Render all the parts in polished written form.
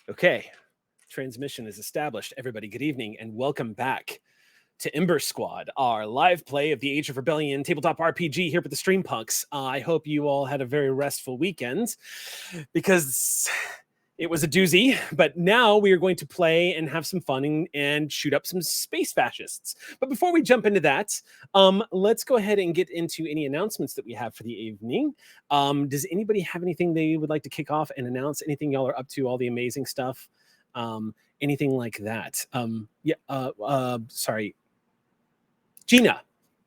Okay, transmission is established. Everybody, good evening and welcome back to Ember Squad, our live play of the Age of Rebellion tabletop RPG here with the Streampunks. I hope you all had a very restful weekend because it was a doozy, but now we are going to play and have some fun and shoot up some space fascists. But before we jump into that, let's go ahead and get into any announcements that we have for the evening. Does anybody have anything they would like to kick off and announce? Anything y'all are up to, all the amazing stuff? Anything like that? Sorry. Gina.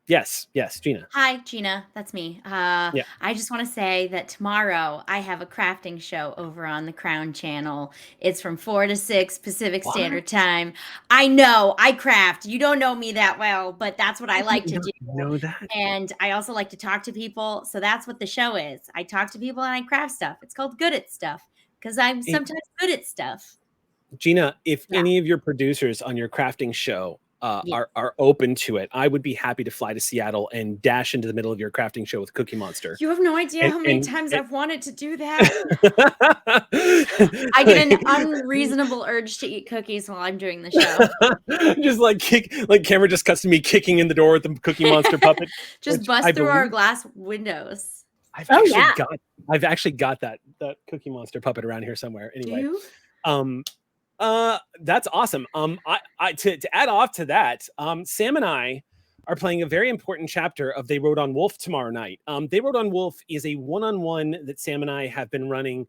Yes, Gina. Hi, Gina. That's me. I just want to say that tomorrow I have a crafting show over on the Crown Channel. It's from 4 to 6 Pacific Standard Time. I know, I craft. You don't know me that well, but that's what I like to do. Know that. And I also like to talk to people. So that's what the show is. I talk to people and I craft stuff. It's called Good at Stuff because I'm sometimes good at stuff. Gina, if any of your producers on your crafting show are open to it, I would be happy to fly to Seattle and dash into the middle of your crafting show with Cookie Monster. You have no idea how many times I've wanted to do that. I get an unreasonable urge to eat cookies while I'm doing the show. Just like camera just cuts to me kicking in the door with the Cookie Monster puppet. Just bust through our glass windows. I've actually got that Cookie Monster puppet around here somewhere. Anyway. Do you? That's awesome. To add off to that, Sam and I are playing a very important chapter of They Rode on Wolf tomorrow night. They Rode on Wolf is a one-on-one that Sam and I have been running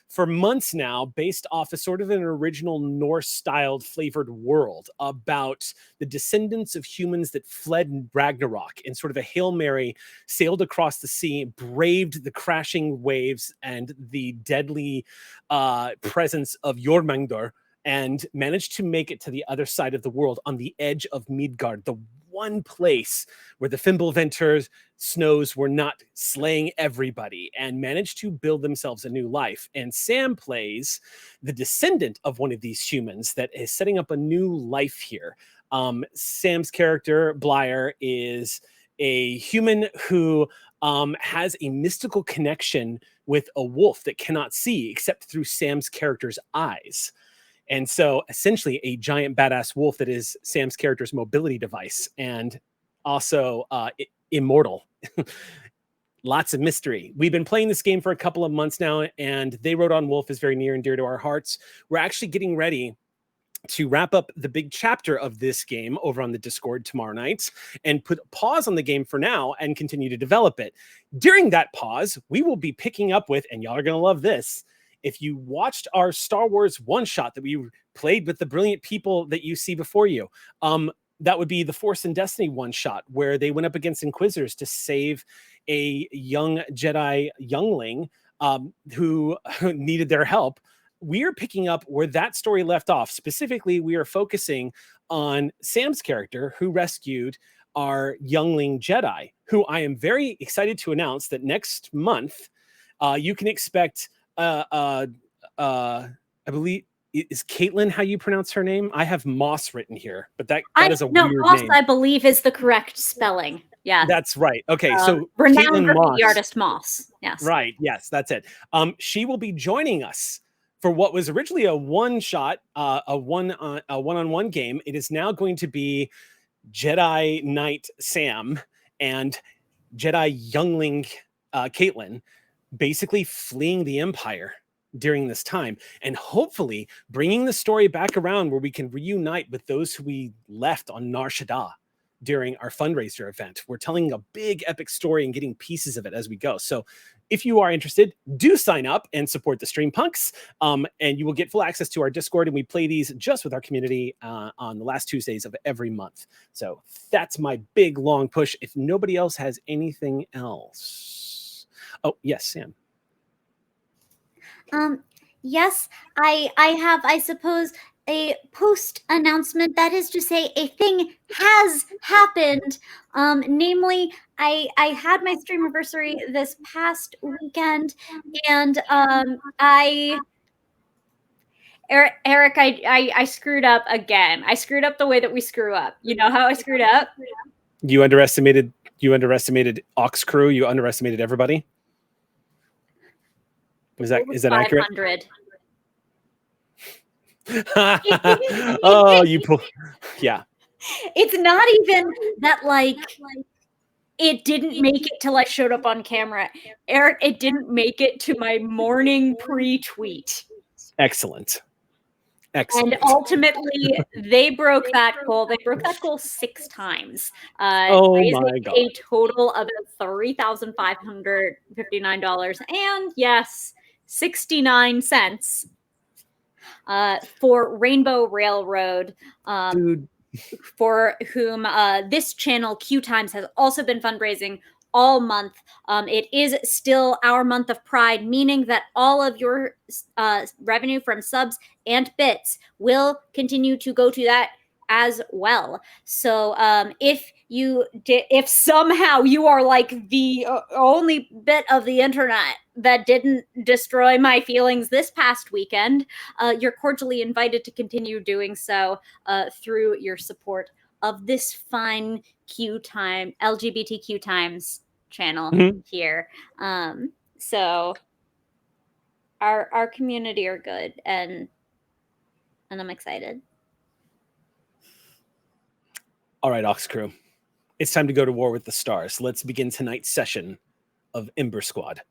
for months now, based off a sort of an original Norse-styled flavored world about the descendants of humans that fled Ragnarok in sort of a Hail Mary, sailed across the sea, braved the crashing waves and the deadly presence of Jormungandr, and managed to make it to the other side of the world on the edge of Midgard, the one place where the Fimbulventers snows were not slaying everybody, and managed to build themselves a new life. And Sam plays the descendant of one of these humans that is setting up a new life here. Sam's character, Blyer, is a human who has a mystical connection with a wolf that cannot see except through Sam's character's eyes. And so essentially a giant badass wolf that is Sam's character's mobility device, and also immortal. Lots of mystery. We've been playing this game for a couple of months now, and They Rode on Wolf is very near and dear to our hearts. We're actually getting ready to wrap up the big chapter of this game over on the Discord tomorrow night and put a pause on the game for now and continue to develop it. During that pause, we will be picking up with, and y'all are going to love this, if you watched our Star Wars one-shot that we played with the brilliant people that you see before you, that would be the Force and Destiny one-shot, where they went up against Inquisitors to save a young Jedi youngling who needed their help. We are picking up where that story left off. Specifically, we are focusing on Sam's character, who rescued our youngling Jedi, who I am very excited to announce that next month you can expect... I believe, is Caitlin how you pronounce her name? I have Moss written here, but that is a weird Moss, name. I believe, is the correct spelling. Yeah, that's right. Okay, so renowned Caitlin graffiti Moss, artist Moss. Yes, right. Yes, that's it. She will be joining us for what was originally a one-shot, a one-on-one game. It is now going to be Jedi Knight Sam and Jedi youngling Caitlin, basically fleeing the Empire during this time, and hopefully bringing the story back around where we can reunite with those who we left on Nar Shaddaa during our fundraiser event. We're telling a big epic story and getting pieces of it as we go. So if you are interested, do sign up and support the Streampunks, and you will get full access to our Discord, and we play these just with our community on the last Tuesdays of every month. So that's my big long push. If nobody else has anything else. Oh, yes, Sam. Yes, I have, I suppose, a post announcement. That is to say, a thing has happened. Namely, I had my stream anniversary this past weekend, and Eric, I screwed up again. I screwed up the way that we screw up. You know how I screwed up? You underestimated Ox Crew. You underestimated everybody. Is that accurate? Oh, you pull. Yeah. It's not even that, like, it didn't make it till I showed up on camera. Eric, it didn't make it to my morning pre-tweet. Excellent. And ultimately, they broke that goal. They broke that goal 6 times, Oh raising my God. a total of $3,559, and yes, 69 cents for Rainbow Railroad, Dude. for whom this channel, QueueTimes, has also been fundraising all month. It is still our month of Pride, meaning that all of your revenue from subs and bits will continue to go to that as well. So if somehow you are like the only bit of the internet that didn't destroy my feelings this past weekend, you're cordially invited to continue doing so through your support of this fine QueueTime LGBTQ Times channel here. So our community are good, and I'm excited. All right, Ox Crew. It's time to go to war with the stars. Let's begin tonight's session of Ember Squad.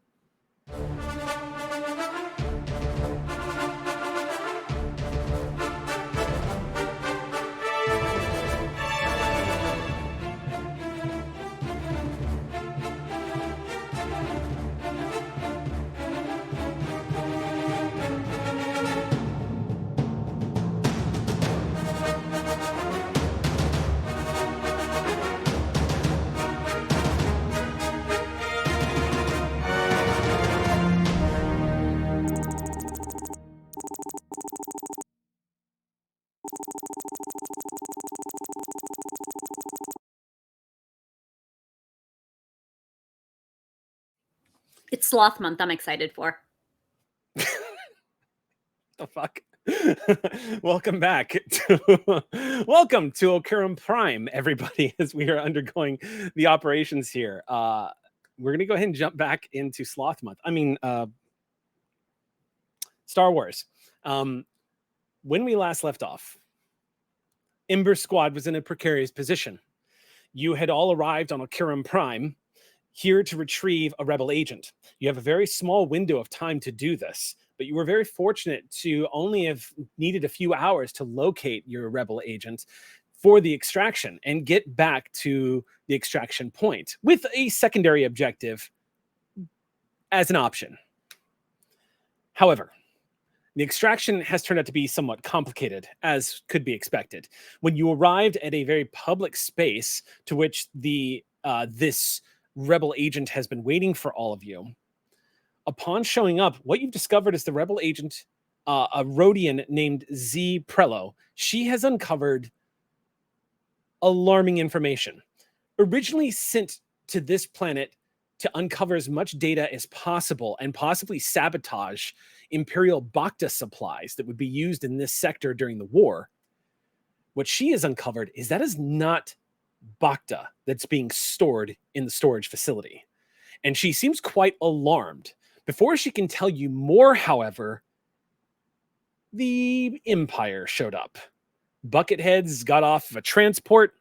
It's Sloth Month. I'm excited for. The fuck? Welcome back welcome to Ocarum Prime, everybody, as we are undergoing the operations here. We're gonna go ahead and jump back into Sloth Month. I mean, Star Wars. When we last left off, Ember Squad was in a precarious position. You had all arrived on Ocarum Prime, here to retrieve a rebel agent. You have a very small window of time to do this, but you were very fortunate to only have needed a few hours to locate your rebel agent for the extraction and get back to the extraction point with a secondary objective as an option. However, the extraction has turned out to be somewhat complicated, as could be expected. When you arrived at a very public space to which this rebel agent has been waiting for all of you, upon showing up, what you've discovered is the rebel agent, a Rhodian named Z Prello. She has uncovered alarming information. Originally sent to this planet to uncover as much data as possible and possibly sabotage Imperial Bacta supplies that would be used in this sector during the war, what she has uncovered is that is not Bacta that's being stored in the storage facility. And she seems quite alarmed. Before she can tell you more, however, the Empire showed up. Bucketheads got off of a transport.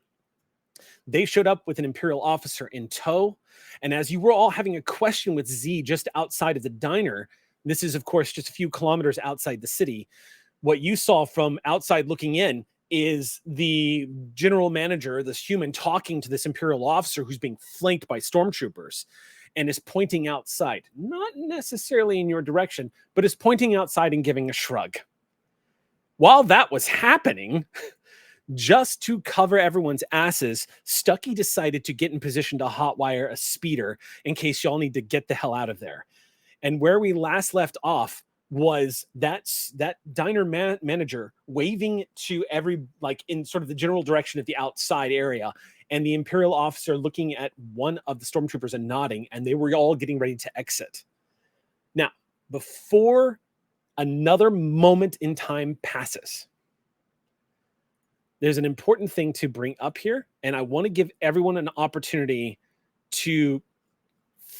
They showed up with an Imperial officer in tow. And as you were all having a question with Z just outside of the diner, this is, of course, just a few kilometers outside the city, what you saw from outside looking in is the general manager, this human, talking to this Imperial officer who's being flanked by stormtroopers and is pointing outside, not necessarily in your direction, but is pointing outside and giving a shrug. While that was happening, just to cover everyone's asses, Stucky decided to get in position to hotwire a speeder in case y'all need to get the hell out of there. And where we last left off was that diner manager waving to in sort of the general direction of the outside area, and the Imperial officer looking at one of the stormtroopers and nodding, and they were all getting ready to exit. Now, before another moment in time passes, there's an important thing to bring up here, and I want to give everyone an opportunity to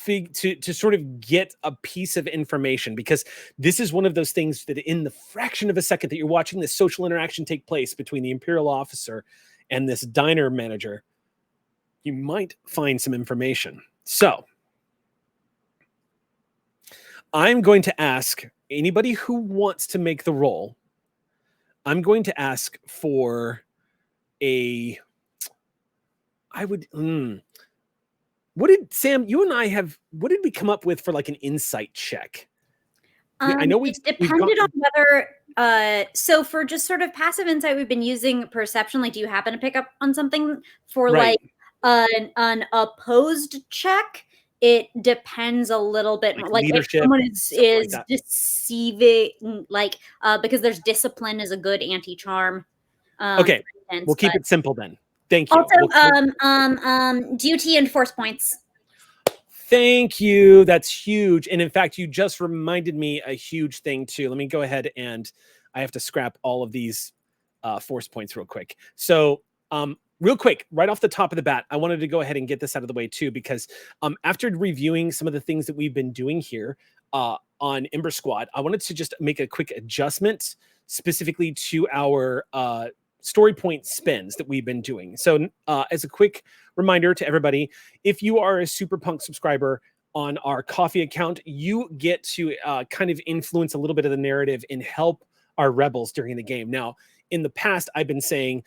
to sort of get a piece of information, because this is one of those things that in the fraction of a second that you're watching this social interaction take place between the Imperial officer and this diner manager, you might find some information. So I'm going to ask anybody who wants to make the roll. I'm going to ask for a, what did Sam, you and I have, what did we come up with for like an insight check? I know it depended on whether, so for just sort of passive insight, we've been using perception. Like, do you happen to pick up on something for like an opposed check? It depends a little bit. Like if someone is like deceiving, like, because there's discipline is a good anti-charm. Okay, we'll keep it simple then. Thank you. Also, duty and force points. Thank you. That's huge. And in fact, you just reminded me a huge thing too. Let me go ahead and I have to scrap all of these force points real quick. So real quick, right off the top of the bat, I wanted to go ahead and get this out of the way too, because after reviewing some of the things that we've been doing here on Ember Squad, I wanted to just make a quick adjustment specifically to our story point spins that we've been doing. So as a quick reminder to everybody, if you are a Super Punk subscriber on our coffee account, you get to kind of influence a little bit of the narrative and help our rebels during the game. Now, in the past, I've been saying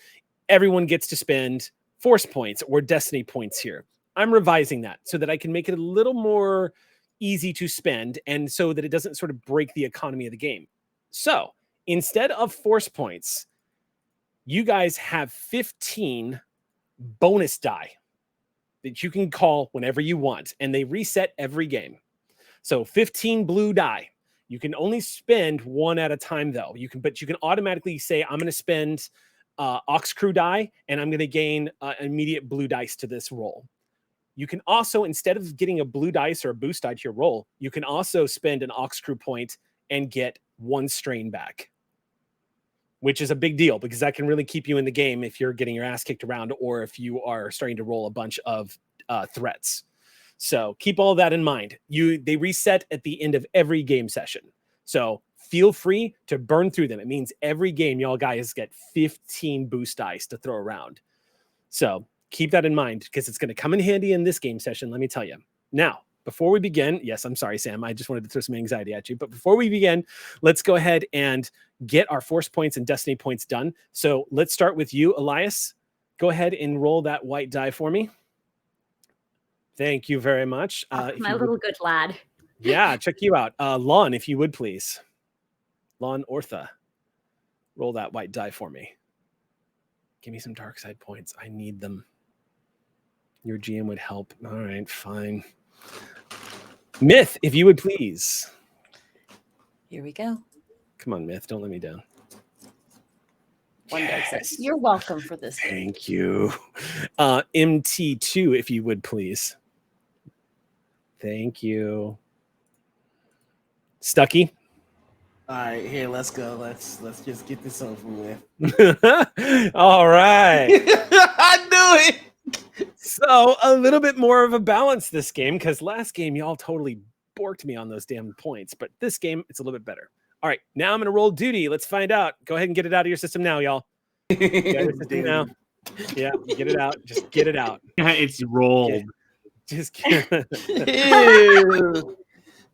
everyone gets to spend force points or destiny points here. I'm revising that so that I can make it a little more easy to spend and so that it doesn't sort of break the economy of the game. So instead of force points, you guys have 15 bonus die that you can call whenever you want, and they reset every game. So 15 blue die. You can only spend one at a time, though. But you can automatically say, I'm going to spend Ox Crew die, and I'm going to gain immediate blue dice to this roll. You can also, instead of getting a blue dice or a boost die to your roll, you can also spend an Ox Crew point and get 1 strain back, which is a big deal because that can really keep you in the game if you're getting your ass kicked around or if you are starting to roll a bunch of threats. So keep all that in mind. They reset at the end of every game session. So feel free to burn through them. It means every game y'all guys get 15 boost dice to throw around. So keep that in mind because it's going to come in handy in this game session, let me tell you. Now, before we begin, yes, I'm sorry, Sam. I just wanted to throw some anxiety at you. But before we begin, let's go ahead and get our force points and destiny points done. So let's start with you, Elias. Go ahead and roll that white die for me. Thank you very much. My little good lad. Yeah, check you out. Lon, if you would, please. Lon Ortha, roll that white die for me. Give me some dark side points. I need them. Your GM would help. All right, fine. Myth, if you would please. Here we go. Come on, Myth. Don't let me down. Yes. You're welcome for this. Thank you. MT2, if you would please. Thank you. Stucky. All right, here, let's go. Let's just get this over with. All right. I knew it. So a little bit more of a balance this game because last game y'all totally borked me on those damn points, but this game it's a little bit better. All right, now I'm gonna roll duty. Let's find out. Go ahead and get it out of your system now, y'all. Now. Yeah, get it out. Just get it out. It's rolled. Yeah. Just get it.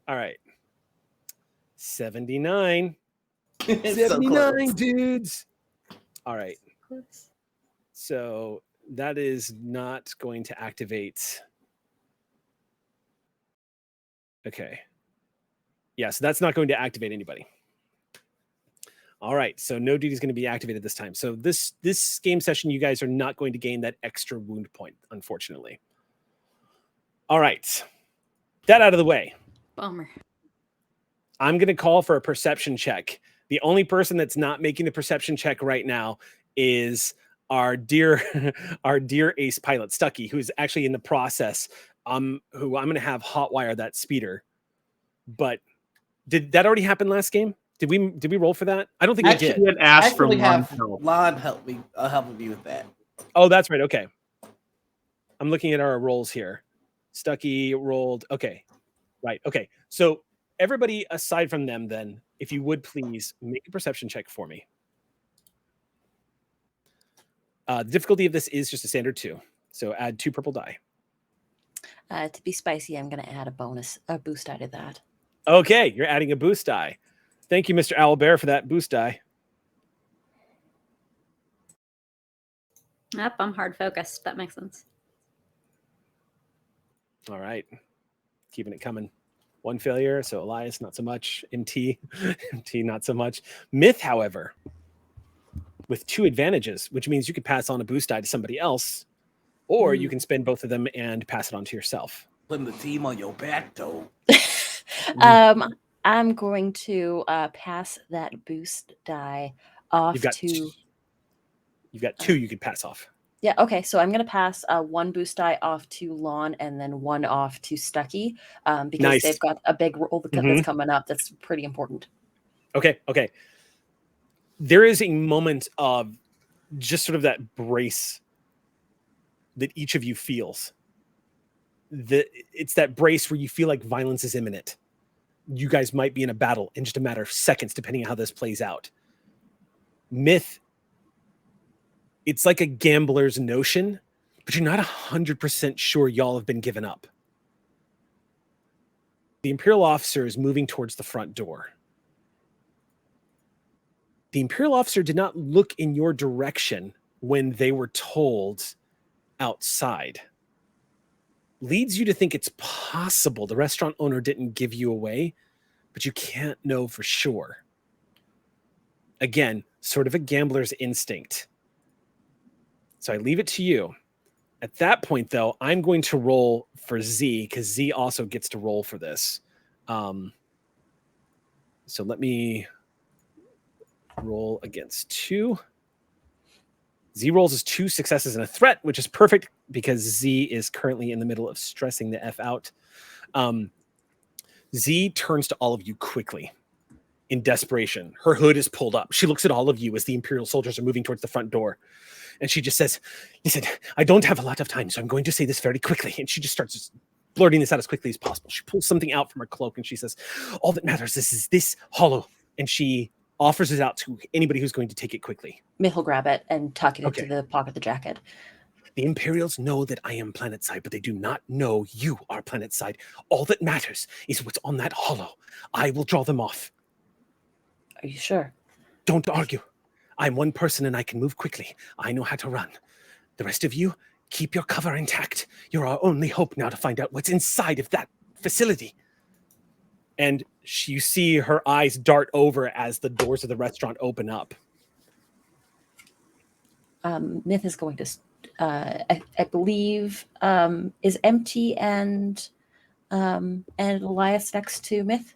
All right. 79. 79 so dudes. All right. So that is not going to activate. Okay. Yeah, so that's not going to activate anybody. All right, so no duty is going to be activated this time. So this game session, you guys are not going to gain that extra wound point, unfortunately. All right, that out of the way. Bummer. I'm going to call for a perception check. The only person that's not making the perception check right now is our dear ace pilot, Stucky, who's actually in the process. Who I'm going to have hotwire that speeder. But did that already happen last game? Did we roll for that? I don't think we did. We had asked for Lon helping me with that. Oh, that's right. Okay. I'm looking at our rolls here. Stucky rolled. Okay. Right. Okay. So everybody aside from them, then, if you would please make a perception check for me. The difficulty of this is just a standard 2. So add 2 purple die. To be spicy, I'm going to add a boost die to that. Okay. You're adding a boost die. Thank you, Mr. Owlbear, for that boost die. Yep, I'm hard focused. That makes sense. All right. Keeping it coming. 1 failure. So Elias, not so much. MT, MT, not so much. Myth, however, with 2 advantages, which means you could pass on a boost die to somebody else, or you can spend both of them and pass it on to yourself. Putting the team on your back, though. I'm going to pass that boost die off to... You've got 2 you could pass off. Yeah, okay. So I'm going to pass 1 boost die off to Lon and then 1 off to Stucky because they've got a big roll that's coming up that's pretty important. Okay. There is a moment of just sort of that brace that each of you feels. It's that brace where you feel like violence is imminent. You guys might be in a battle in just a matter of seconds, depending on how this plays out. Myth, it's like a gambler's notion, but you're not 100% sure y'all have been given up. The Imperial officer is moving towards the front door. The Imperial officer did not look in your direction when they were told outside. Leads you to think it's possible the restaurant owner didn't give you away, but you can't know for sure. Again, sort of a gambler's instinct. So I leave it to you. At that point, though, I'm going to roll for Z because Z also gets to roll for this. So let me roll against 2. Z rolls as 2 successes and a threat, which is perfect because Z is currently in the middle of stressing the F out. Z turns to all of you quickly in desperation. Her hood is pulled up. She looks at all of you as the Imperial soldiers are moving towards the front door. And she just says, listen, I don't have a lot of time, so I'm going to say this very quickly. And she just starts blurting this out as quickly as possible. She pulls something out from her cloak and she says, all that matters is this hollow. And she offers it out to anybody who's going to take it quickly. Myth will grab it and tuck it into the pocket of the jacket. The Imperials know that I am planetside, but they do not know you are planetside. All that matters is what's on that hollow. I will draw them off. Are you sure? Don't argue. I'm one person and I can move quickly. I know how to run. The rest of you, keep your cover intact. You're our only hope now to find out what's inside of that facility. And you see her eyes dart over as the doors of the restaurant open up. Myth is going to, I believe, is MT and Elias next to Myth?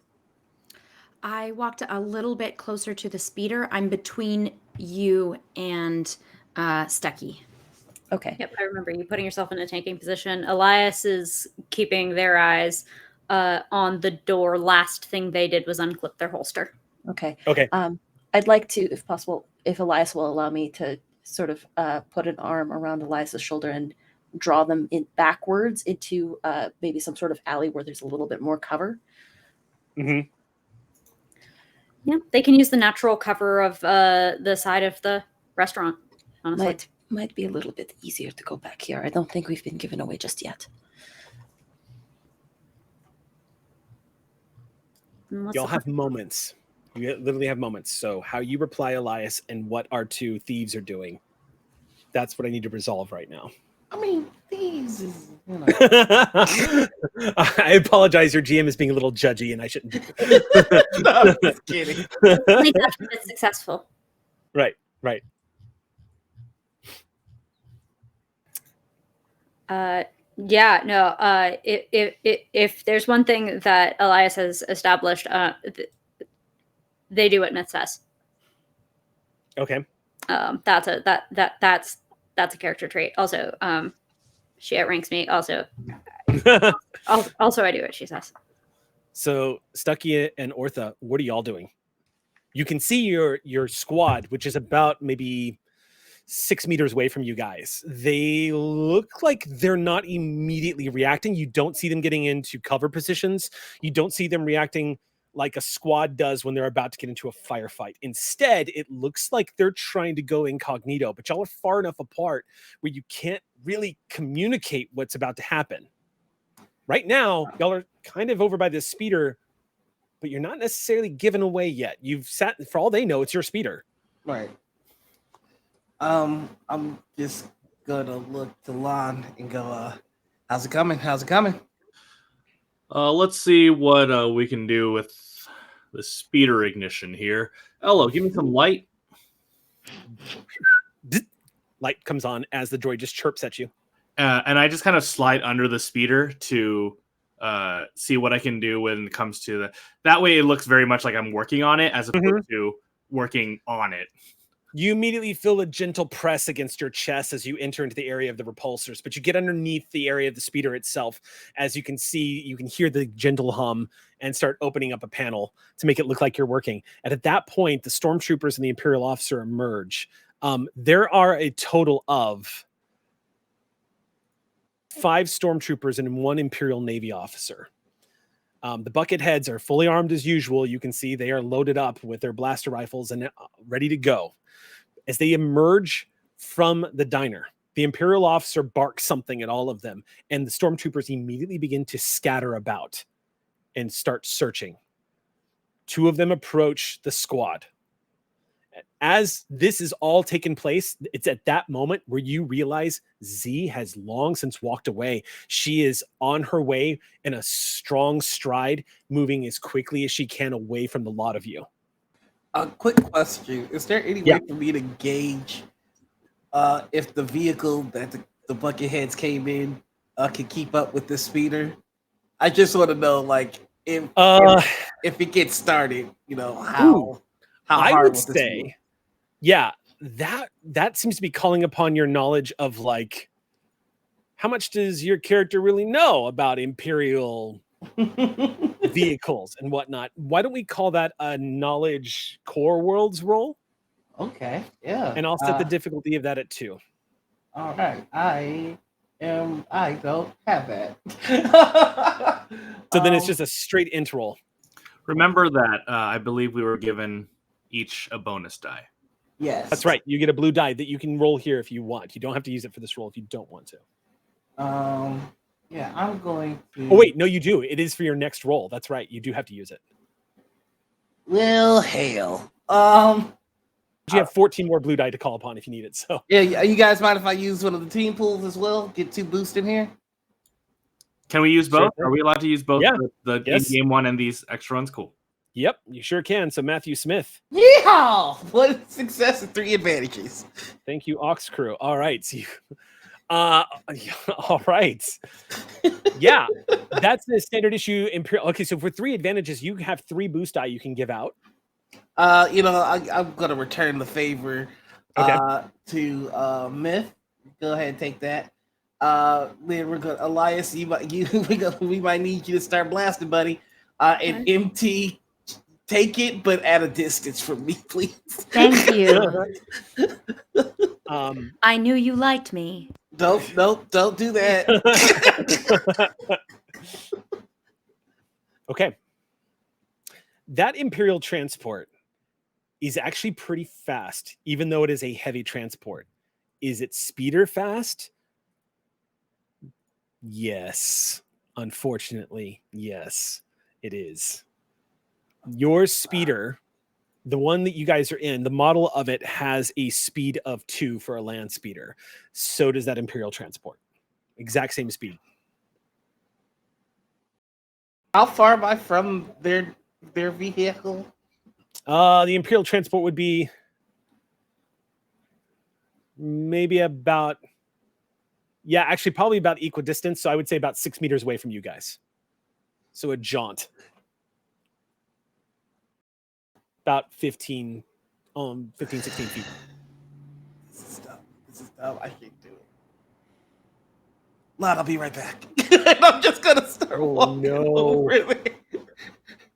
I walked a little bit closer to the speeder. I'm between you and Stucky. Okay. Yep, I remember you putting yourself in a tanking position. Elias is keeping their eyes on the door. Last thing they did was unclip their holster. Okay. Okay. I'd like to, if possible, if Elias will allow me to sort of put an arm around Elias's shoulder and draw them in backwards into maybe some sort of alley where there's a little bit more cover. Mm-hmm. Yeah, they can use the natural cover of the side of the restaurant, honestly. Might be a little bit easier to go back here. I don't think we've been given away just yet. Y'all have moments. You literally have moments. So how you reply, Elias, and what our 2 thieves are doing, that's what I need to resolve right now. I mean, thieves is, you know. I apologize. Your GM is being a little judgy, and I shouldn't. No, I'm just kidding. Only after it's successful. Right. Yeah, no. If there's one thing that Elias has established, they do what Myth says. Okay. That's a character trait. Also, she outranks me. Also, I do what she says. So Stucky and Ortha, what are y'all doing? You can see your squad, which is about maybe 6 meters away from you guys. They look like they're not immediately reacting. You don't see them getting into cover positions. You don't see them reacting like a squad does when they're about to get into a firefight. Instead, it looks like they're trying to go incognito, but y'all are far enough apart where you can't really communicate what's about to happen. Right now, y'all are kind of over by this speeder, but you're not necessarily given away yet. You've sat, for all they know, it's your speeder. Right. I'm just gonna look to Lon and go, how's it coming? How's it coming? Let's see what we can do with the speeder ignition here. Hello, give me some light. Light comes on as the droid just chirps at you. And I just kind of slide under the speeder to see what I can do when it comes to the... That way it looks very much like I'm working on it as opposed to working on it. You immediately feel a gentle press against your chest as you enter into the area of the repulsors, but you get underneath the area of the speeder itself. As you can see, you can hear the gentle hum and start opening up a panel to make it look like you're working. And at that point, the stormtroopers and the Imperial officer emerge. There are a total of 5 stormtroopers and 1 Imperial Navy officer. The bucket heads are fully armed as usual. You can see they are loaded up with their blaster rifles and ready to go. As they emerge from the diner, the Imperial officer barks something at all of them, and the stormtroopers immediately begin to scatter about and start searching. 2 of them approach the squad. As this is all taking place, it's at that moment where you realize Z has long since walked away. She is on her way in a strong stride, moving as quickly as she can away from the lot of you. A quick question. Is there any way for me to gauge if the vehicle that the bucket heads came in can keep up with the speeder? I just want to know, like, if it gets started, you know, how I hard would will this say, be? yeah, that seems to be calling upon your knowledge of, like, how much does your character really know about Imperial vehicles and whatnot? Why don't we call that a knowledge core worlds roll? Okay, yeah. And I'll set the difficulty of that at 2. All right, I don't have that. So then it's just a straight int roll. Remember that I believe we were given each a bonus die. Yes, That's right. You get a blue die that you can roll here if you want. You don't have to use it for this roll if you don't want to. Yeah, I'm going to. Oh wait, no, you do. It is for your next roll. That's right. You do have to use it. Well, hell. You have 14 more blue die to call upon if you need it. So Yeah, you guys mind if I use one of the team pools as well? Get 2 boosts in here? Can we use both? Sure. Are we allowed to use both Yeah. the Yes. in-game one and these extra ones? Cool. yep, you sure can. So Matthew Smith. Yeehaw! 1 success and 3 advantages. Thank you, Ox Crew. All right. So you, all right. Yeah, that's the standard issue Imperial. Okay, so for 3 advantages, you have 3 boost die you can give out. You know, I'm gonna return the favor to Myth. Go ahead and take that. Then we're gonna Elias. We might need you to start blasting, buddy. And MT, take it, but at a distance from me, please. Thank you. Um, I knew you liked me. Don't do that. Okay. That Imperial transport is actually pretty fast, even though it is a heavy transport. Is it speeder fast? Yes. Unfortunately, yes, it is. Your speeder, the one that you guys are in, the model of it has a speed of 2 for a land speeder. So does that Imperial transport. Exact same speed. How far am I from their vehicle? The Imperial transport would be maybe about, actually probably about equidistant. So I would say about 6 meters away from you guys. So a jaunt. About 15, 16 feet. This is dumb. I can't do it. Lad, I'll be right back. I'm just gonna start walking over there.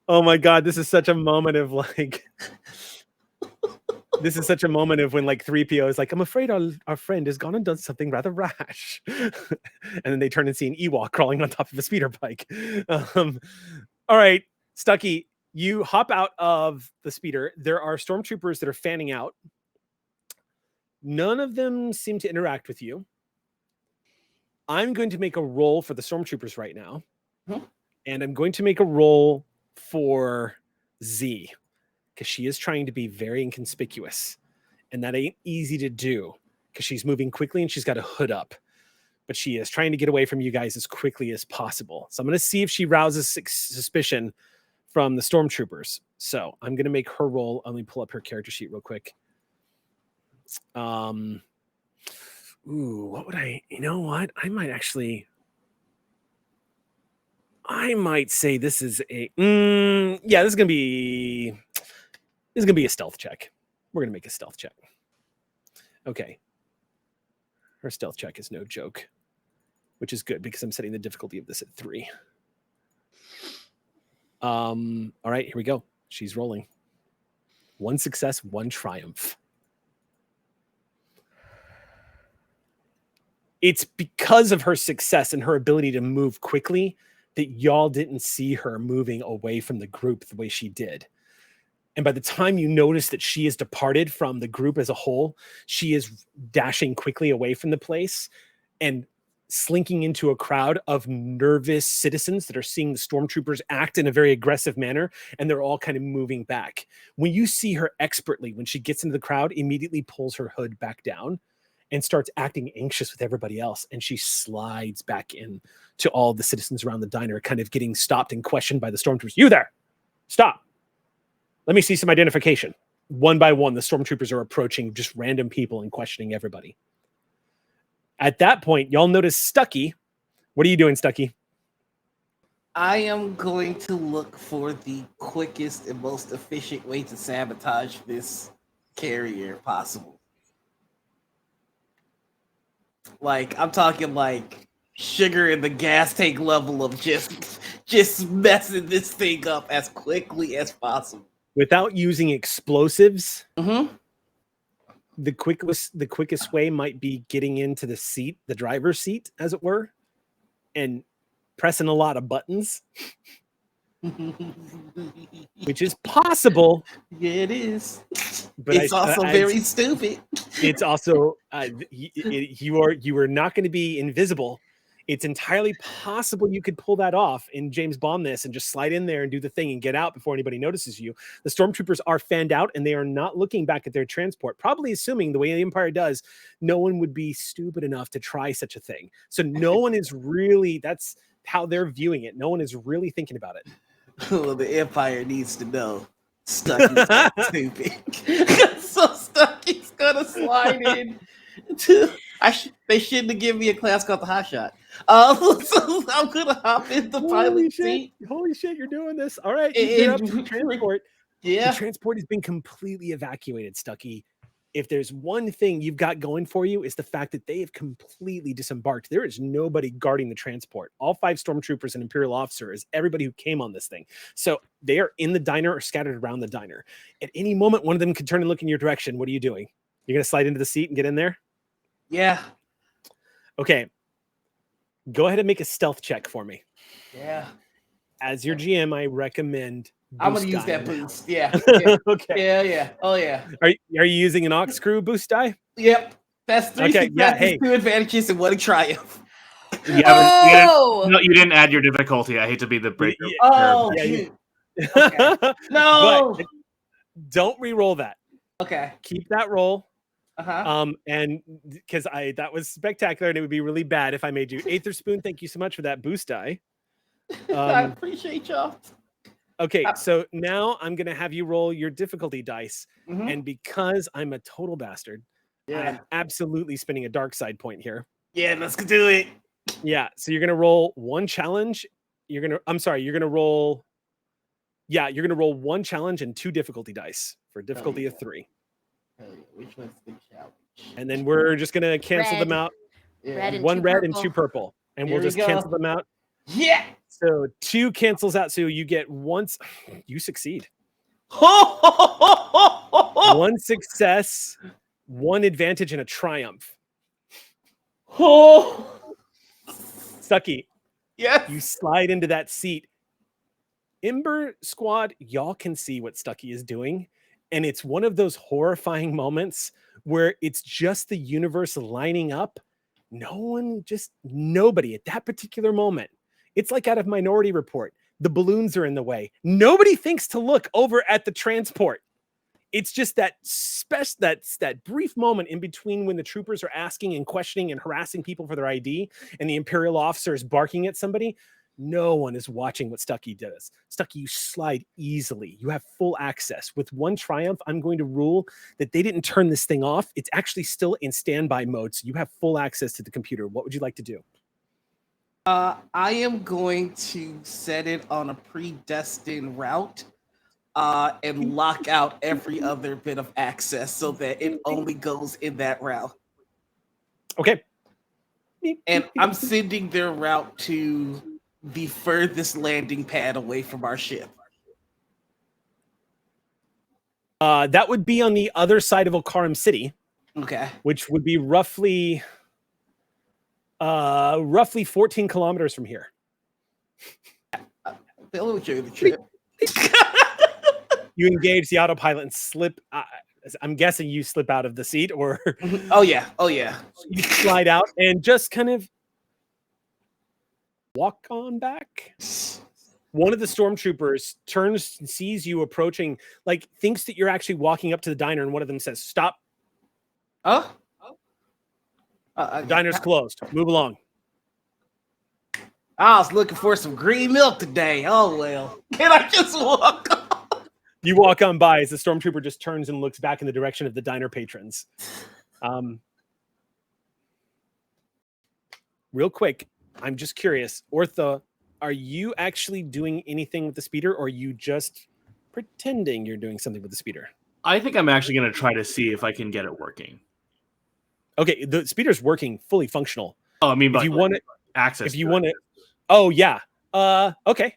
Oh my God, this is such a moment of like, This is such a moment of when like 3PO is like, I'm afraid our friend has gone and done something rather rash. And then they turn and see an Ewok crawling on top of a speeder bike. All right, Stucky, you hop out of the speeder. There are stormtroopers that are fanning out. None of them seem to interact with you. I'm going to make a roll for the stormtroopers right now. And I'm going to make a roll for Z, because she is trying to be very inconspicuous. And that ain't easy to do, because she's moving quickly and she's got a hood up. But she is trying to get away from you guys as quickly as possible. So I'm going to see if she rouses suspicion from the stormtroopers. So I'm going to make her roll. Let me pull up her character sheet real quick. What would you know what? I might say this is a, this is going to be a stealth check. We're going to make a stealth check. Okay. Her stealth check is no joke, which is good because I'm setting the difficulty of this at 3. All right, here we go. She's rolling. 1 success, 1 triumph. It's because of her success and her ability to move quickly that y'all didn't see her moving away from the group the way she did. And by the time you notice that she has departed from the group as a whole, she is dashing quickly away from the place and slinking into a crowd of nervous citizens that are seeing the stormtroopers act in a very aggressive manner, and they're all kind of moving back. When you see her expertly, when she gets into the crowd, immediately pulls her hood back down and starts acting anxious with everybody else. And she slides back in to all the citizens around the diner, kind of getting stopped and questioned by the stormtroopers. You there! Stop! Let me see some identification. One by one, the stormtroopers are approaching just random people and questioning everybody. At that point, y'all notice Stucky. What are you doing, Stucky? I am going to look for the quickest and most efficient way to sabotage this carrier possible. Like, I'm talking like sugar in the gas tank level of just messing this thing up as quickly as possible. Without using explosives, Mm-hmm. the quickest way might be getting into the seat, the driver's seat, as it were, and pressing a lot of buttons, which is possible. Yeah, it is. But it's also very stupid. It's also you are not going to be invisible. It's entirely possible you could pull that off and James Bond this and just slide in there and do the thing and get out before anybody notices you. The stormtroopers are fanned out and they are not looking back at their transport, probably assuming the way the Empire does, no one would be stupid enough to try such a thing. So no one is really, that's how they're viewing it. No one is really thinking about it. Well, the Empire needs to know Stucky's not stupid. So Stucky's gonna slide in. They shouldn't have given me a class called the Hot Shot. So I'm gonna hop in the pilot seat. Holy shit, you're doing this. All right, you get up to the transport. Yeah. The transport has been completely evacuated, Stucky. If there's one thing you've got going for you, is the fact that they have completely disembarked. There is nobody guarding the transport. All 5 stormtroopers and Imperial officers, everybody who came on this thing. So they are in the diner or scattered around the diner. At any moment, one of them could turn and look in your direction. What are you doing? You're going to slide into the seat and get in there? Yeah. Okay. Go ahead and make a stealth check for me. Yeah. As your GM, I recommend I'm going to use that boost. Yeah. Okay. Yeah. Oh, yeah. Are you using an aux crew boost die? Yep. That's 3 hey. 2 advantages and 1 triumph. You didn't add your difficulty. I hate to be the breaker. Okay. No. But don't re-roll that. Okay. Keep that roll. Uh-huh. And because that was spectacular, and it would be really bad if I made you. Aether Spoon, thank you so much for that boost die. I appreciate y'all. Okay, so now I'm gonna have you roll your difficulty dice, and because I'm a total bastard, I'm absolutely spinning a dark side point here. Yeah, let's do it. Yeah, so you're gonna roll 1 challenge. You're gonna roll 1 challenge and 2 difficulty dice for a difficulty of 3. Which one's the challenge? And then we're just gonna cancel them out. Red and 1 2 red purple. and 2 purple, and Here we'll just we go. cancel them out. Yeah. So 2 cancels out, so you get once. You succeed. One success, one advantage, and a triumph. Stucky, Yes. you slide into that seat. Ember squad, y'all can see what Stucky is doing. And it's one of those horrifying moments where it's just the universe lining up. Nobody at that particular moment. It's like out of Minority Report. The balloons are in the way. Nobody thinks to look over at the transport. It's just that brief moment in between when the troopers are asking and questioning and harassing people for their ID and the Imperial officer is barking at somebody. No one is watching what Stucky does. Stucky, you slide easily. You have full access. With one triumph, I'm going to rule that they didn't turn this thing off. It's actually still in standby mode, so you have full access to the computer. What would you like to do? I am going to set it on a predestined route and lock out every other bit of access so that it only goes in that route. Okay. And I'm sending their route to the furthest landing pad away from our ship. That would be on the other side of Okaram City. Okay. Which would be roughly 14 kilometers from here. They'll enjoy the trip. You engage the autopilot and slip. I'm guessing you slip out of the seat, or Oh yeah. you slide out and just kind of walk on back. One of the stormtroopers turns and sees you approaching, like thinks that you're actually walking up to the diner, and one of them says, "Stop. Oh. The diner's closed. Move along." I was looking for some green milk today. Oh well. Can I just walk on? You walk on by as the stormtrooper just turns and looks back in the direction of the diner patrons. Real quick, I'm just curious, Ortha, are you actually doing anything with the speeder, or are you just pretending you're doing something with the speeder? I think I'm actually going to try to see if I can get it working. Okay, the speeder's working, fully functional. Oh, I mean, if you want it, access. If you want it, oh yeah. Okay.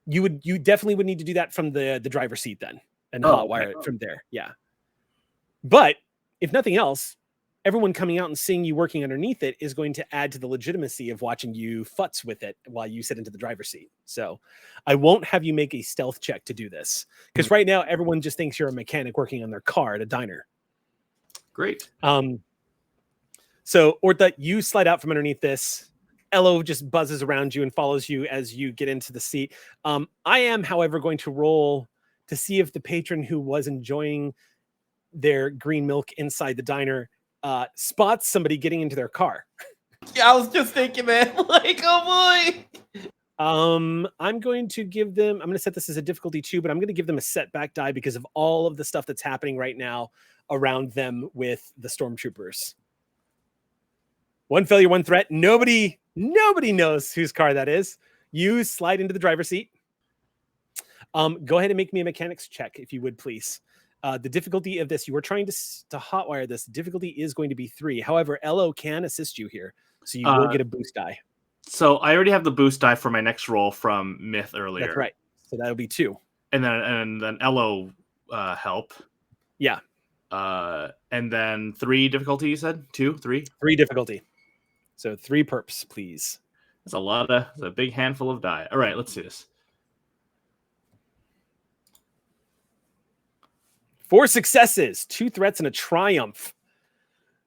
You definitely would need to do that from the driver's seat then, and hotwire it from there. Yeah. But if nothing else, everyone coming out and seeing you working underneath it is going to add to the legitimacy of watching you futz with it while you sit into the driver's seat. So I won't have you make a stealth check to do this, because right now everyone just thinks you're a mechanic working on their car at a diner. Great. So Ortha, you slide out from underneath this. Elo just buzzes around you and follows you as you get into the seat. I am, however, going to roll to see if the patron who was enjoying their green milk inside the diner spots somebody getting into their car. Yeah, I was just thinking that. Like, oh boy. I'm going to set this as a difficulty 2, but I'm going to give them a setback die because of all of the stuff that's happening right now around them with the stormtroopers. 1 failure, 1 threat. Nobody knows whose car that is. You slide into the driver's seat. Go ahead and make me a mechanics check, if you would, please. The difficulty of this, you were trying to hotwire this. The difficulty is going to be 3. However, Elo can assist you here, so you will get a boost die. So I already have the boost die for my next roll from Myth earlier. That's right. So that'll be 2. And then Elo help. Yeah. And then 3 difficulty, you said? 2, 3? 3 difficulty. So 3 perps, please. That's that's a big handful of die. All right, let's see this. 4 successes, 2 threats, and a triumph.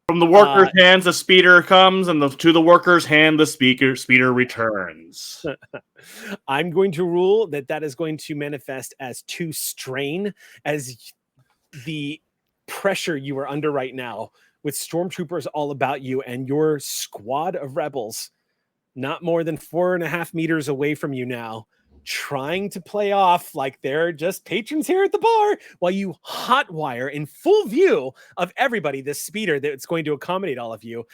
From the worker's hands, the speeder comes, and to the worker's hand, the speeder returns. I'm going to rule that is going to manifest as 2 strain, as the pressure you are under right now, with stormtroopers all about you and your squad of rebels not more than 4.5 meters away from you now, trying to play off like they're just patrons here at the bar, while you hotwire in full view of everybody this speeder that's going to accommodate all of you.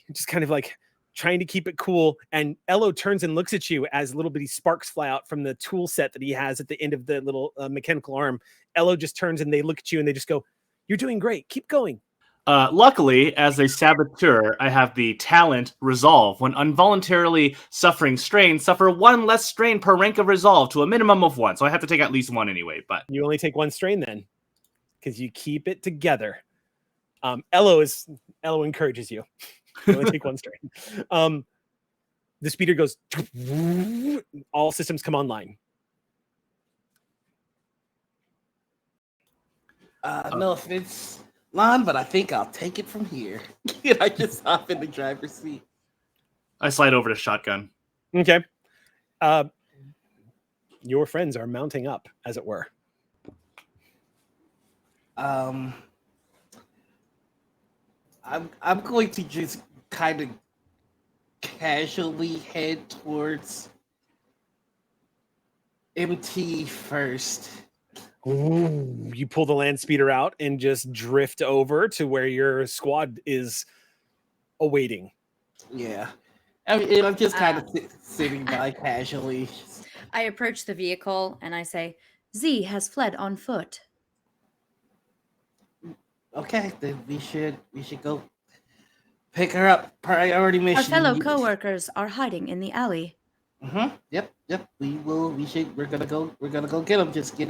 You're just kind of like trying to keep it cool. And Elo turns and looks at you as little bitty sparks fly out from the tool set that he has at the end of the little mechanical arm. Elo just turns and they look at you and they just go, "You're doing great. Keep going." Luckily, as a saboteur, I have the talent Resolve. When involuntarily suffering strain, suffer 1 less strain per rank of Resolve to a minimum of 1. So I have to take at least 1 anyway. But you only take 1 strain then, because you keep it together. Elo encourages you. You only take 1 strain. The speeder goes. All systems come online. No offense, Lon, but I think I'll take it from here. Can I just hop in the driver's seat? I slide over to shotgun. Okay. Your friends are mounting up, as it were. I'm going to just kind of casually head towards MT first. Ooh, you pull the land speeder out and just drift over to where your squad is awaiting. Yeah. I'm just kind of sitting by casually. I approach the vehicle and I say, Z has fled on foot. Okay, then we should go pick her up. Priority mission. Our fellow co-workers are hiding in the alley. Yep. We're gonna go get them. Just get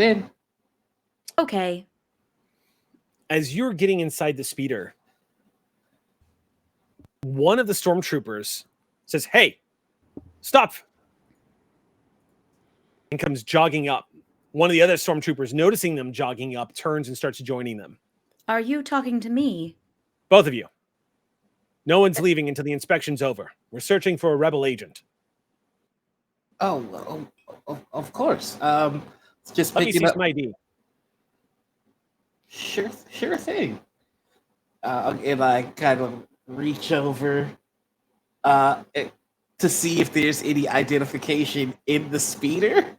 in. Okay. As you're getting inside the speeder, one of the stormtroopers says, "Hey, stop!" and comes jogging up. One of the other stormtroopers, noticing them jogging up, turns and starts joining them. Are you talking to me? Both of you. No one's leaving until the inspection's over. We're searching for a rebel agent. Oh, of course. Just Let me picking see up some ID. Sure thing. And I kind of reach over to see if there's any identification in the speeder.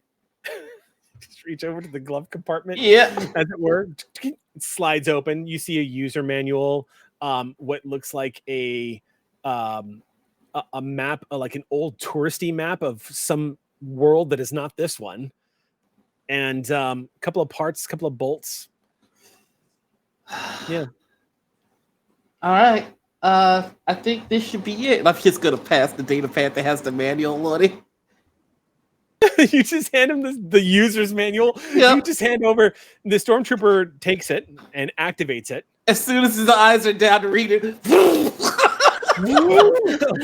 Just reach over to the glove compartment. Yeah. As it were. It slides open. You see a user manual, what looks like a map, like an old touristy map of some world that is not this one. And a couple of parts, a couple of bolts. Yeah. All right. I think this should be it. I'm just gonna pass the data pad that has the manual on it. You just hand him the user's manual. Yep. You just hand over. The stormtrooper takes it and activates it. As soon as his eyes are down to read it.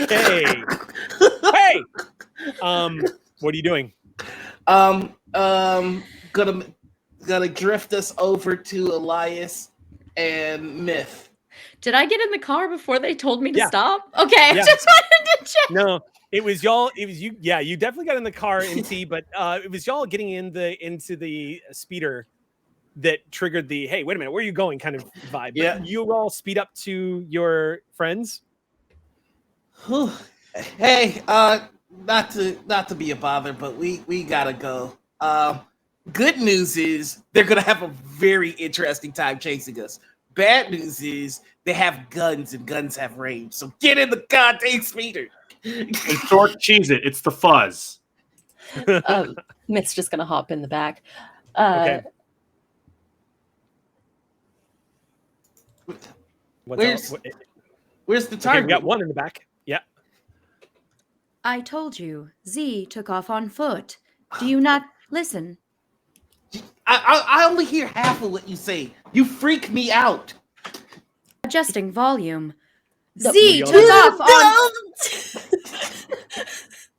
Okay. Hey. What are you doing? Gonna drift us over to Elias and Myth. Did I get in the car before they told me to Yeah. stop? Okay, Yeah. I just wanted to check. No, it was y'all. It was you. Yeah, you definitely got in the car, MT. But it was y'all getting into the speeder that triggered the "Hey, wait a minute, where are you going?" kind of vibe. Yeah. But you all speed up to your friends. Hey, not to be a bother, but we gotta go. Good news is they're gonna have a very interesting time chasing us. Bad news is they have guns and guns have range. So get in the goddamn speeder. And short cheese it. It's the fuzz. Myth's just gonna hop in the back. Okay. Where's the Okay, target? we got one in the back. Yeah. I told you, Z took off on foot. Do you not listen? I only hear half of what you say. You freak me out. Adjusting volume. The- Z What took do off on.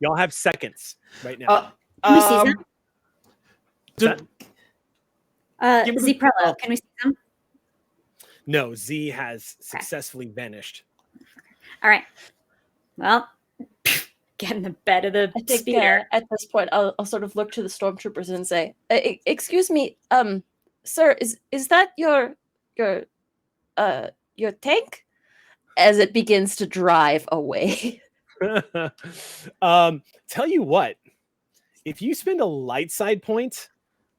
Y'all have seconds right now. Can we see What's that? them? Z Prello, can we see them? No, Z has successfully vanished. All right. Well, get in the bed of the I think speeder. at this point I'll sort of look to the stormtroopers and say, "Excuse me, sir, is that your tank?" As it begins to drive away. Tell you what, if you spend a light side point,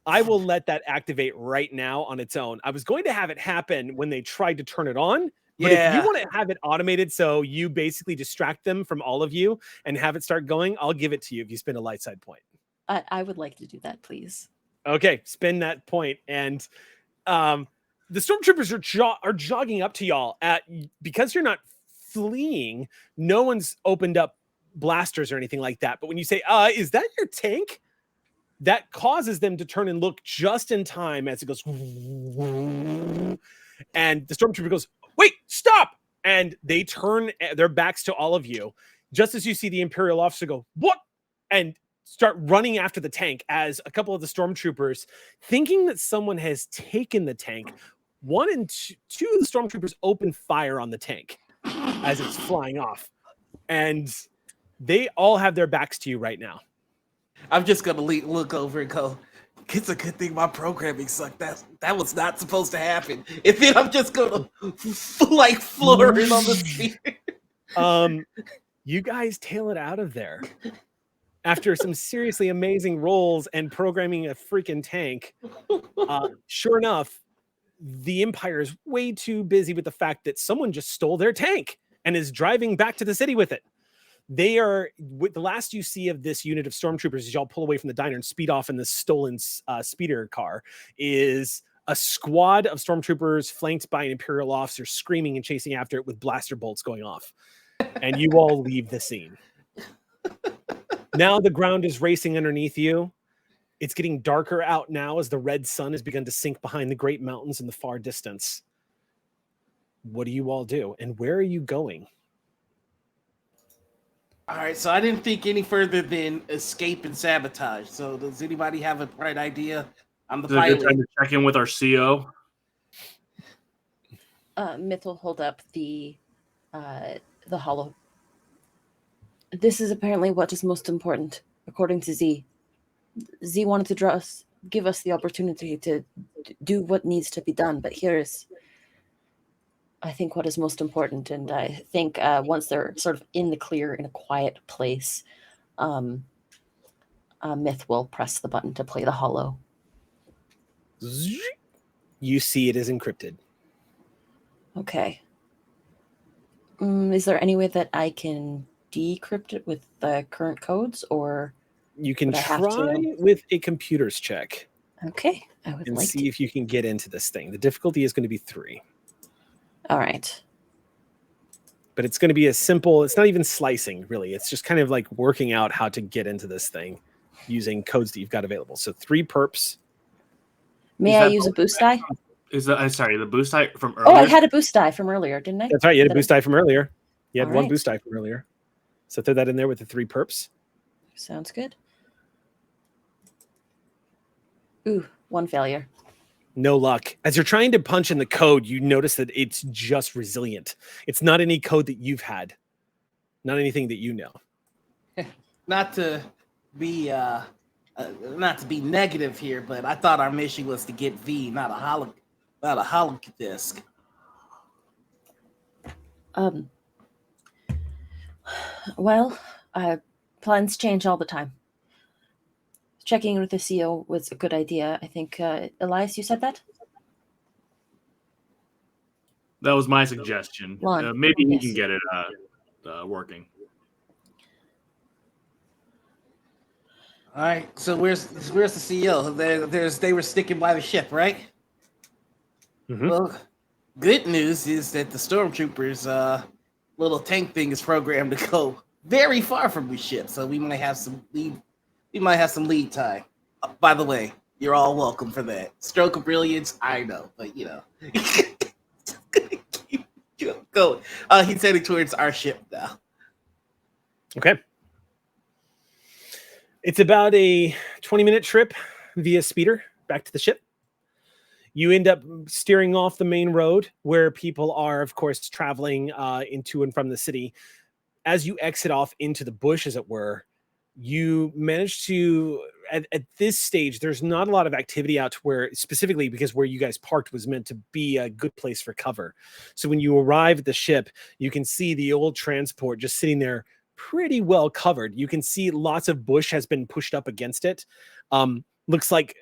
I will let that activate right now on its own. I was going to have it happen when they tried to turn it on, but if you want to have it automated so you basically distract them from all of you and have it start going, I'll give it to you if you spend a light side point. I would like to do that, please. Okay, spend that point, and the stormtroopers are jogging up to y'all because you're not fleeing. No one's opened up blasters or anything like that. But when you say, is that your tank? That causes them to turn and look just in time as it goes. And the stormtrooper goes, wait, stop. And they turn their backs to all of you. Just as you see the Imperial officer go, what? And start running after the tank as a couple of the stormtroopers, thinking that someone has taken the tank, one and two of the stormtroopers open fire on the tank as it's flying off. And they all have their backs to you right now. I'm just going to look over and go, it's a good thing my programming sucked. That was not supposed to happen. And then I'm just going to like floor it on the spear. You guys tail it out of there. After some seriously amazing rolls and programming a freaking tank, sure enough, the Empire is way too busy with the fact that someone just stole their tank and is driving back to the city with it. They are, with the last you see of this unit of stormtroopers as y'all pull away from the diner and speed off in this stolen speeder car, is a squad of stormtroopers flanked by an Imperial officer screaming and chasing after it with blaster bolts going off. And you all leave the scene. Now the ground is racing underneath you. It's getting darker out now as the red sun has begun to sink behind the great mountains in the far distance. What do you all do? And where are you going? All right, so I didn't think any further than escape and sabotage. So does anybody have a bright idea? I'm the pilot. Trying to check in with our CO. Myth will hold up the hollow. This is apparently what is most important, according to Z. Z wanted to give us the opportunity to do what needs to be done, but here is, I think, what is most important. And I think once they're sort of in the clear, in a quiet place, Myth will press the button to play the hollow. You see it is encrypted. Okay. Is there any way that I can decrypt it with the current codes, or you can try with a computer's check? Okay, I would like see if you can get into this thing. The difficulty is going to be 3. All right. But it's going to be a simple, it's not even slicing, really. It's just kind of like working out how to get into this thing using codes that you've got available. So 3 perps. May I use a boost die? The boost die from earlier? Oh, I had a boost die from earlier, didn't I? That's right, you had a boost die from earlier. You had All one right. boost die from earlier. So throw that in there with the 3 perps. Sounds good. Ooh, 1 failure. No luck. As you're trying to punch in the code, you notice that it's just resilient. It's not any code that you've had. Not anything that you know. Not to be negative here, but I thought our mission was to get V, not a hollow disk. Well, plans change all the time. Checking in with the CEO was a good idea. I think, Elias, you said that? That was my suggestion. Maybe we can get it working. All right, so where's the CEO? They were sticking by the ship, right? Mm-hmm. Well, good news is that the stormtroopers' little tank thing is programmed to go very far from the ship, so we might have some lead. We might have some lead time. By the way, you're all welcome for that. Stroke of brilliance, I know, but you know. Keep going. He's heading towards our ship now. Okay. It's about a 20-minute trip via speeder back to the ship. You end up steering off the main road where people are, of course, traveling into and from the city. As you exit off into the bush, as it were, you manage to, at this stage, there's not a lot of activity out to where, specifically because where you guys parked was meant to be a good place for cover. So when you arrive at the ship, you can see the old transport just sitting there pretty well covered. You can see lots of bush has been pushed up against it. Looks like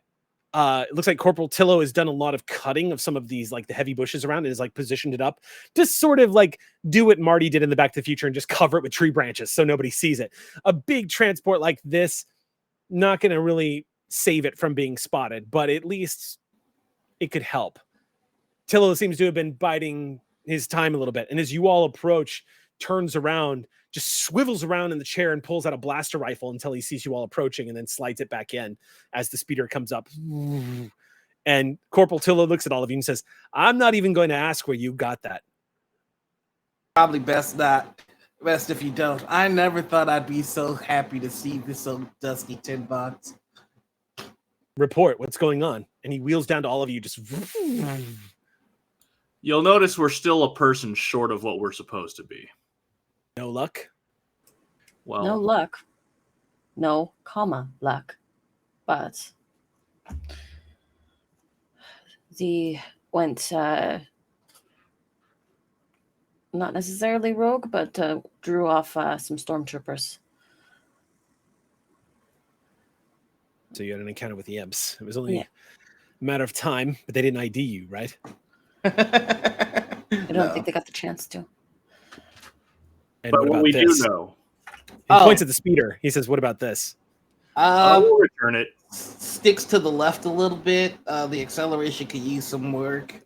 Corporal Tillo has done a lot of cutting of some of these, like the heavy bushes around, and has like positioned it up to sort of like do what Marty did in the Back to the Future and just cover it with tree branches so nobody sees it. A big transport like this, not going to really save it from being spotted, but at least it could help. Tillo seems to have been biding his time a little bit. And as you all approach, turns around, just swivels around in the chair and pulls out a blaster rifle until he sees you all approaching and then slides it back in as the speeder comes up. And Corporal Tillo looks at all of you and says, I'm not even going to ask where you got that. Probably best not. Best if you don't. I never thought I'd be so happy to see this old dusty tin box. Report, what's going on? And he wheels down to all of you, just... You'll notice we're still a person short of what we're supposed to be. No luck? Well, No luck. No, luck. But the went not necessarily rogue, but drew off some stormtroopers. So you had an encounter with the imps. It was only a matter of time, but they didn't ID you, right? I don't think they got the chance to. And but what what about we this? do know, He points at the speeder. He says, what about this? I will return it. Sticks to the left a little bit. The acceleration could use some work.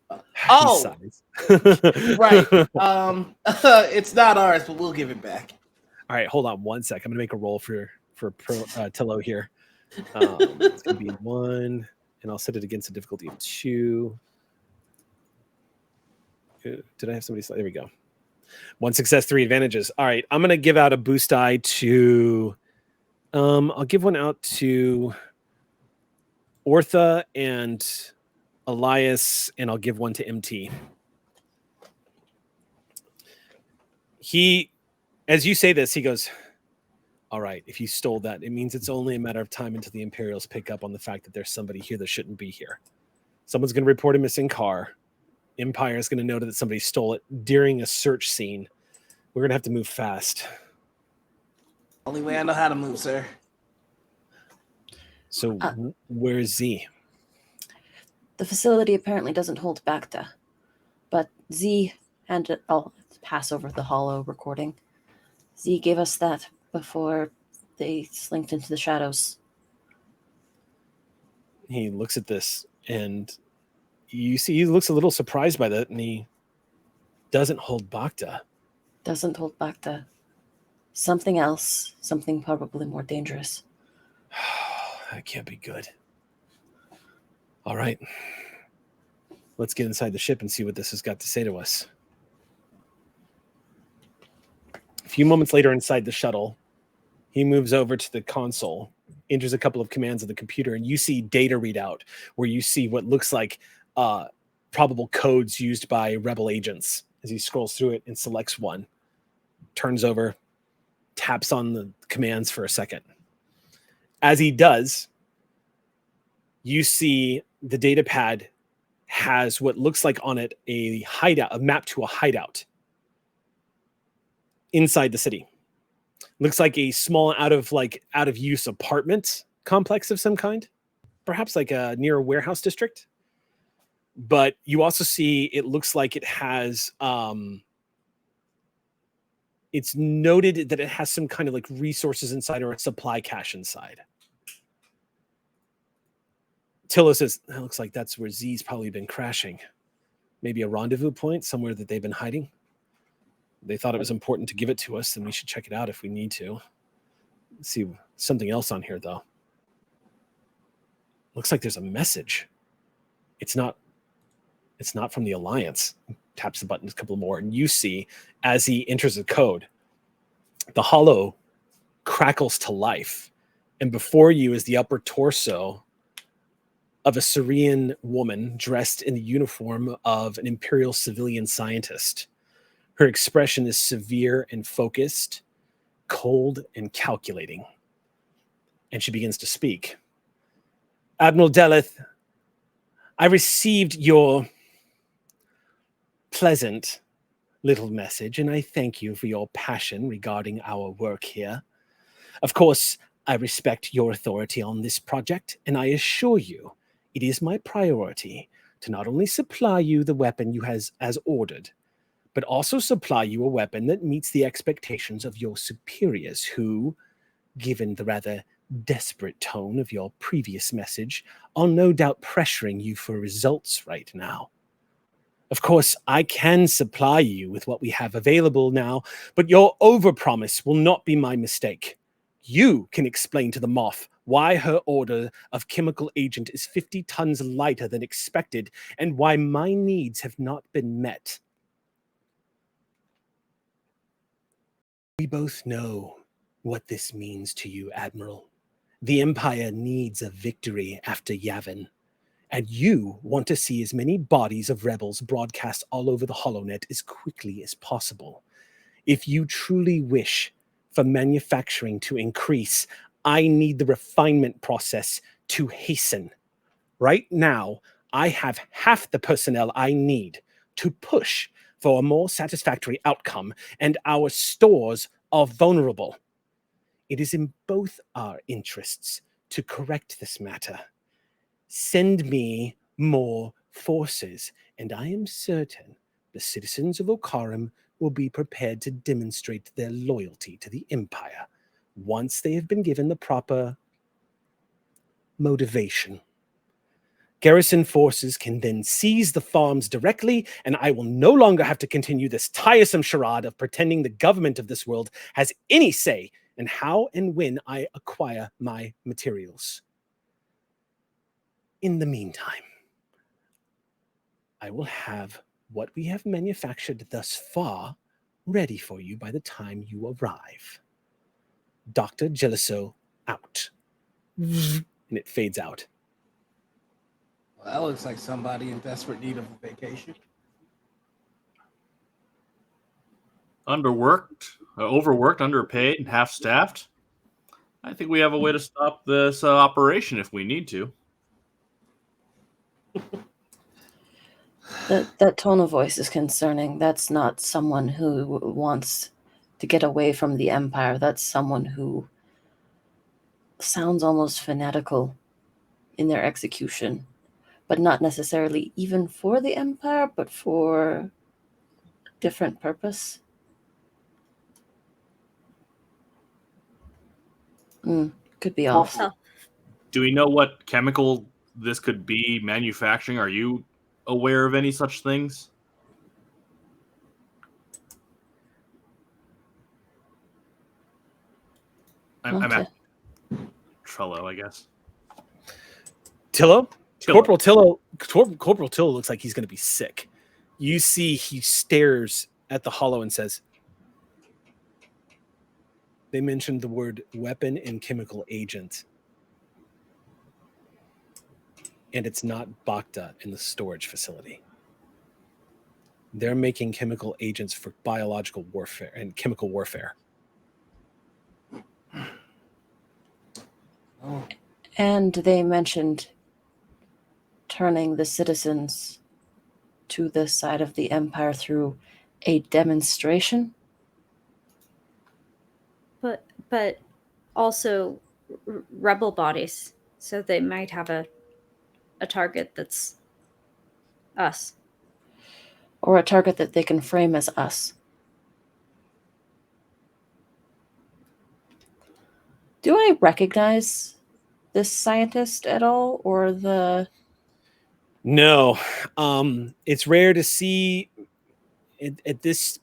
Right. It's not ours, but we'll give it back. All right, hold on one sec. I'm gonna make a roll for Tillo here. It's gonna be 1, and I'll set it against a difficulty of 2. Did I have somebody? There we go. 1 success, 3 advantages. All right, I'm gonna give out a boost die to. I'll give one out to Ortha and Elias, and I'll give one to MT. He, as you say this, he goes, all right, if you stole that, it means it's only a matter of time until the Imperials pick up on the fact that there's somebody here that shouldn't be here. Someone's going to report a missing car. Empire is going to know that somebody stole it during a search scene. We're going to have to move fast. Only way I know how to move, sir. So where's Z? The facility apparently doesn't hold Bacta, but Z, and I'll pass over the hollow recording. Z gave us that before they slinked into the shadows. He looks at this, and you see he looks a little surprised by that, and he doesn't hold Bacta. Doesn't hold Bacta. Something else. Something probably more dangerous. That can't be good. All right. Let's get inside the ship and see what this has got to say to us. A few moments later inside the shuttle, he moves over to the console, enters a couple of commands of the computer, and you see data readout where you see what looks like probable codes used by rebel agents. As he scrolls through it and selects one, turns over, taps on the commands for a second. As he does, you see the data pad has what looks like on it a hideout, a map to a hideout inside the city. Looks like a small out of use apartment complex of some kind, perhaps like near a warehouse district. But you also see it looks like it has it's noted that it has some kind of like resources inside or a supply cache inside. Tillo says, it looks like that's where Z's probably been crashing. Maybe a rendezvous point somewhere that they've been hiding. They thought it was important to give it to us, and we should check it out if we need to. Let's see something else on here, though. Looks like there's a message. It's not from the Alliance. Taps the button a couple more, and you see, as he enters the code, the hollow crackles to life, and before you is the upper torso of a Syrian woman dressed in the uniform of an Imperial civilian scientist. Her expression is severe and focused, cold and calculating. And she begins to speak. Admiral Deleth, I received your pleasant little message, and I thank you for your passion regarding our work here. Of course, I respect your authority on this project, and I assure you it is my priority to not only supply you the weapon you as ordered, but also supply you a weapon that meets the expectations of your superiors who, given the rather desperate tone of your previous message, are no doubt pressuring you for results right now. Of course, I can supply you with what we have available now, but your overpromise will not be my mistake. You can explain to the Moth why her order of chemical agent is 50 tons lighter than expected and why my needs have not been met. We both know what this means to you, Admiral. The Empire needs a victory after Yavin, and you want to see as many bodies of rebels broadcast all over the HoloNet as quickly as possible. If you truly wish for manufacturing to increase, I need the refinement process to hasten. Right now, I have half the personnel I need to push for a more satisfactory outcome, and our stores are vulnerable. It is in both our interests to correct this matter. Send me more forces, and I am certain the citizens of Okaram will be prepared to demonstrate their loyalty to the Empire once they have been given the proper motivation. Garrison forces can then seize the farms directly, and I will no longer have to continue this tiresome charade of pretending the government of this world has any say in how and when I acquire my materials. In the meantime, I will have what we have manufactured thus far ready for you by the time you arrive. Dr. Geliso out. And it fades out. Well, that looks like somebody in desperate need of a vacation. Underworked, overworked, underpaid, and half-staffed. I think we have a way to stop this operation if we need to. That tone of voice is concerning. That's not someone who wants to get away from the Empire. That's someone who sounds almost fanatical in their execution, but not necessarily even for the Empire, but for different purpose. Could be off. Do we know what chemical this could be manufacturing? Are you aware of any such things? I'm at Trello, I guess. Tillo? Corporal Tillo looks like he's going to be sick. You see he stares at the hollow and says, they mentioned the word weapon and chemical agent. And it's not Bacta in the storage facility. They're making chemical agents for biological warfare and chemical warfare. Oh. And they mentioned turning the citizens to the side of the Empire through a demonstration. But also rebel bodies, so they might have a target that's us. Or a target that they can frame as us. Do I recognize this scientist at all, or the... No. It's rare to see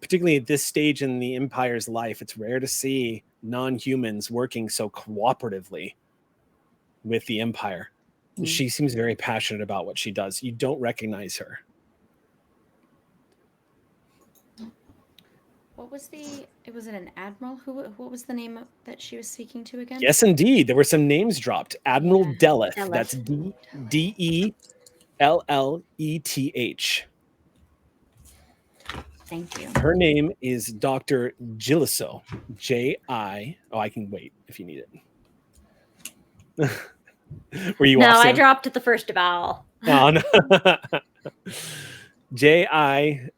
particularly at this stage in the Empire's life, it's rare to see non-humans working so cooperatively with the Empire. She seems very passionate about what she does. You don't recognize her. What was was it an admiral? What was the name that she was speaking to again? Yes, indeed. There were some names dropped. Admiral Deleth. That's Delleth. Thank you. Her name is Dr. Geliso. I can wait if you need it. Were you No, off, Sam? I dropped at the first vowel. Oh, no. Jilisso.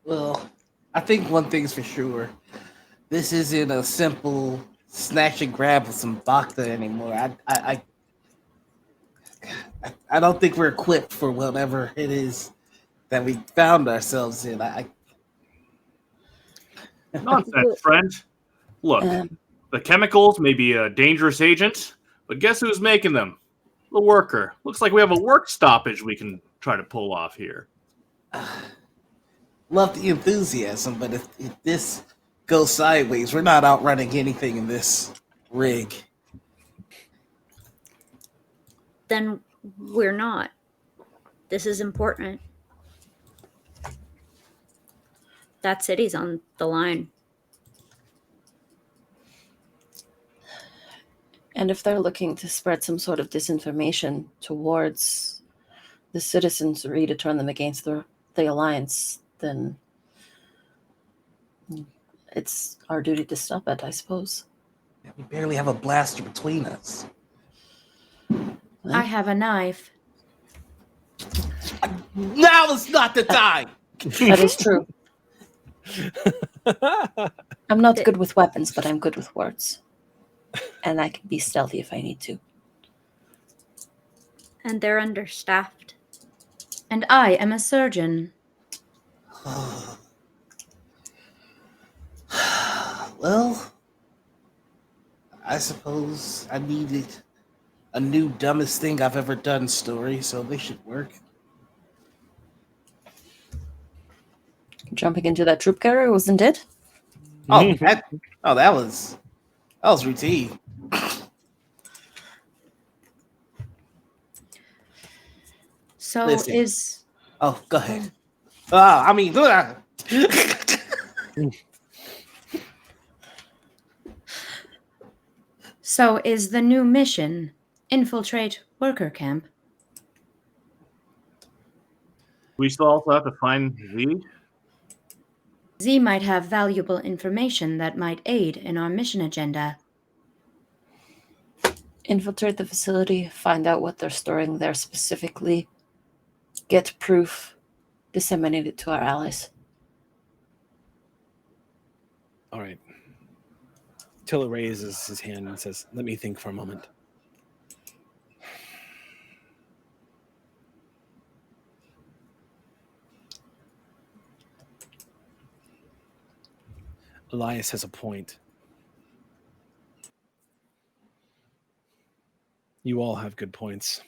Well, I think one thing's for sure. This isn't a simple snatch and grab of some Bacta anymore. I don't think we're equipped for whatever it is that we found ourselves in. Nonsense, friend. Look, the chemicals may be a dangerous agent, but guess who's making them? The worker. Looks like we have a work stoppage we can try to pull off here. Love the enthusiasm, but if this goes sideways, we're not outrunning anything in this rig. Then we're not. This is important. That city's on the line. And if they're looking to spread some sort of disinformation towards the citizenry to turn them against the Alliance, then it's our duty to stop it, I suppose. Yeah, we barely have a blaster between us. I have a knife. Now is not the time! That is true. I'm not good with weapons, but I'm good with words. And I can be stealthy if I need to. And they're understaffed. And I am a surgeon. Well, I suppose I needed a new dumbest thing I've ever done story, so they should work. Jumping into that troop carrier, wasn't it? Oh, that was routine. So Listen. is Oh, go ahead. I mean, so is the new mission infiltrate worker camp? We still also have to find Z. Z might have valuable information that might aid in our mission agenda. Infiltrate the facility, find out what they're storing there specifically, get proof, disseminate it to our allies. All right. Tilla raises his hand and says, "Let me think for a moment." Elias has a point. You all have good points.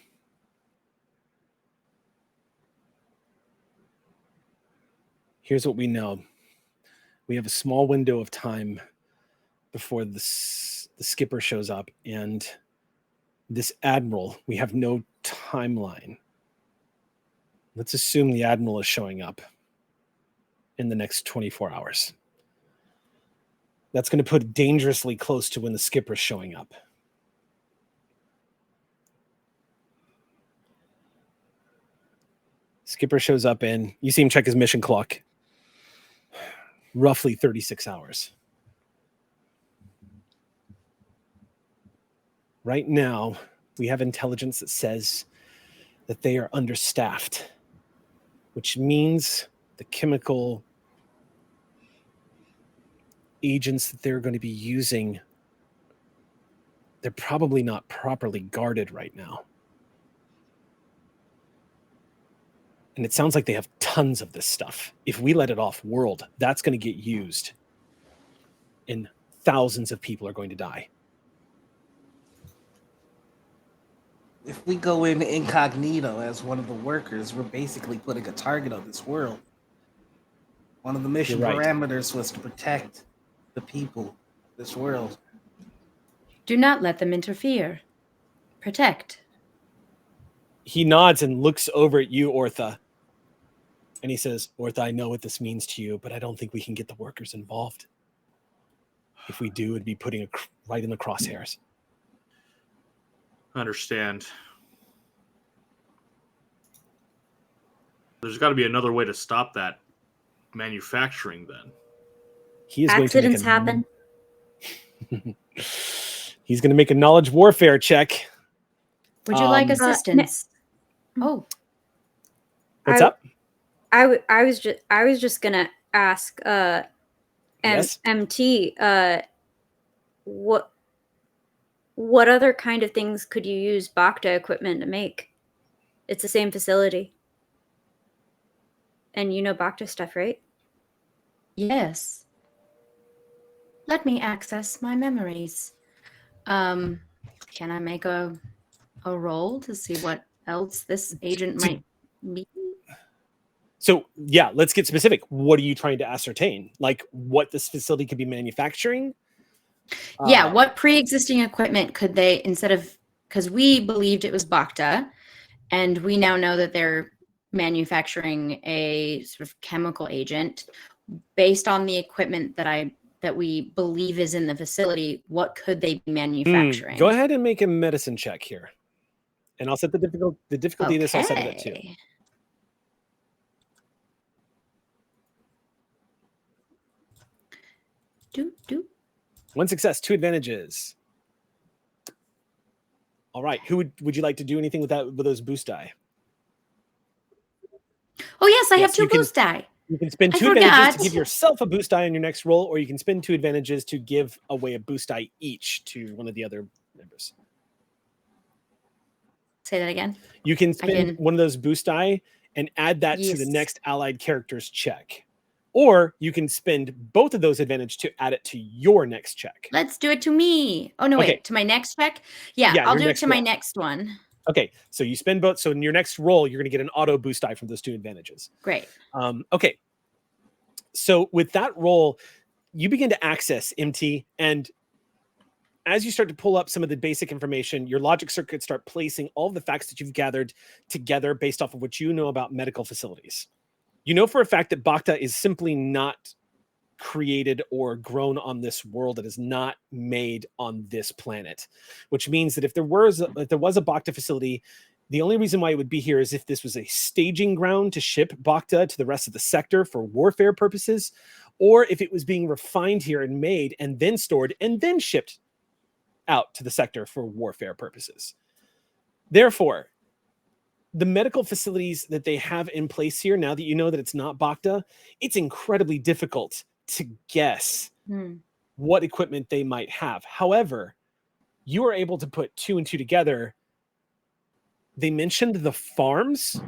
Here's what we know. We have a small window of time before the skipper shows up, and this admiral, we have no timeline. Let's assume the admiral is showing up in the next 24 hours. That's going to put it dangerously close to when the skipper's showing up. Skipper shows up and you see him check his mission clock. Roughly 36 hours. Right now, we have intelligence that says that they are understaffed, which means the chemical agents that they're going to be using, they're probably not properly guarded right now. And it sounds like they have tons of this stuff. If we let it off world, that's going to get used. And thousands of people are going to die. If we go in incognito as one of the workers, we're basically putting a target on this world. One of the mission parameters was to protect the people of this world. Do not let them interfere. Protect. He nods and looks over at you, Ortha. And he says, "Ortha, I know what this means to you, but I don't think we can get the workers involved. If we do, it'd be putting it right in the crosshairs." Understand. There's got to be another way to stop that manufacturing then. He is Accidents happen. He's going to make a knowledge warfare check. Would you like assistance? What's I- up? I was just gonna ask Yes? MT what other kind of things could you use Bacta equipment to make? It's the same facility. And you know Bacta stuff, right? Yes. Let me access my memories. Can I make a a roll to see what else this agent might be? So yeah, let's get specific. What are you trying to ascertain? Like what this facility could be manufacturing? Yeah, what pre-existing equipment could they, instead of, because we believed it was Bacta, and we now know that they're manufacturing a sort of chemical agent based on the equipment that we believe is in the facility. What could they be manufacturing? Go ahead and make a medicine check here. And I'll set the difficulty of this, I'll set it at 2. Do. 1 success, 2 advantages. All right. Who would you like to do anything with those boost die? Oh yes, I have 2 boost die. You can spend 2 advantages to give yourself a boost die on your next roll, or you can spend 2 advantages to give away a boost die each to one of the other members. Say that again. You can spend one of those boost die and add that to the next allied character's check. Or you can spend both of those advantage to add it to your next check. Let's do it to me. Oh, no, wait. To my next check? Yeah, I'll do it to my next one. Okay, so you spend both. So in your next roll, you're going to get an auto boost die from those 2 advantages. Great. Okay. So with that roll, you begin to access MT, and as you start to pull up some of the basic information, your logic circuits start placing all the facts that you've gathered together based off of what you know about medical facilities. You know for a fact that Bacta is simply not created or grown on this world. It is not made on this planet, which means that if there was a Bacta facility, the only reason why it would be here is if this was a staging ground to ship Bacta to the rest of the sector for warfare purposes, or if it was being refined here and made and then stored and then shipped out to the sector for warfare purposes. Therefore, the medical facilities that they have in place here, now that you know that it's not Bacta, it's incredibly difficult to guess what equipment they might have. However, you are able to put 2 and 2 together. They mentioned the farms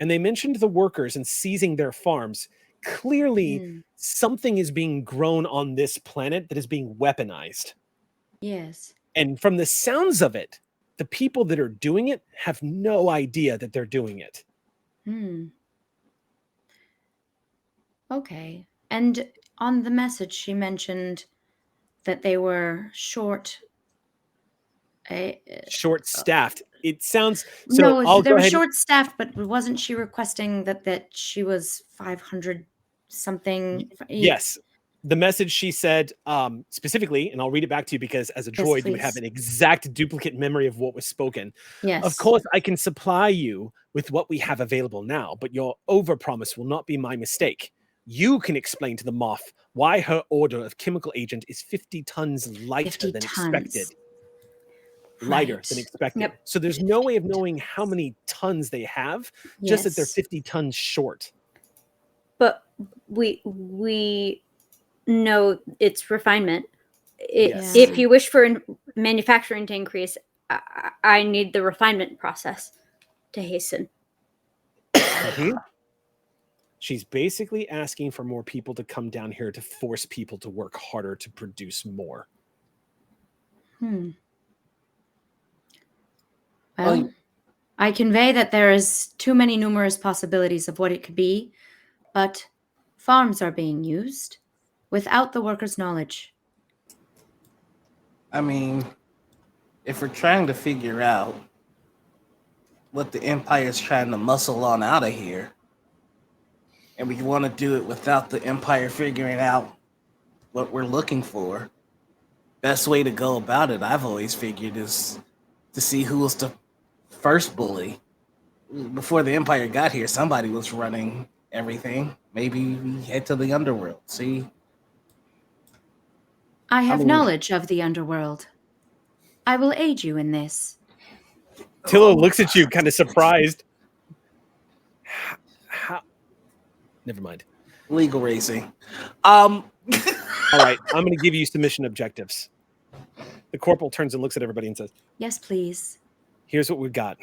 and they mentioned the workers and seizing their farms. Clearly, something is being grown on this planet that is being weaponized. Yes. And from the sounds of it, the people that are doing it have no idea that they're doing it. Okay. And on the message, she mentioned that they were short-staffed. It sounds so. No, they were short-staffed, but wasn't she requesting that she was 500 something? Yes. The message she said specifically, and I'll read it back to you because as a droid, you would have an exact duplicate memory of what was spoken. Yes. Of course, I can supply you with what we have available now, but your overpromise will not be my mistake. You can explain to the Moff why her order of chemical agent is 50 tons lighter than expected. Lighter than expected. Yep. So there's no way of knowing how many tons they have, just that they're 50 tons short. But we know it's refinement. If you wish for manufacturing to increase, I need the refinement process to hasten. She's basically asking for more people to come down here to force people to work harder to produce more. Well, I convey that there is too many numerous possibilities of what it could be, but farms are being used without the workers' knowledge. I mean, if we're trying to figure out what the Empire's trying to muscle on out of here, and we want to do it without the Empire figuring out what we're looking for, best way to go about it, I've always figured, is to see who was the first bully. Before the Empire got here, somebody was running everything. Maybe we head to the underworld, see? I have knowledge of the underworld. I will aid you in this. Tilo looks at you kind of surprised. How? Never mind. Legal racing. All right, I'm going to give you some mission objectives. The corporal turns and looks at everybody and says, yes, please. Here's what we've got.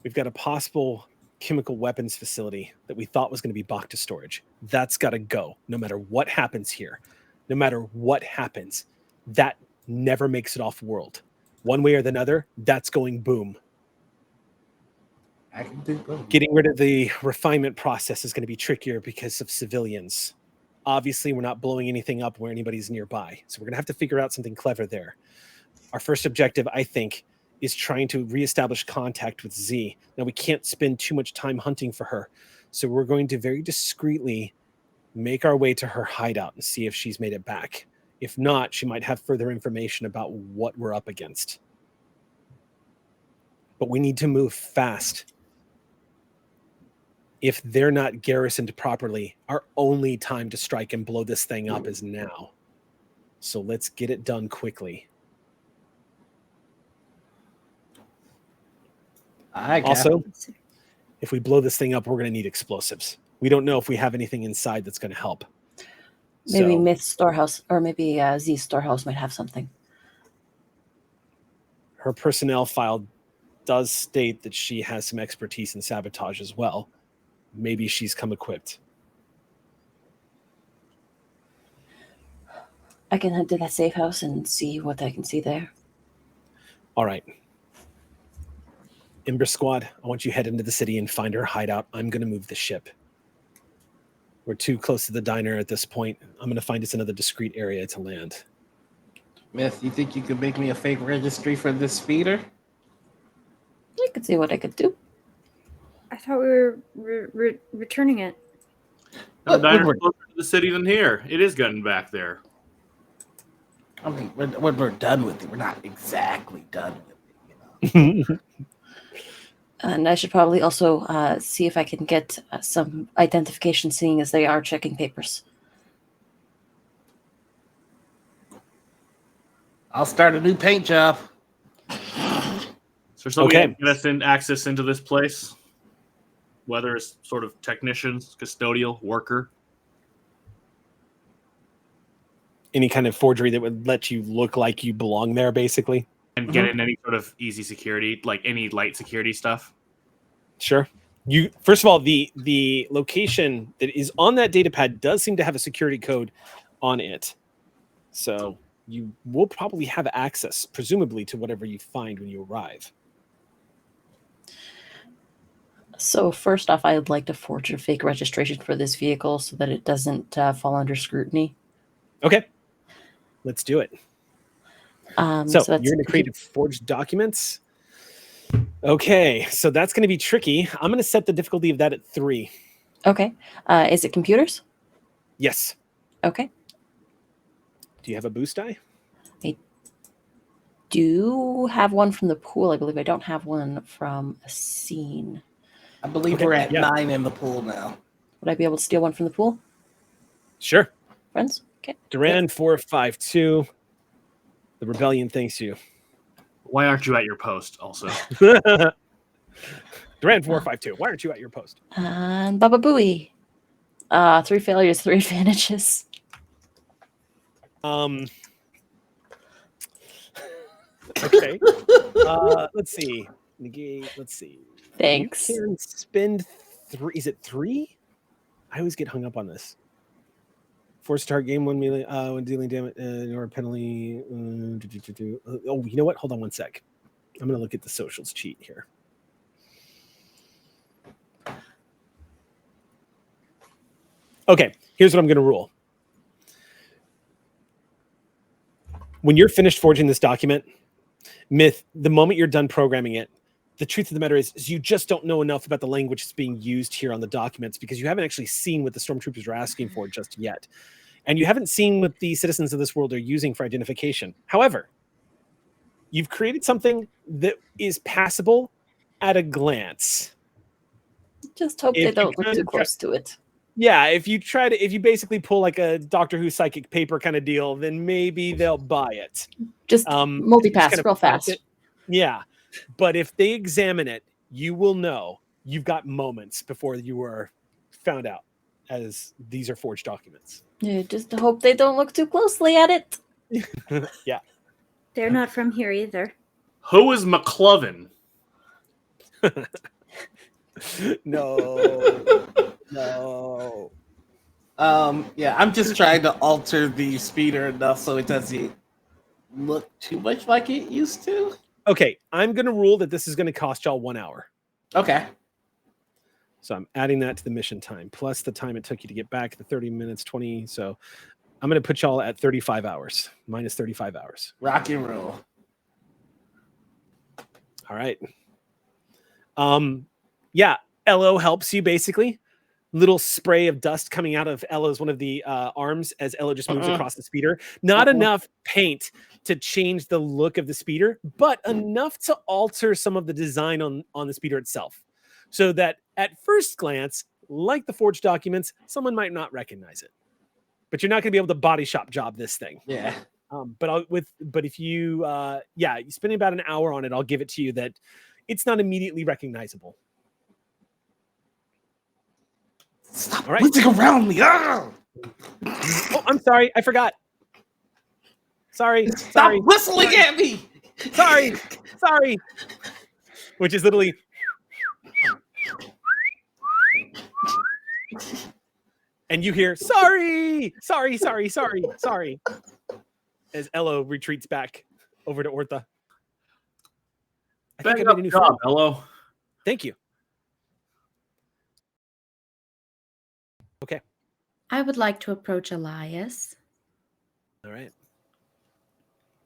We've got a possible chemical weapons facility that we thought was going to be Bacta storage. That's got to go, no matter what happens here. No matter what happens, that never makes it off world. One way or the other, that's going boom. I can do both. Getting rid of the refinement process is going to be trickier because of civilians. Obviously, we're not blowing anything up where anybody's nearby. So we're going to have to figure out something clever there. Our first objective, I think, is trying to reestablish contact with Z. Now, we can't spend too much time hunting for her. So we're going to very discreetly make our way to her hideout and see if she's made it back. If not, she might have further information about what we're up against. But we need to move fast. If they're not garrisoned properly, our only time to strike and blow this thing up is now. So let's get it done quickly. Also, if we blow this thing up, we're going to need explosives. We don't know if we have anything inside that's going to help. Maybe Myth's storehouse, or maybe Z's storehouse might have something. Her personnel file does state that she has some expertise in sabotage as well. Maybe she's come equipped. I can head to that safe house and see what I can see there. All right. Ember Squad, I want you to head into the city and find her hideout. I'm going to move the ship. We're too close to the diner at this point. I'm going to find us another discreet area to land. Myth, you think you could make me a fake registry for this speeder? I could see what I could do. I thought we were returning it. No, diner's closer to the city than here. It is getting back there. I mean, when we're done with it, we're not exactly done with it, you know. And I should probably also see if I can get some identification, seeing as they are checking papers. I'll start a new paint job. Is there something that get us access into this place? Whether it's sort of technicians, custodial, worker. Any kind of forgery that would let you look like you belong there, basically. And get in any sort of easy security, like any light security stuff. Sure. You first of all, the location that is on that data pad does seem to have a security code on it. So you will probably have access, presumably, to whatever you find when you arrive. So first off, I would like to forge a fake registration for this vehicle so that it doesn't fall under scrutiny. Okay. Let's do it. So you're going to create forged documents. Okay, so that's going to be tricky. I'm going to set the difficulty of that at 3. Okay. Is it computers? Yes. Okay. Do you have a boost die? I do have one from the pool. I believe I don't have one from a scene. I believe we're at 9 in the pool now. Would I be able to steal one from the pool? Sure. Friends? Okay. Duran 452. The rebellion thanks you. Why aren't you at your post also? Duran 452. Why aren't you at your post? And Baba Booey. 3 failures, 3 advantages. Okay. Let's see. Negate. Let's see. Thanks. You can spend 3. Is it 3? I always get hung up on this. Force start game 1 melee when dealing damage or penalty. Oh, you know what? Hold on one sec. I'm going to look at the socials cheat here. Okay, here's what I'm going to rule. When you're finished forging this document, Myth, the moment you're done programming it, the truth of the matter is you just don't know enough about the language that's being used here on the documents because you haven't actually seen what the stormtroopers are asking for just yet. And you haven't seen what the citizens of this world are using for identification. However, you've created something that is passable at a glance. Just hope they don't look too close to it. Yeah, if you basically pull like a Doctor Who psychic paper kind of deal, then maybe they'll buy it. Just multi-pass kind of real fast. Yeah. But if they examine it, you will know you've got moments before you were found out, as these are forged documents. Yeah, just hope they don't look too closely at it. Yeah. They're not from here either. Who is McCloven? No. Yeah, I'm just trying to alter the speeder enough so it doesn't look too much like it used to. Okay, I'm going to rule that this is going to cost y'all 1 hour. Okay. So I'm adding that to the mission time, plus the time it took you to get back, the 30 minutes, 20. So I'm going to put y'all at 35 hours, minus 35 hours. Rock and roll. All right. Yeah, Elo helps you basically. Little spray of dust coming out of Elo's one of the arms as Elo just moves across the speeder. Not enough paint to change the look of the speeder, but enough to alter some of the design on the speeder itself. So that at first glance, like the forged documents, someone might not recognize it. But you're not going to be able to body shop job this thing. Yeah. But if you spending about an hour on it, I'll give it to you that it's not immediately recognizable. Stop All right. whizzing around me. Ah! Oh, I'm sorry. I forgot. Sorry. Stop whistling at me. Sorry. Which is literally. And you hear, sorry. As Elo retreats back over to Ortha. I think I made a new job, Elo. Thank you. Okay. I would like to approach Elias. All right.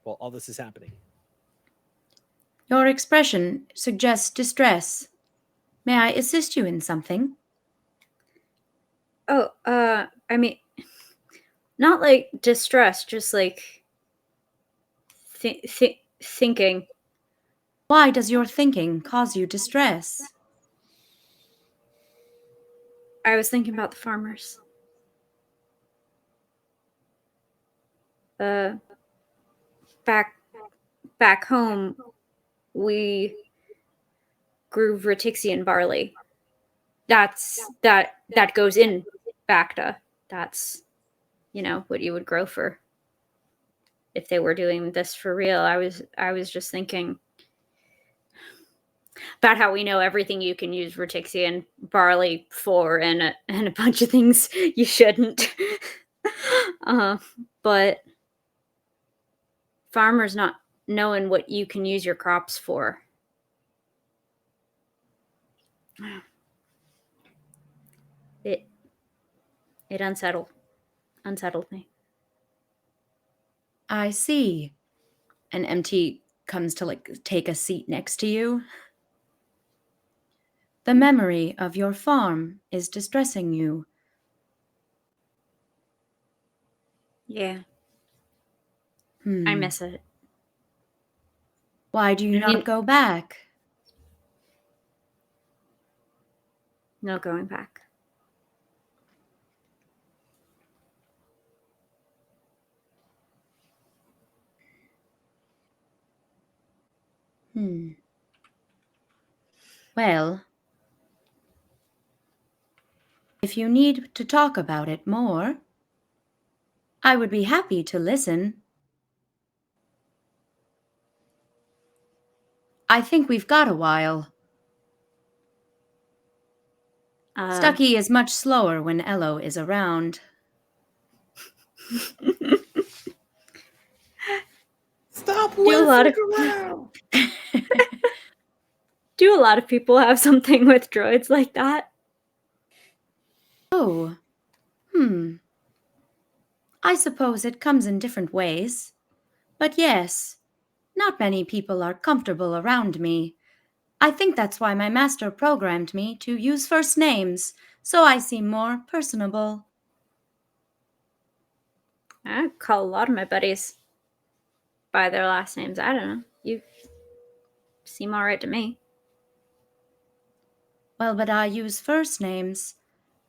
Well, all this is happening. Your expression suggests distress. May I assist you in something? Oh, I mean, not like distress, just like thinking. Why does your thinking cause you distress? I was thinking about the farmers. Back home, we grew Vertixian barley. That goes in Bacta. That's, what you would grow for. If they were doing this for real, I was just thinking about how we know everything you can use Vertixian barley for, and a bunch of things you shouldn't. But farmers not knowing what you can use your crops for. It unsettled me. I see. And MT comes to take a seat next to you. The memory of your farm is distressing you. Yeah. I miss it. Why do you not go back? No going back. Well, if you need to talk about it more, I would be happy to listen. I think we've got a while. Stucky is much slower when Elo is around. Stop whizzing around. Do a lot of people have something with droids like that? Oh. I suppose it comes in different ways. But yes, not many people are comfortable around me. I think that's why my master programmed me to use first names, so I seem more personable. I call a lot of my buddies by their last names. I don't know. You seem all right to me. Well, but I use first names.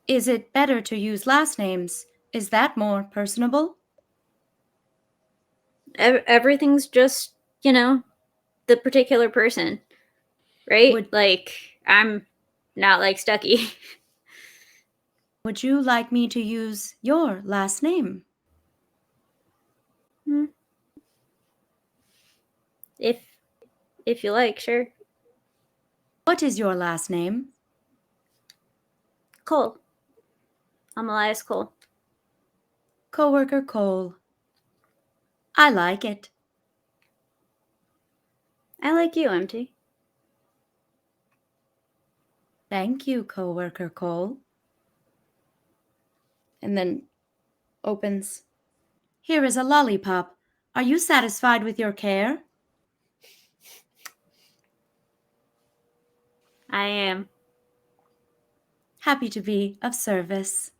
Is it better to use last names? Is that more personable? Everything's just, the particular person, right? I'm not like Stucky. Would you like me to use your last name? If you like, sure. What is your last name? Cole. I'm Elias Cole. Coworker Cole. I like it. I like you, MT. Thank you, coworker Cole. And then opens. Here is a lollipop. Are you satisfied with your care? I am. Happy to be of service.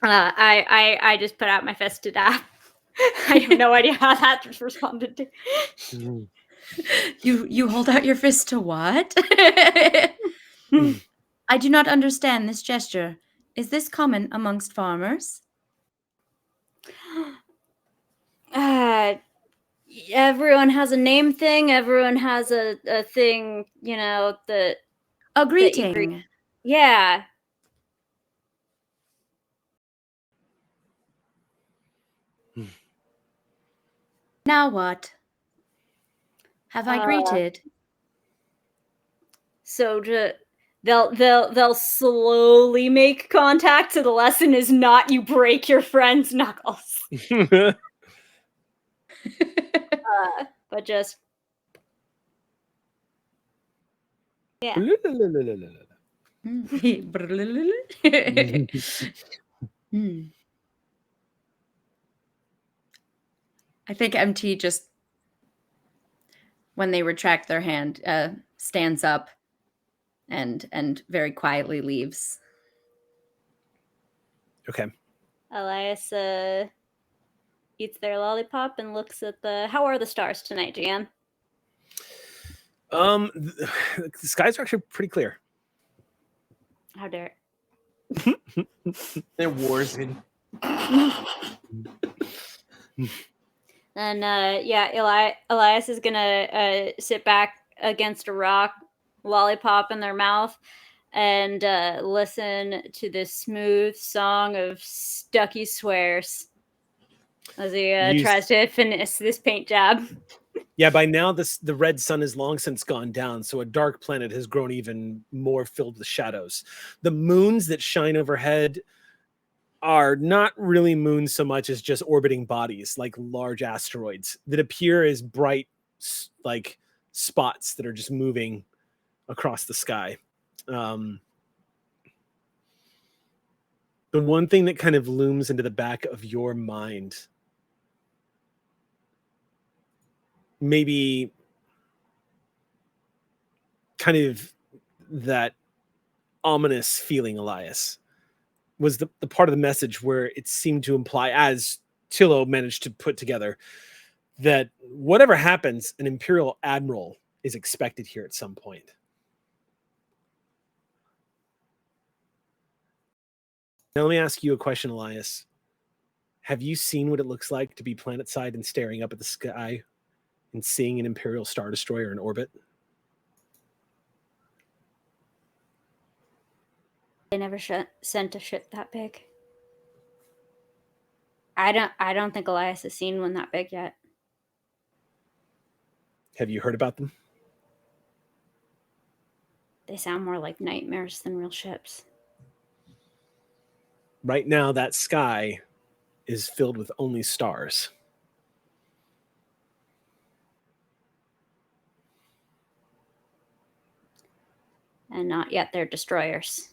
I just put out my fist to dab. I have no idea how that responded to. You hold out your fist to what? I do not understand this gesture. Is this common amongst farmers? Everyone has a name thing. Everyone has a thing, that... A greeting. Yeah. Now what? Have I greeted? So they'll slowly make contact. So the lesson is not you break your friend's knuckles, but just yeah. I think MT just, when they retract their hand, stands up and very quietly leaves. Okay. Elias eats their lollipop and looks at how are the stars tonight, GM? The skies are actually pretty clear. How dare it? They're warsing. And Elias is gonna sit back against a rock, lollipop in their mouth, and listen to this smooth song of Stucky swears as he tries to finish this paint job. Yeah, by now the red sun has long since gone down, so a dark planet has grown even more filled with shadows. The moons that shine overhead are not really moons so much as just orbiting bodies, like large asteroids that appear as bright, like spots that are just moving across the sky. The one thing that kind of looms into the back of your mind, maybe kind of that ominous feeling, Elias, was the part of the message where it seemed to imply, as Tillo managed to put together, that whatever happens, an Imperial Admiral is expected here at some point. Now, let me ask you a question, Elias. Have you seen what it looks like to be planetside and staring up at the sky and seeing an Imperial Star Destroyer in orbit? They never sent a ship that big. I don't think Elias has seen one that big yet. Have you heard about them? They sound more like nightmares than real ships. Right now, that sky is filled with only stars. And not yet their destroyers.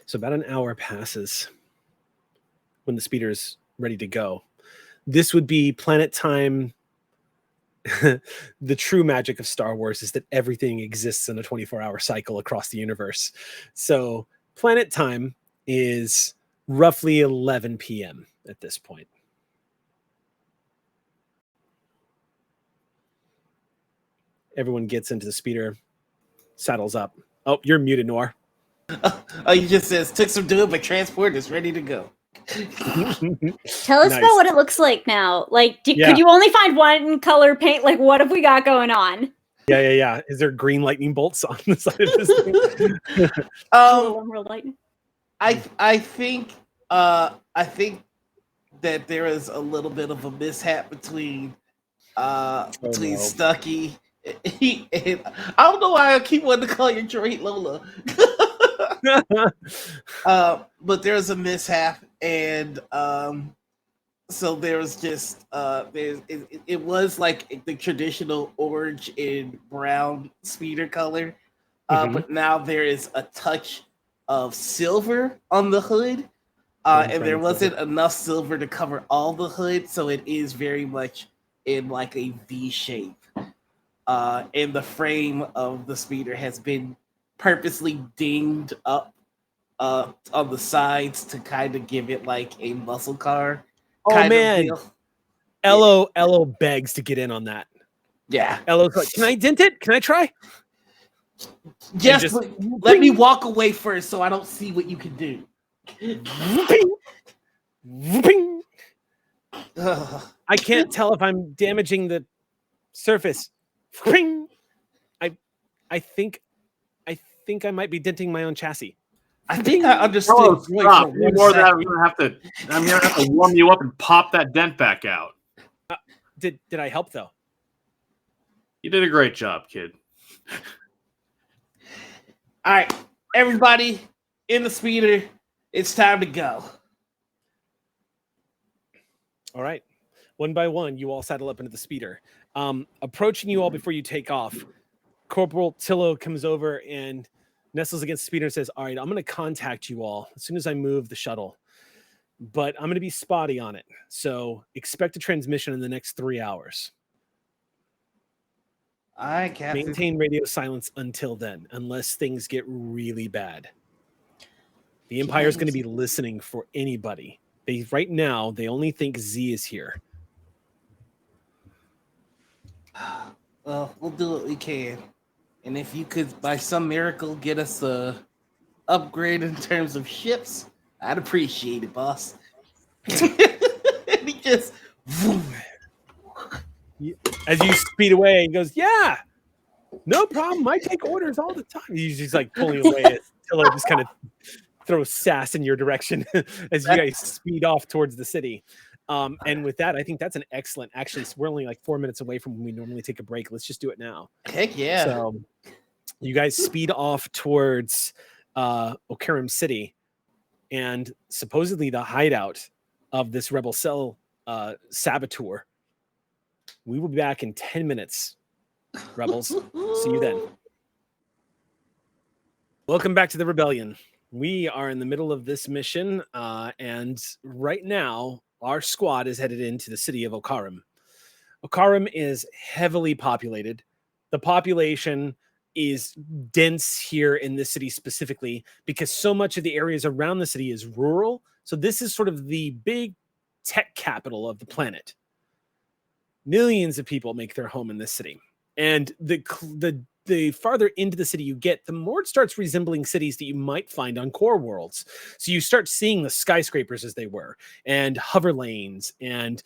So about an hour passes when the speeder is ready to go. This would be planet time. The true magic of Star Wars is that everything exists in a 24-hour cycle across the universe. So planet time is roughly 11 p.m. at this point. Everyone gets into the speeder, saddles up. Oh, you're muted, Noir. Oh, you just says took some doing, but transport is ready to go. Tell us about what it looks like now. Like, could you only find one color paint? Like, what have we got going on? Yeah. Is there green lightning bolts on the side of this thing? Emerald lightning. I think that there is a little bit of a mishap between Stucky. And I don't know why I keep wanting to call you Drake Lola. But there was a mishap, and so there was just it was like the traditional orange and brown speeder color, but now there is a touch of silver on the hood, and there wasn't enough silver to cover all the hood, so it is very much in like a V shape. And the frame of the speeder has been purposely dinged up on the sides to kind of give it like a muscle car. Oh man, Elo begs to get in on that. Yeah, Elo's like, "Can I dent it? Can I try?" Yes, but let me walk away first so I don't see what you can do. I can't tell if I'm damaging the surface. I think I might be denting my own chassis. I think I understood. I'm gonna have to warm you up and pop that dent back out. Did I help though? You did a great job, kid. All right, everybody in the speeder, it's time to go. All right, one by one, you all saddle up into the speeder. Approaching you all before you take off, Corporal Tillo comes over and nestles against the speeder and says, "All right, I'm going to contact you all as soon as I move the shuttle, but I'm going to be spotty on it. So expect a transmission in the next 3 hours. I can't maintain radio silence until then, unless things get really bad. The Empire's going to be listening for anybody. Right now, they only think Z is here." Well, we'll do what we can. And if you could, by some miracle, get us a upgrade in terms of ships, I'd appreciate it, boss. And he just... As you speed away, he goes, "Yeah, no problem. I take orders all the time." He's just like pulling away as Tillo just kind of throws sass in your direction as you guys speed off towards the city. And with that, I think that's an excellent. Actually, we're only like 4 minutes away from when we normally take a break. Let's just do it now. Heck yeah! So you guys speed off towards Okaram City, and supposedly the hideout of this rebel cell saboteur. We will be back in 10 minutes, rebels. See you then. Welcome back to the rebellion. We are in the middle of this mission, and right now, our squad is headed into the city of Okaram. Okaram is heavily populated. The population is dense here in this city specifically because so much of the areas around the city is rural. So this is sort of the big tech capital of the planet. Millions of people make their home in this city. And the farther into the city you get, the more it starts resembling cities that you might find on core worlds. So you start seeing the skyscrapers as they were, and hover lanes, and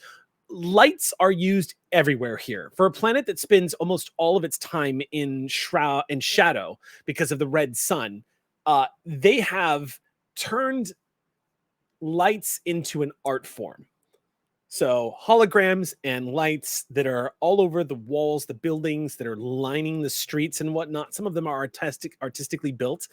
lights are used everywhere here. For a planet that spends almost all of its time in shadow because of the red sun, they have turned lights into an art form. So holograms and lights that are all over the walls, the buildings that are lining the streets and whatnot. Some of them are artistically built,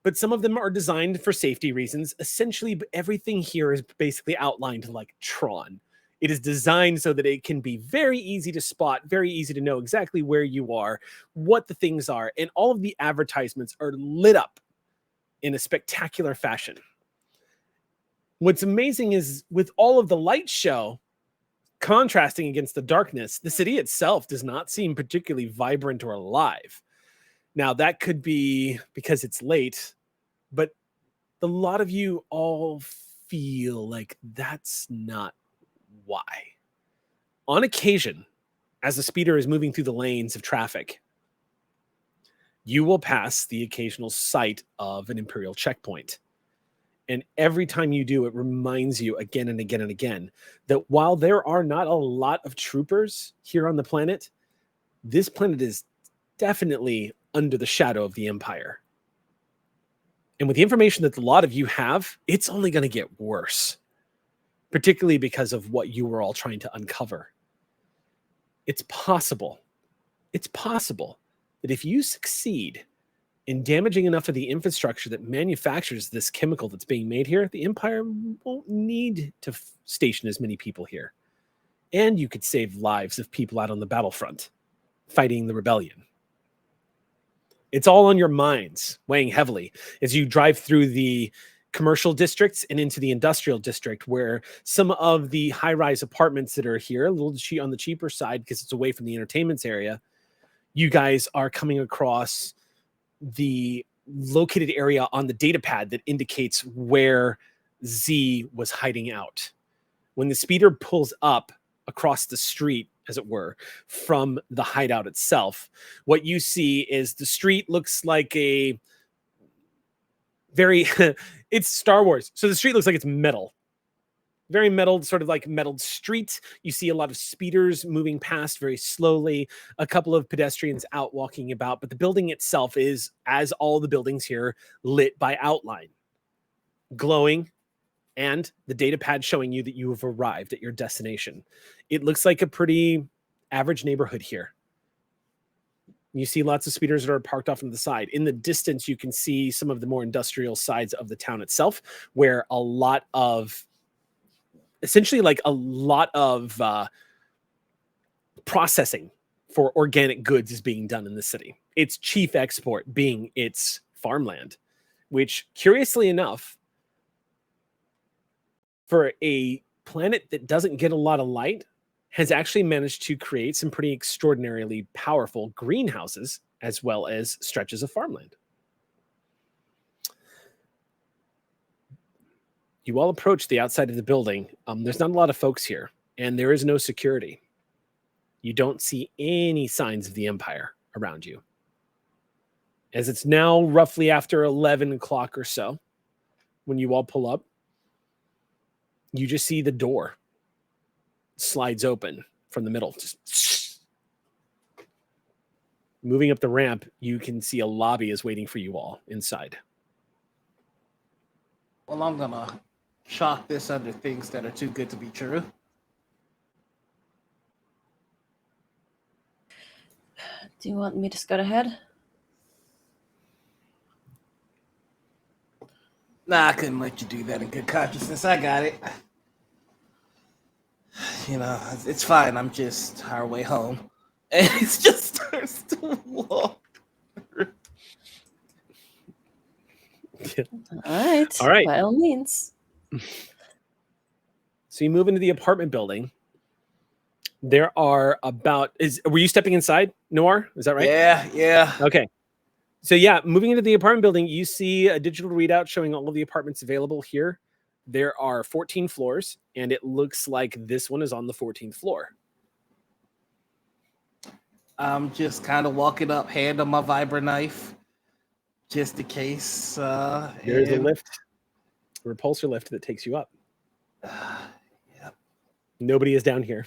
but some of them are designed for safety reasons. Essentially, everything here is basically outlined like Tron. It is designed so that it can be very easy to spot, very easy to know exactly where you are, what the things are, and all of the advertisements are lit up in a spectacular fashion. What's amazing is with all of the light show contrasting against the darkness, the city itself does not seem particularly vibrant or alive. Now, that could be because it's late, but a lot of you all feel like that's not why. On occasion, as the speeder is moving through the lanes of traffic, you will pass the occasional site of an Imperial checkpoint. And every time you do, it reminds you again and again and again that while there are not a lot of troopers here on the planet, this planet is definitely under the shadow of the Empire. And with the information that a lot of you have, it's only going to get worse, particularly because of what you were all trying to uncover. It's possible that if you succeed and damaging enough of the infrastructure that manufactures this chemical that's being made here, the Empire won't need to station as many people here. And you could save lives of people out on the battlefront fighting the rebellion. It's all on your minds, weighing heavily as you drive through the commercial districts and into the industrial district, where some of the high-rise apartments that are here, a little on the cheaper side because it's away from the entertainment area, you guys are coming across the located area on the data pad that indicates where Z was hiding out. When the speeder pulls up across the street, as it were, from the hideout itself, what you see is the street looks like a very it's Star Wars, so the street looks like it's metal, very metal, sort of like metalled street. You see a lot of speeders moving past very slowly, a couple of pedestrians out walking about, but the building itself is, as all the buildings here, lit by outline, glowing, and the data pad showing you that you have arrived at your destination. It looks like a pretty average neighborhood here. You see lots of speeders that are parked off to the side. In the distance, you can see some of the more industrial sides of the town itself, where a lot of, essentially like a lot of processing for organic goods is being done in the city. Its chief export being its farmland, which, curiously enough, for a planet that doesn't get a lot of light, has actually managed to create some pretty extraordinarily powerful greenhouses as well as stretches of farmland. You all approach the outside of the building. There's not a lot of folks here, and there is no security. You don't see any signs of the Empire around you. As it's now roughly after 11 o'clock or so, when you all pull up, you just see the door slides open from the middle. Just moving up the ramp, you can see a lobby is waiting for you all inside. Well, I'm gonna chalk this under things that are too good to be true. Do you want me to scout ahead? Nah, I couldn't let you do that in good consciousness. I got it. You know, it's fine. I'm just our way home. And it just starts to walk. All right. By all means. So you move into the apartment building. There are about... Were you stepping inside, Noir? Is that right? Yeah. Okay. So yeah, moving into the apartment building, you see a digital readout showing all of the apartments available here. There are 14 floors, and it looks like this one is on the 14th floor. I'm just kind of walking up, hand on my vibra knife, just in case. There's a lift, a repulsor lift that takes you up. Yep. Nobody is down here.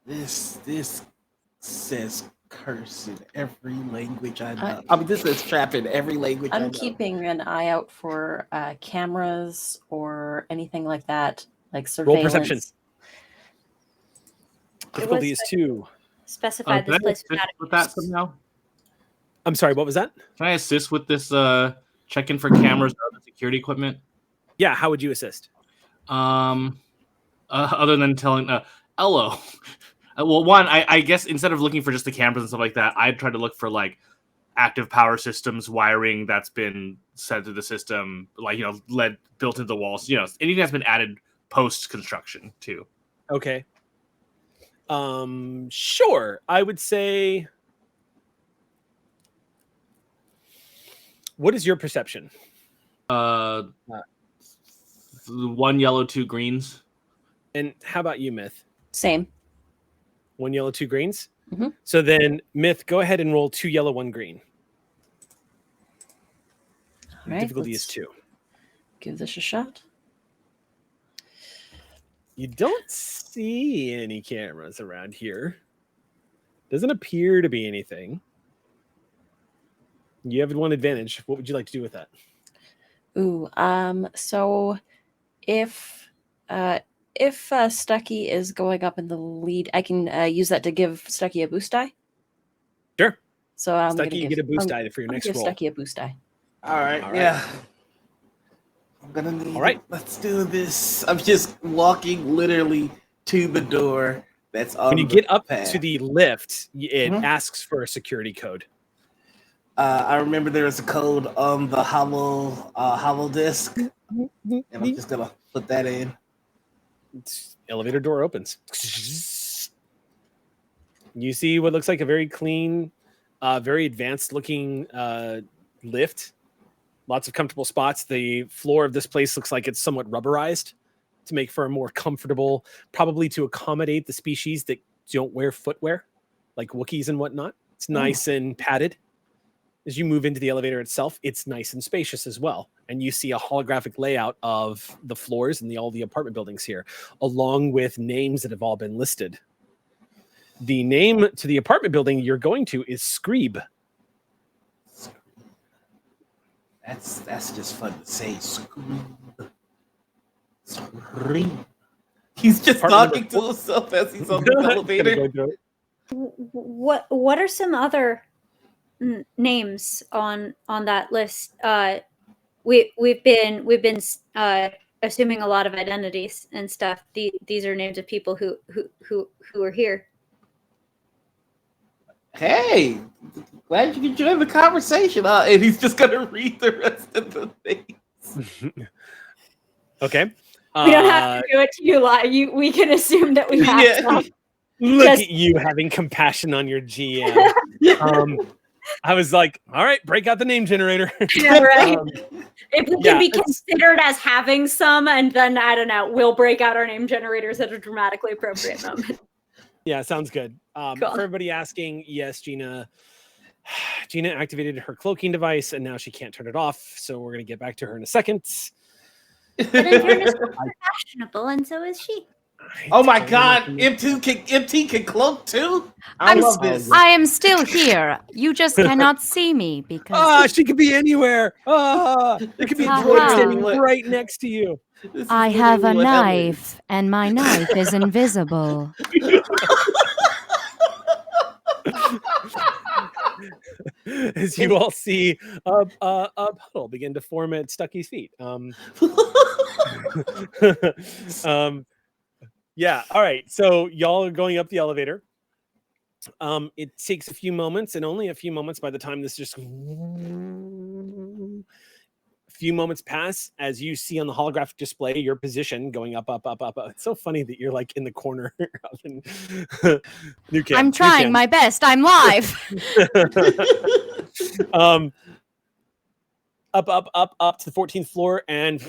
This says curse in every language I know. I mean, this is trap in every language I know. I'm keeping an eye out for cameras or anything like that, like surveillance. Roll perception. Difficulty is 2. Specified this place without with that somehow. I'm sorry, what was that? Can I assist with this checking for cameras or other security equipment? Yeah, how would you assist? Other than telling hello. Well, one, I guess instead of looking for just the cameras and stuff like that, I'd try to look for like active power systems, wiring that's been set to the system, like, lead built into the walls, anything that's been added post construction too. Okay. Sure. I would say, what is your perception? 1 yellow, 2 greens. And how about you, Myth? Same. 1 yellow, 2 greens. Mm-hmm. So then, Myth, go ahead and roll 2 yellow, 1 green. All right, difficulty is 2. Give this a shot. You don't see any cameras around here. Doesn't appear to be anything. You have 1 advantage. What would you like to do with that? Ooh, so if Stucky is going up in the lead, I can use that to give Stucky a boost die. Sure. So I'm Stucky, gonna you give, get a boost I'm- die for your I'm next gonna give roll. Stucky a boost die. All right, All right. yeah. I'm gonna need. All right. Let's do this. I'm just walking literally to the door. That's on. When you the get up path. to the lift, it Mhm. asks for a security code. I remember there was a code on the hollow disk, and I'm just gonna put that in. Elevator door opens. You see what looks like a very clean, very advanced looking lift. Lots of comfortable spots. The floor of this place looks like it's somewhat rubberized to make for a more comfortable, probably to accommodate the species that don't wear footwear, like Wookiees and whatnot. It's nice and padded. As you move into the elevator itself, it's nice and spacious as well. And you see a holographic layout of the floors and all the apartment buildings here, along with names that have all been listed. The name to the apartment building you're going to is Screeb. That's just fun to say. Screeb. He's just Apartment talking to number himself as he's on the elevator. What are some other names on that list? We've been assuming a lot of identities and stuff. These are names of people who are here. Hey, glad you could join the conversation. And he's just gonna read the rest of the things. Okay. We don't have to do it to you live. We can assume that we have some. Look Just- at you having compassion on your GM. I was like, all right, break out the name generator. Yeah, right. If we yeah, can be it's- considered as having some, and then I don't know, we'll break out our name generators at a dramatically appropriate moment. Yeah, sounds good. Cool. For everybody asking, yes, Gina activated her cloaking device and now she can't turn it off. So we're going to get back to her in a second. But in fairness, we're fashionable, and so is she. Oh my God, MT can cloak too. I love this. I am still here. You just cannot see me because she could be anywhere. It could be a Aha. droid standing right next to you. This is I have a literally what happens. knife and my knife is invisible. As you all see a puddle begin to form at Stucky's feet. Yeah, all right. So y'all are going up the elevator. It takes a few moments, and only a few moments by the time this just a few moments pass as you see on the holographic display your position going up. It's so funny that you're like in the corner of New Camp. I'm trying my best. I'm live. Up to the 14th floor, and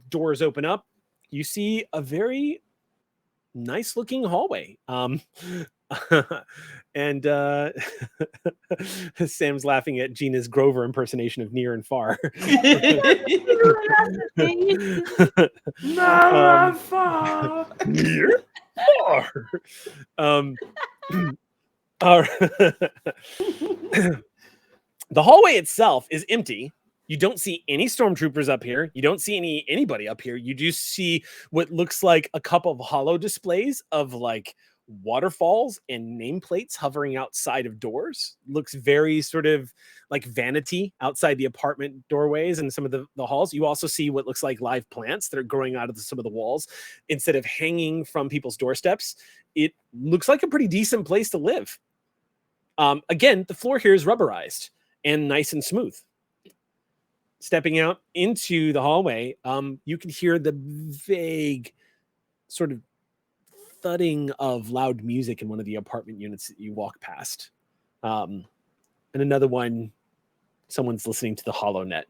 doors open up. You see a very nice looking hallway. And Sam's laughing at Gina's Grover impersonation of near and far. Not far. Near far. All right. The hallway itself is empty. You don't see any stormtroopers up here. You don't see anybody up here. You do see what looks like a couple of holo displays of like waterfalls and nameplates hovering outside of doors. Looks very sort of like vanity outside the apartment doorways and some of the halls. You also see what looks like live plants that are growing out of some of the walls instead of hanging from people's doorsteps. It looks like a pretty decent place to live. Again, the floor here is rubberized and nice and smooth. Stepping out into the hallway, you can hear the vague sort of thudding of loud music in one of the apartment units that you walk past. And another one, someone's listening to the HoloNet.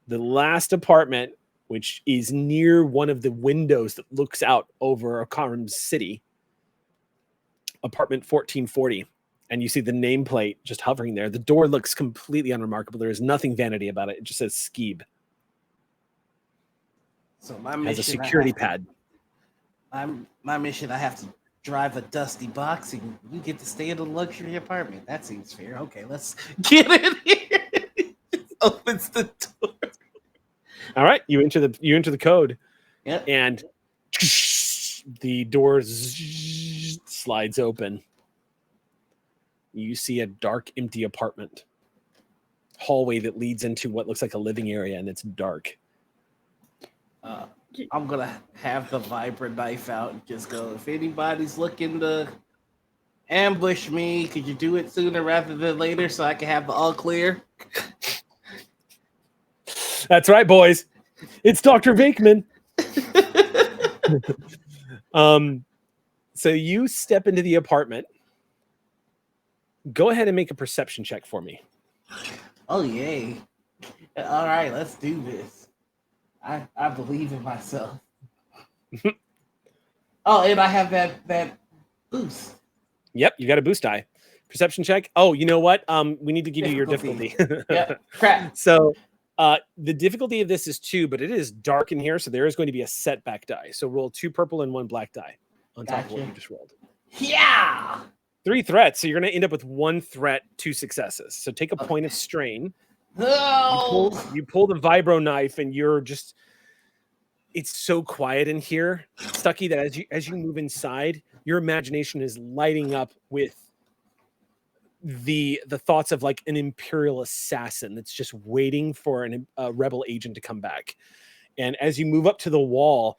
The last apartment, which is near one of the windows that looks out over Akaram's city, apartment 1440. And you see the nameplate just hovering there. The door looks completely unremarkable. There is nothing vanity about it. It just says Skeeb. So my Has mission, a security pad. My mission, I have to drive a dusty box, and you get to stay in a luxury apartment. That seems fair. Okay, let's get in here. Just opens the door. All right, you enter the code, Yep. and the door slides open. you see a dark, empty apartment hallway that leads into what looks like a living area, and it's dark. I'm gonna have the vibrant knife out and just go, if anybody's looking to ambush me, could you do it sooner rather than later so I can have the all clear? That's right, boys. It's Dr. Vakeman. So you step into the apartment. Go ahead and make a perception check for me. Oh, yay. All right, let's do this. I believe in myself. Oh, and I have that boost. Yep, you got a boost die. Perception check. Oh, you know what? We need to give you your difficulty. Yeah, crap. So the difficulty of this is 2, but it is dark in here, so there is going to be a setback die. So roll 2 purple and 1 black die on top of what you just rolled. Yeah. 3 threats, so you're going to end up with 1 threat, 2 successes. So take a point of strain. No. You pull the vibro knife, and you're just. It's so quiet in here, Stucky, that as you move inside, your imagination is lighting up with the thoughts of like an imperial assassin that's just waiting for a rebel agent to come back. And as you move up to the wall,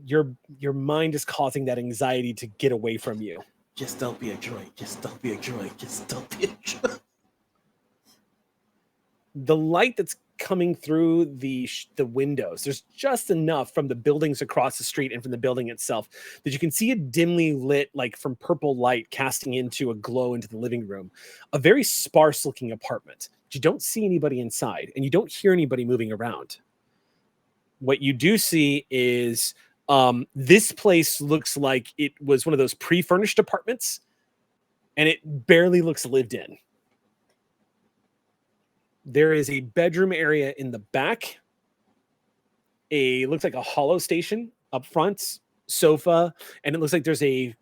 your mind is causing that anxiety to get away from you. Just don't be a droid. Just don't be a droid. Just don't be a droid. The light that's coming through the windows, there's just enough from the buildings across the street and from the building itself that you can see it dimly lit, like from purple light casting into a glow into the living room. A very sparse looking apartment. But you don't see anybody inside, and you don't hear anybody moving around. What you do see is this place looks like it was one of those pre-furnished apartments, and it barely looks lived in. There is a bedroom area in the back. Looks like a hollow station up front, sofa, and it looks like there's a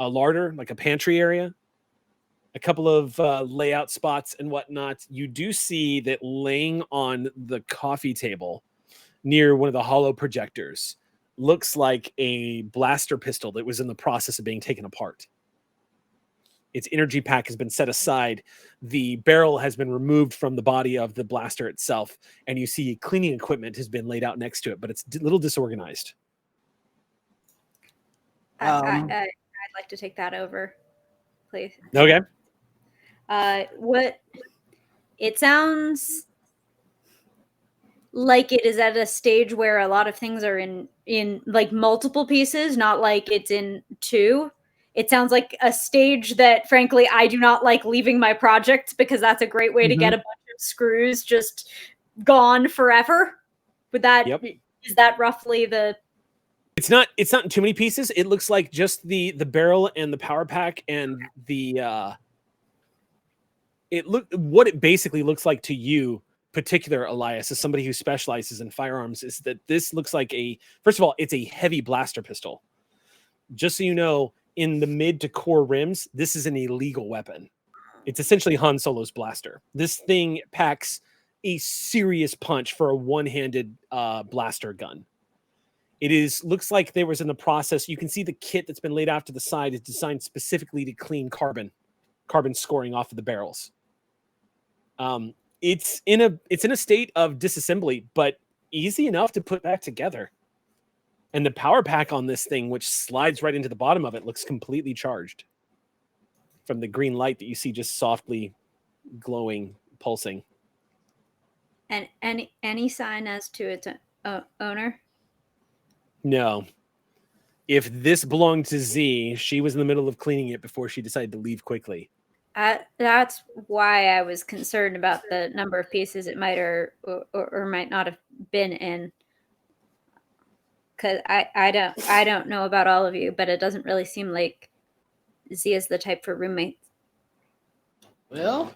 larder, like a pantry area, a couple of layout spots and whatnot. You do see that laying on the coffee table near one of the hollow projectors looks like a blaster pistol that was in the process of being taken apart. Its energy pack has been set aside. The barrel has been removed from the body of the blaster itself, and you see cleaning equipment has been laid out next to it, but it's a little disorganized. I'd like to take that over, please. Okay. What? It sounds like it is at a stage where a lot of things are in like multiple pieces, not like it's in 2. It sounds like a stage that, frankly, I do not like leaving my project because that's a great way to get a bunch of screws just gone forever. Would that is that roughly the? It's not in too many pieces. It looks like just the barrel and the power pack and the what it basically looks like to you, particular Elias, as somebody who specializes in firearms, is that this looks like first of all, it's a heavy blaster pistol. Just so you know, in the mid to core rims, this is an illegal weapon. It's essentially Han Solo's blaster. This thing packs a serious punch for a one-handed blaster gun. Looks like there was in the process, you can see the kit that's been laid out to the side is designed specifically to clean carbon scoring off of the barrels. It's in a state of disassembly, but easy enough to put back together. And the power pack on this thing, which slides right into the bottom of it, looks completely charged from the green light that you see just softly glowing, pulsing. And any sign as to its owner? No. If this belonged to Z, she was in the middle of cleaning it before she decided to leave quickly. That's why I was concerned about the number of pieces it might or might not have been in. Because I don't know about all of you, but it doesn't really seem like Z is the type for roommates. Well,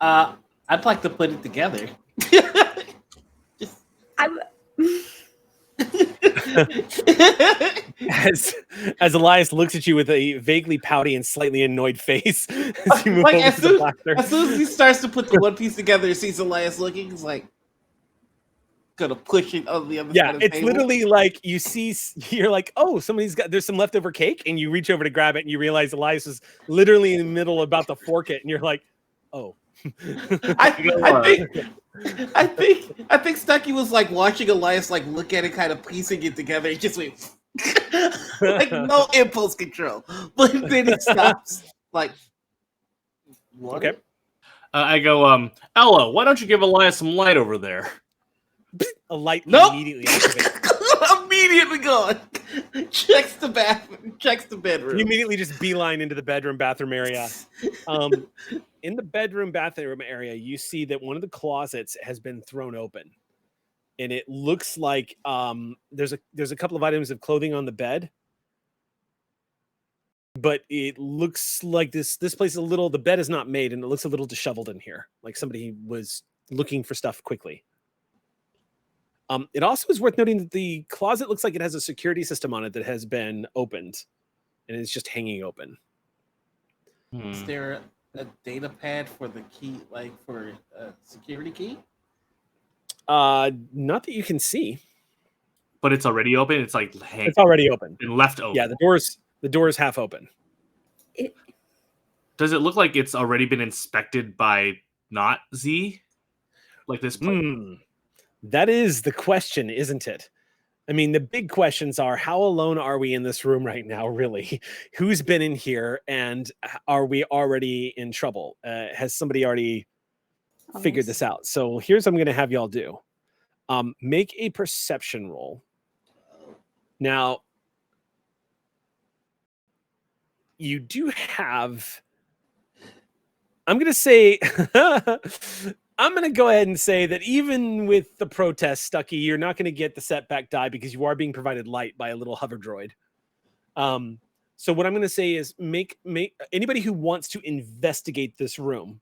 I'd like to put it together. As Elias looks at you with a vaguely pouty and slightly annoyed face, as soon as he starts to put the one piece together, sees Elias looking, he's like, gonna push it on the other side Yeah, of the it's table. literally like you're like, oh, there's some leftover cake, and you reach over to grab it, and you realize Elias is literally in the middle about to fork it, and you're like, oh. I think Stucky was like watching Elias like look at it, kind of piecing it together. It just went like no impulse control, but then it stops. Like, what? Okay. I go, Ella, why don't you give Elias some light over there? A light Nope. immediately activates. Immediately gone. Checks the bathroom. Checks the bedroom. You immediately just beeline into the bathroom area. In the bathroom area, you see that one of the closets has been thrown open, and it looks like there's a couple of items of clothing on the bed, but it looks like this place is the bed is not made, and it looks a little disheveled in here, like somebody was looking for stuff quickly. It also is worth noting that the closet looks like it has a security system on it that has been opened, and it's just hanging open. Is there a data pad for the key, like for a security key? Not that you can see. But it's already open. It's like hanging. It's already open and left open. Yeah, the door's half open. Does it look like it's already been inspected by not Z? Like this place? That is the question, isn't it? I mean, the big questions are, how alone are we in this room right now, really? Who's been in here, and are we already in trouble? Has somebody already figured this out? So here's what I'm going to have y'all do. Make a perception roll. Now, you do have... I'm going to say... I'm going to go ahead and say that even with the protest, Stucky, you're not going to get the setback die because you are being provided light by a little hover droid. So what I'm going to say is make anybody who wants to investigate this room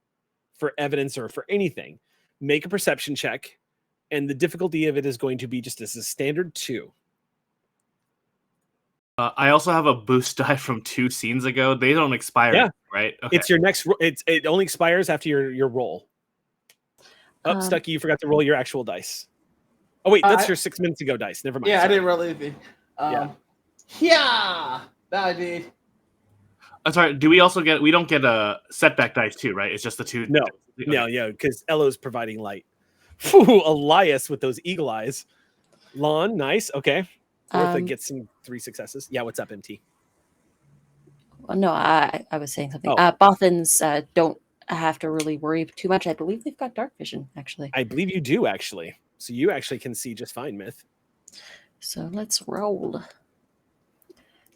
for evidence or for anything, make a perception check, and the difficulty of it is going to be just as a standard 2. I also have a boost die from 2 scenes ago. They don't expire, right? Okay. It's your next. It only expires after your roll. Stucky, you forgot to roll your actual dice. Oh wait, that's your 6 minutes ago dice. Never mind. Yeah, sorry. I didn't roll anything. Yeah, that I did. I'm sorry. Do we also get? We don't get a setback dice too, right? It's just the 2. No, okay. No, yeah, because Elo's providing light. Whew, Elias with those eagle eyes. Lon, nice. Okay, Bertha gets some 3 successes. Yeah, what's up, MT? Well, no, I was saying something. Oh. Bothans don't have to really worry too much. I believe they've got dark vision, actually. I believe you do, actually. So you actually can see just fine, Myth. So let's roll.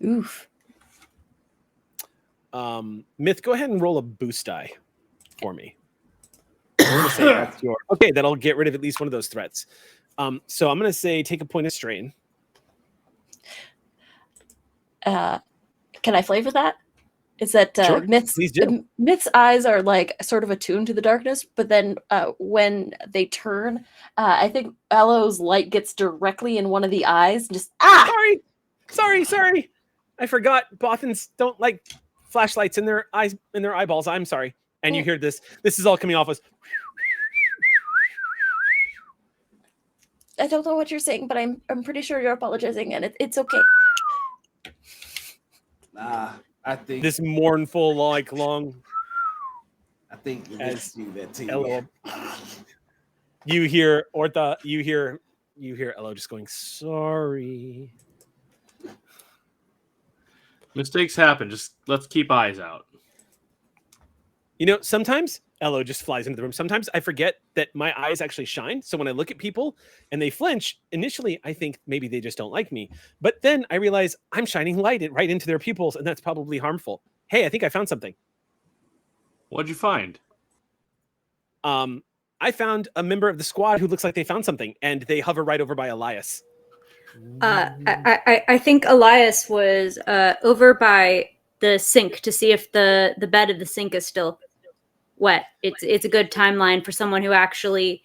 Oof. Myth, go ahead and roll a boost die for me. Say that's okay, that'll get rid of at least one of those threats. So I'm going to say take a point of strain. Can I flavor that? Is that Sure, Myth's, please do. Myth's eyes are like sort of attuned to the darkness, but then when they turn, I think Elo's light gets directly in one of the eyes. Just Sorry. I forgot. Bothans don't like flashlights in their eyes, in their eyeballs. I'm sorry. And you hear this. This is all coming off as. I don't know what you're saying, but I'm pretty sure you're apologizing, and it's okay. I think This mournful, like long. I think you as do that to Elo. You hear Ortha. You hear Elo just going, sorry. Mistakes happen. Just let's keep eyes out. You know, sometimes Elo just flies into the room. Sometimes I forget that my eyes actually shine. So when I look at people and they flinch, initially I think maybe they just don't like me. But then I realize I'm shining light right into their pupils, and that's probably harmful. Hey, I think I found something. What'd you find? I found a member of the squad who looks like they found something, and they hover right over by Elias. I think Elias was over by the sink to see if the bed of the sink is still wet. It's a good timeline for someone who actually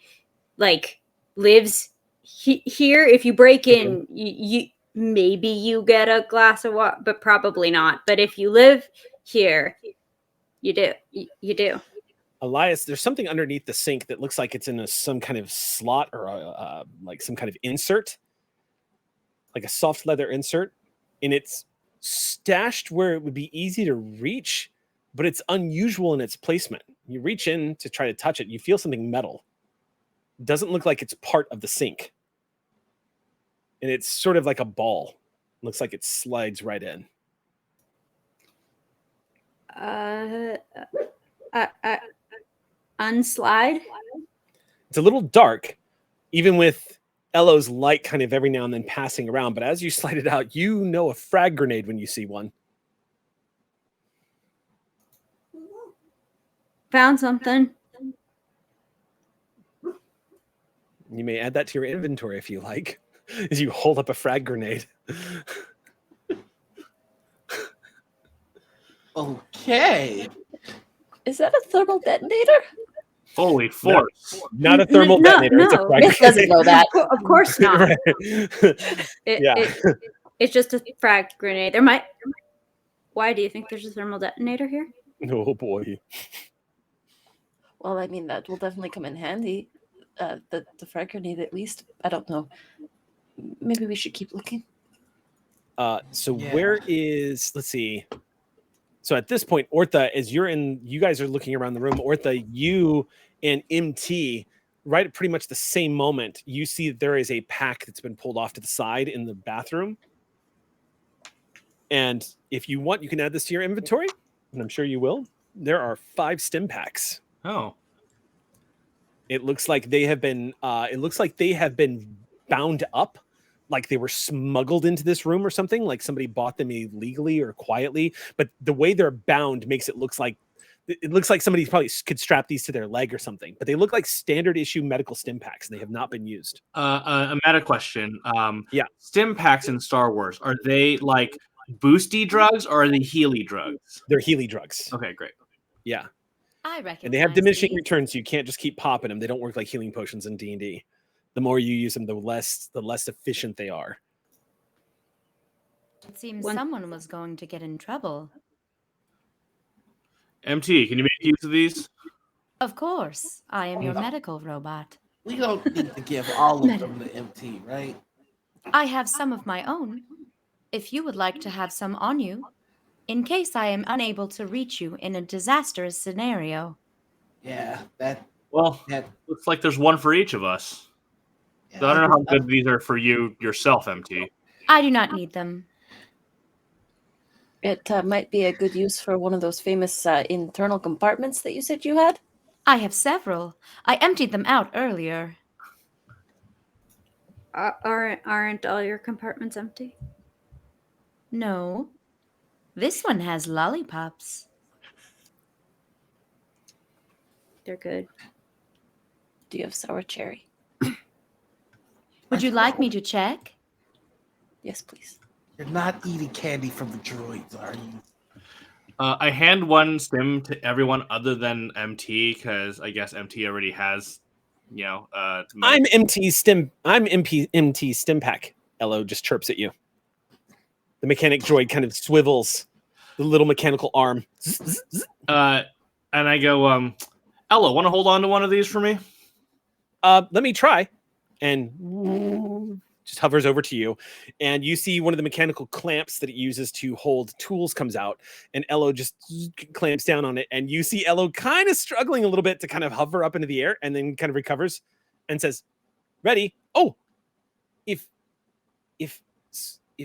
like lives here. If you break in, you maybe you get a glass of water, but probably not. But if you live here, you do. You do. Elias, there's something underneath the sink that looks like it's in some kind of slot or like some kind of insert, like a soft leather insert, and it's stashed where it would be easy to reach, but it's unusual in its placement. You reach in to try to touch it, you feel something metal. It doesn't look like it's part of the sink. And it's sort of like a ball. Looks like it slides right in. Unslide. It's a little dark, even with Elo's light kind of every now and then passing around. But as you slide it out, you know a frag grenade when you see one. Found something. You may add that to your inventory if you like, as you hold up a frag grenade. Okay. Is that a thermal detonator? Holy force! Not a thermal detonator. It's a No. frag Myth doesn't grenade. know that. Of course not. Right. Yeah. It's just a frag grenade. There might. Why do you think there's a thermal detonator here? Oh boy. Well, I mean, that will definitely come in handy. The frag grenade, at least. I don't know. Maybe we should keep looking. So where is? Let's see. So at this point, Ortha, as you guys are looking around the room. Ortha, you and MT, right at pretty much the same moment, you see that there is a pack that's been pulled off to the side in the bathroom. And if you want, you can add this to your inventory, and I'm sure you will. There are 5 stim packs. Oh. It looks like they have been. Bound up, like they were smuggled into this room or something. Like somebody bought them illegally or quietly. But the way they're bound makes it looks like somebody probably could strap these to their leg or something. But they look like standard issue medical stim packs. They have not been used. A meta question. Yeah. Stim packs in Star Wars, are they like boosty drugs or are they Healy drugs? They're Healy drugs. Okay, great. Yeah. I recognize. And they have diminishing these. returns, so you can't just keep popping them. They don't work like healing potions in D&D. The more you use them, the less efficient they are. It seems someone was going to get in trouble. MT, can you make use of these? Of course, I am your medical robot. We don't need to give all of them to MT, right? I have some of my own. If you would like to have some on you, in case I am unable to reach you in a disastrous scenario. Yeah, looks like there's one for each of us. So I don't know how good these are for you yourself, MT. I do not need them. It might be a good use for one of those famous internal compartments that you said you had. I have several. I emptied them out earlier. Aren't all your compartments empty? No. This one has lollipops. They're good. Do you have sour cherry? Would you like me to check? Yes, please. You're not eating candy from the droids, are you? I hand one stim to everyone other than MT because I guess MT already has, I'm MT stim pack. Elo just chirps at you. The mechanic droid kind of swivels the little mechanical arm. And I go, Ella, want to hold on to one of these for me? Let me try. And just hovers over to you. And you see one of the mechanical clamps that it uses to hold tools comes out. And Elo just clamps down on it. And you see Elo kind of struggling a little bit to kind of hover up into the air and then kind of recovers and says, ready. Oh, if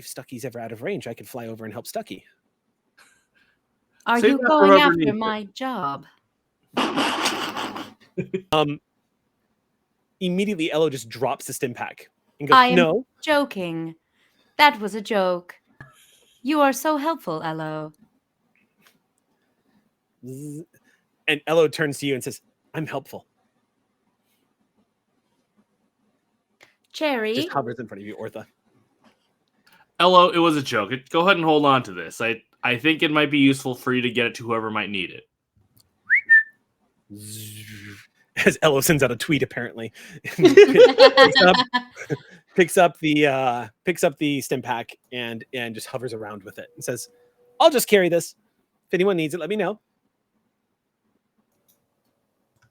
Stucky's ever out of range, I could fly over and help Stucky. Are Save you that for going whoever after needs my job? Immediately, Elo just drops the stim pack and goes, I am no. joking. That was a joke. You are so helpful, Elo. And Elo turns to you and says, I'm helpful. Cherry. Just hovers in front of you, Ortha. Elo, it was a joke. Go ahead and hold on to this. I think it might be useful for you to get it to whoever might need it. As Elo sends out a tweet, apparently, picks up the stim pack and just hovers around with it and says, "I'll just carry this. If anyone needs it, let me know."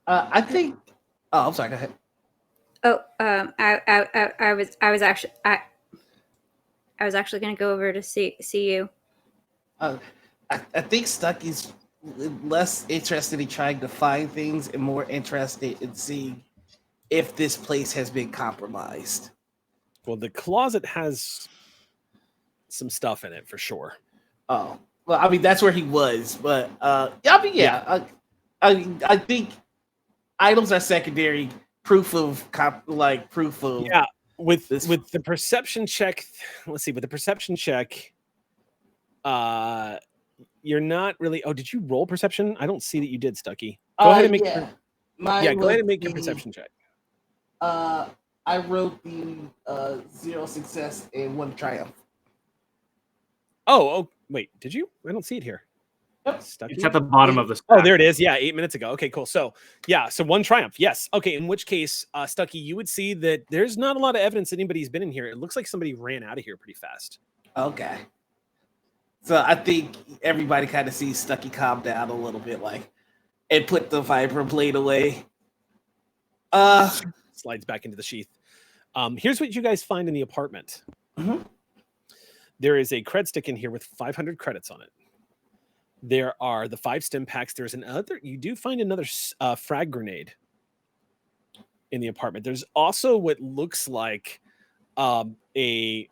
I think. Oh, I'm sorry. Go ahead. Oh, I was actually going to go over to see you. I think Stucky's less interested in trying to find things and more interested in seeing if this place has been compromised. Well, the closet has some stuff in it for sure. Oh, well, I mean that's where he was, but I mean, yeah. I think items are secondary. Proof of yeah. With the perception check, let's see. With the perception check, you're not really. Oh, did you roll perception? I don't see that you did, Stucky. Go ahead and make. Yeah. Go ahead and make your perception check. I wrote the 0 success and 1 triumph. Oh, wait, did you? I don't see it here. Stucky? It's at the bottom of the stack. Oh, there it is. Yeah, 8 minutes ago. Okay, cool. So, yeah, so 1 triumph. Yes. Okay, in which case, Stucky, you would see that there's not a lot of evidence that anybody's been in here. It looks like somebody ran out of here pretty fast. Okay. So I think everybody kind of sees Stucky calm down a little bit, and put the vibroblade away. Slides back into the sheath. Here's what you guys find in the apartment. Mm-hmm. There is a cred stick in here with 500 credits on it. There are the 5 stim packs. There's another. You do find another frag grenade in the apartment. There's also what looks like a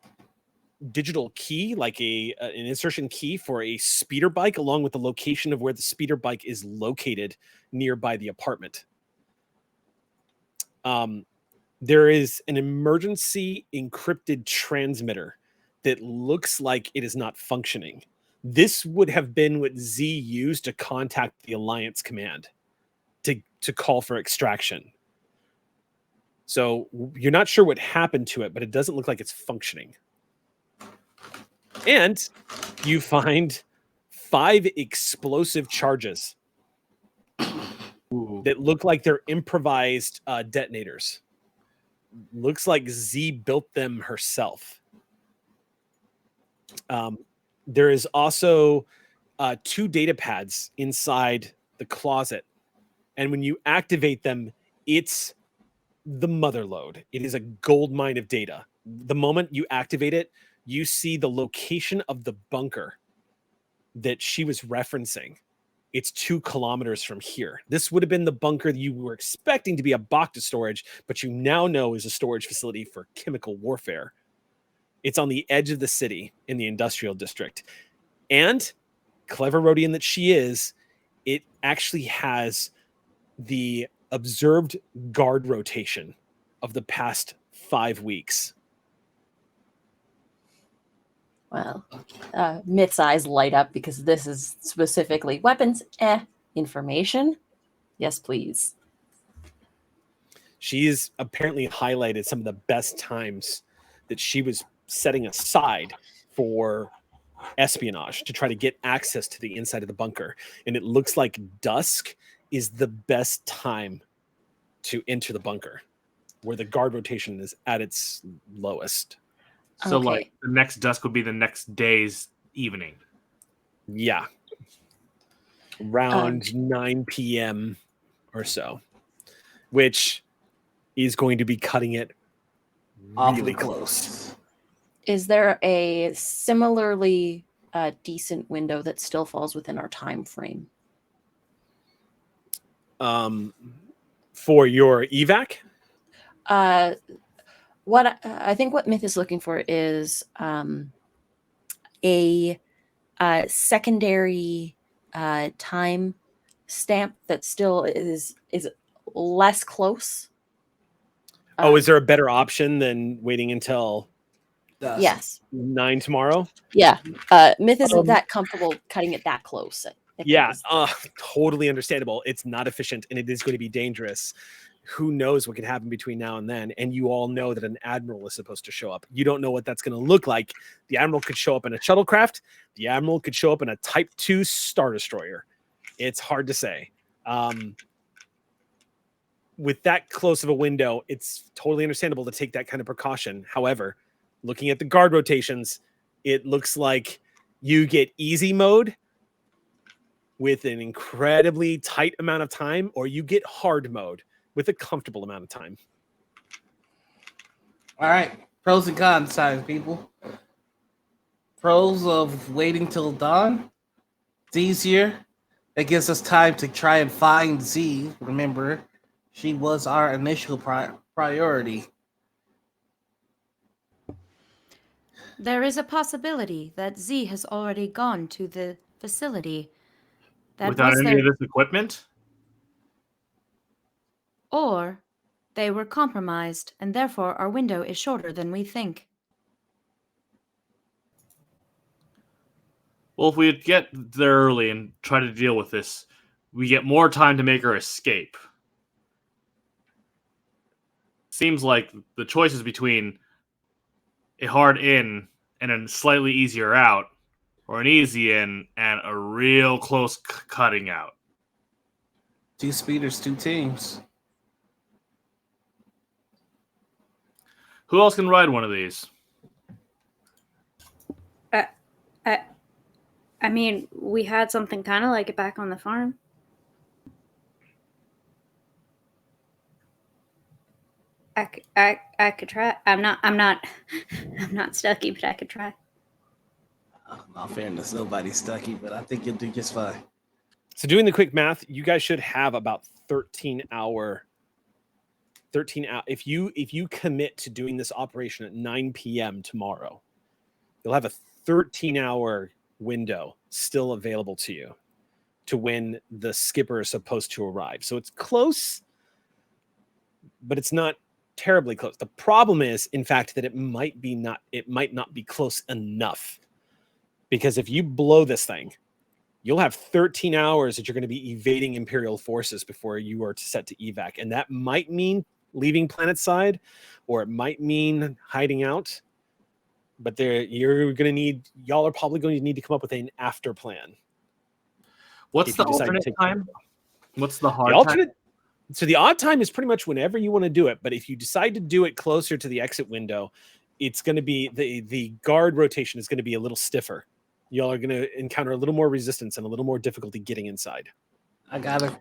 digital key, like an insertion key for a speeder bike, along with the location of where the speeder bike is located nearby the apartment. There is an emergency encrypted transmitter that looks like it is not functioning. This would have been what Z used to contact the Alliance command to call for extraction. So you're not sure what happened to it, but it doesn't look like it's functioning. And you find 5 explosive charges that look like they're improvised detonators. Looks like Z built them herself. There is also 2 data pads inside the closet. And when you activate them, it's the mother lode. It is a gold mine of data. The moment you activate it, you see the location of the bunker that she was referencing. It's 2 kilometers from here. This would have been the bunker that you were expecting to be a Bacta storage, but you now know is a storage facility for chemical warfare. It's on the edge of the city in the industrial district. And clever Rhodian that she is, it actually has the observed guard rotation of the past 5 weeks. Well, Myth's eyes light up because this is specifically weapons. Information? Yes, please. She's apparently highlighted some of the best times that she was setting aside for espionage to try to get access to the inside of the bunker. And it looks like dusk is the best time to enter the bunker, where the guard rotation is at its lowest. So, like, the next dusk would be the next day's evening. Yeah. Around 9 p.m. or so, which is going to be cutting it really close. Is there a similarly decent window that still falls within our time frame? For your evac? What I think what Myth is looking for is a secondary time stamp that still is less close. Is there a better option than waiting until yes 9 tomorrow? Yeah. Myth isn't that comfortable cutting it that close. Yeah, totally understandable. It's not efficient and it is going to be dangerous. Who knows what can happen between now and then? And you all know that an admiral is supposed to show up. You don't know what that's going to look like. The admiral could show up in a shuttlecraft. The admiral could show up in a Type 2 Star Destroyer. It's hard to say. With that close of a window, it's totally understandable to take that kind of precaution. However, looking at the guard rotations, it looks like you get easy mode with an incredibly tight amount of time, or you get hard mode with a comfortable amount of time. All right. Pros and cons, size people. Pros of waiting till dawn. It's easier. It gives us time to try and find Z. Remember, she was our initial priority. There is a possibility that Z has already gone to the facility. That Without was any their, of this equipment? or they were compromised, and therefore our window is shorter than we think. Well, if we get there early and try to deal with this, we get more time to make our escape. Seems like the choice is between a hard in and a slightly easier out, or an easy in and a real close cutting out. 2 speeders, 2 teams. Who else can ride one of these? I mean, we had something kind of like it back on the farm. I could try. I'm not Stucky, but I could try. In all fairness, nobody's Stucky, but I think you'll do just fine. So doing the quick math, you guys should have about 13 hour. If you commit to doing this operation at 9 p.m. tomorrow, you'll have a 13-hour window still available to you to when the skipper is supposed to arrive. So it's close, but it's not terribly close. The problem is, in fact, that it might not be close enough, because if you blow this thing, you'll have 13 hours that you're going to be evading Imperial forces before you are set to evac, and that might mean leaving planet side, or it might mean hiding out. But y'all are probably going to need to come up with an after plan. What's the alternate time? What's the hard time? So the odd time is pretty much whenever you want to do it. But if you decide to do it closer to the exit window, it's going to be the guard rotation is going to be a little stiffer. Y'all are going to encounter a little more resistance and a little more difficulty getting inside. I gotta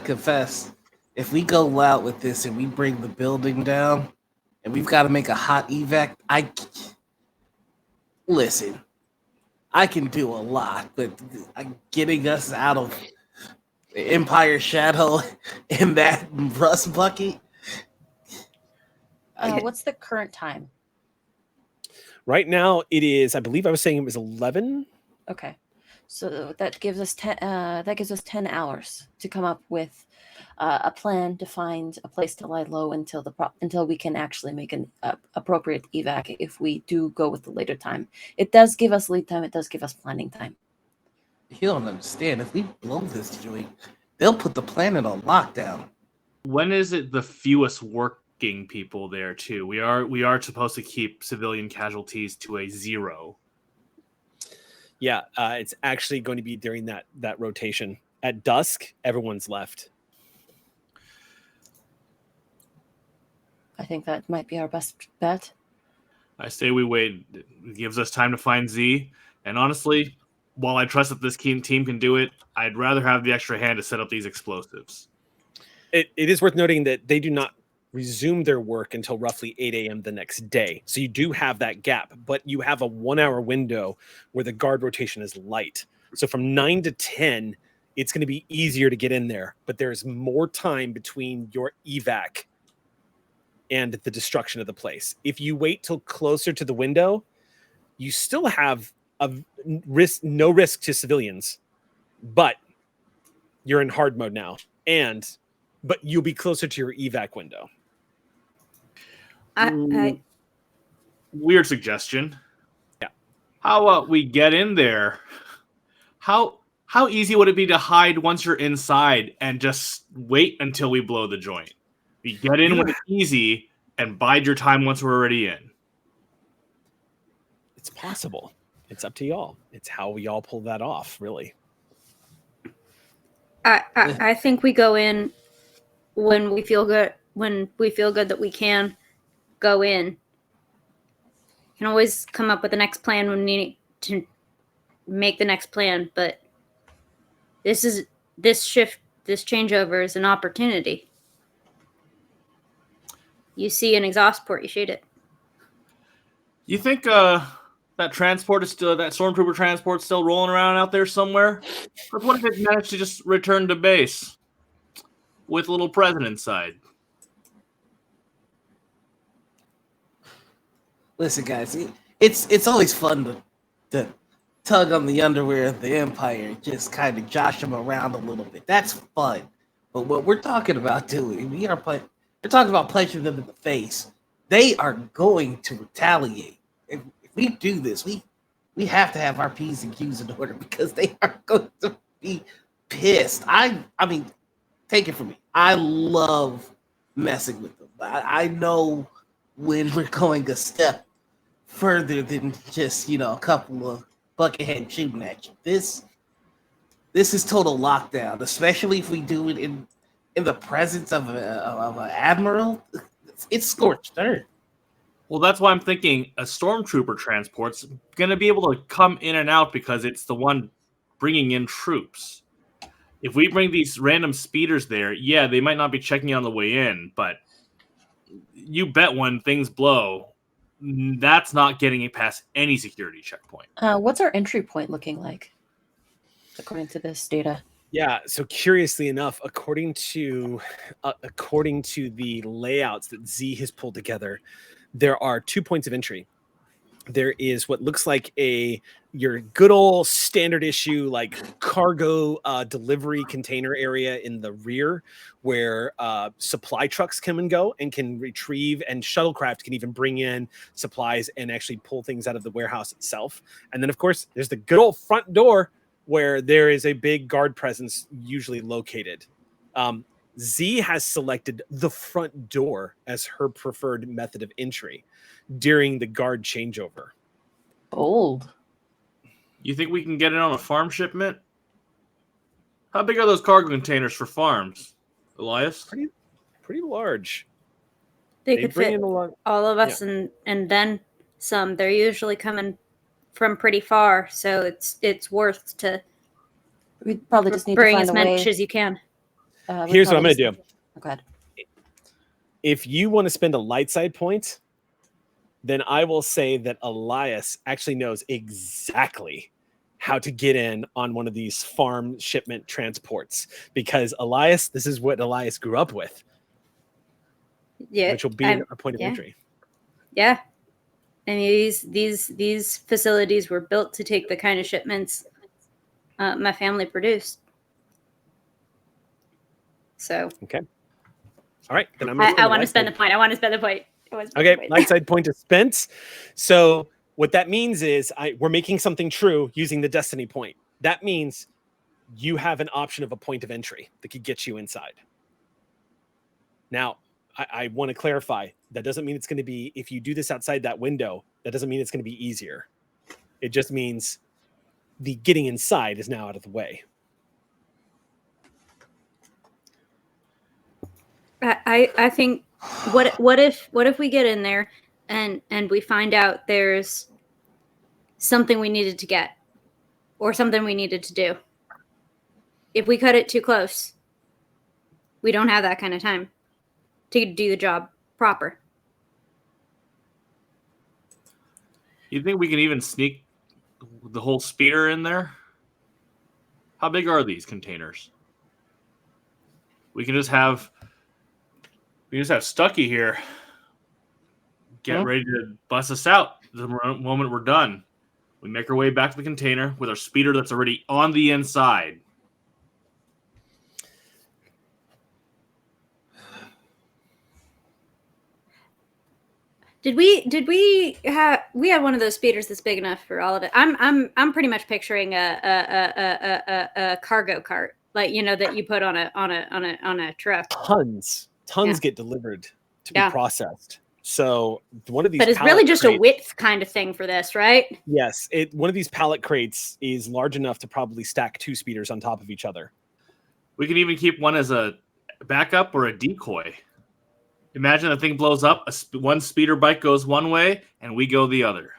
confess, if we go loud with this and we bring the building down, and we've got to make a hot evac, listen, I can do a lot, but getting us out of the Empire Shadow in that rust bucket. What's the current time? Right now, it is. I believe I was saying it was 11. Okay, so that gives us 10 hours to come up with a plan to find a place to lie low until we can actually make an appropriate evac. If we do go with the later time, it does give us lead time. It does give us planning time. You don't understand. If we blow this joint, they'll put the planet on lockdown. When is it the fewest working people there too? We are supposed to keep civilian casualties to a 0. Yeah, it's actually going to be during that rotation. At dusk, everyone's left. I think that might be our best bet. I say we wait. It gives us time to find Z. And honestly, while I trust that this team can do it, I'd rather have the extra hand to set up these explosives. It is worth noting that they do not resume their work until roughly 8 a.m. the next day. So you do have that gap, but you have a 1-hour window where the guard rotation is light. So from 9 to 10, it's going to be easier to get in there, but there's more time between your evac and the destruction of the place. If you wait till closer to the window, you still have no risk to civilians, but you're in hard mode now, but you'll be closer to your evac window. Weird suggestion. Yeah. How we get in there? How easy would it be to hide once you're inside and just wait until we blow the joint? We get in when it's easy and bide your time once we're already in. It's possible. It's up to y'all. It's how we all pull that off, really. I think we go in when we feel good. When we feel good that we can go in. You can always come up with the next plan when we need to make the next plan, but This changeover is an opportunity. You see an exhaust port, you shoot it. You think that transport is still that stormtrooper transport still rolling around out there somewhere? But what if it managed to just return to base with a little present inside? Listen, guys, it's always fun to tug on the underwear of the Empire, just kind of josh them around a little bit. That's fun. But what we're talking about doing, we're talking about punching them in the face. They are going to retaliate. If we do this, we have to have our P's and Q's in order because they are going to be pissed. I mean, take it from me. I love messing with them. I know when we're going a step further than just, a couple of buckethead shooting at you. This is total lockdown, especially if we do it in the presence of an admiral. It's scorched earth. Well, that's why I'm thinking a stormtrooper transport's going to be able to come in and out because it's the one bringing in troops. If we bring these random speeders there, yeah, they might not be checking on the way in, but you bet when things blow, that's not getting it past any security checkpoint. What's our entry point looking like, according to this data? Yeah, so curiously enough, according to the layouts that Z has pulled together, there are 2 points of entry. There is what looks like your good old standard issue like cargo delivery container area in the rear where supply trucks come and go and can retrieve, and shuttlecraft can even bring in supplies and actually pull things out of the warehouse itself. And then, of course, there's the good old front door where there is a big guard presence usually located. Z has selected the front door as her preferred method of entry during the guard changeover. Bold. You think we can get it on a farm shipment? How big are those cargo containers for farms, Elias? Pretty large. They could fit all of us and then some. They're usually coming from pretty far, so it's worth to. We probably just need bring to as find a way. much as you can. Here's what I'm going to do. Go ahead. If you want to spend a light side point, then I will say that Elias actually knows exactly how to get in on one of these farm shipment transports, because Elias, this is what Elias grew up with. Yeah, which will be our point of entry. Yeah, I mean these facilities were built to take the kind of shipments my family produced. So okay, all right. Then I want to spend the point. Okay, light side point is spent. So what that means is we're making something true using the destiny point. That means you have an option of a point of entry that could get you inside. Now, I want to clarify. That doesn't mean it's going to be, if you do this outside that window, that doesn't mean it's going to be easier. It just means the getting inside is now out of the way. I think what if we get in there and we find out there's something we needed to get or something we needed to do. If we cut it too close, we don't have that kind of time to do the job proper. You think we can even sneak the whole speeder in there? How big are these containers? We can just have Stucky here get ready to bust us out the moment we're done. We make our way back to the container with our speeder that's already on the inside. We had one of those speeders that's big enough for all of it. I'm pretty much picturing a cargo cart, like that you put on a truck. Tons get delivered to be processed. So one of these, but it's really just a width kind of thing for this, right? Yes, one of these pallet crates is large enough to probably stack 2 speeders on top of each other. We can even keep one as a backup or a decoy. Imagine the thing blows up, one speeder bike goes one way, and we go the other.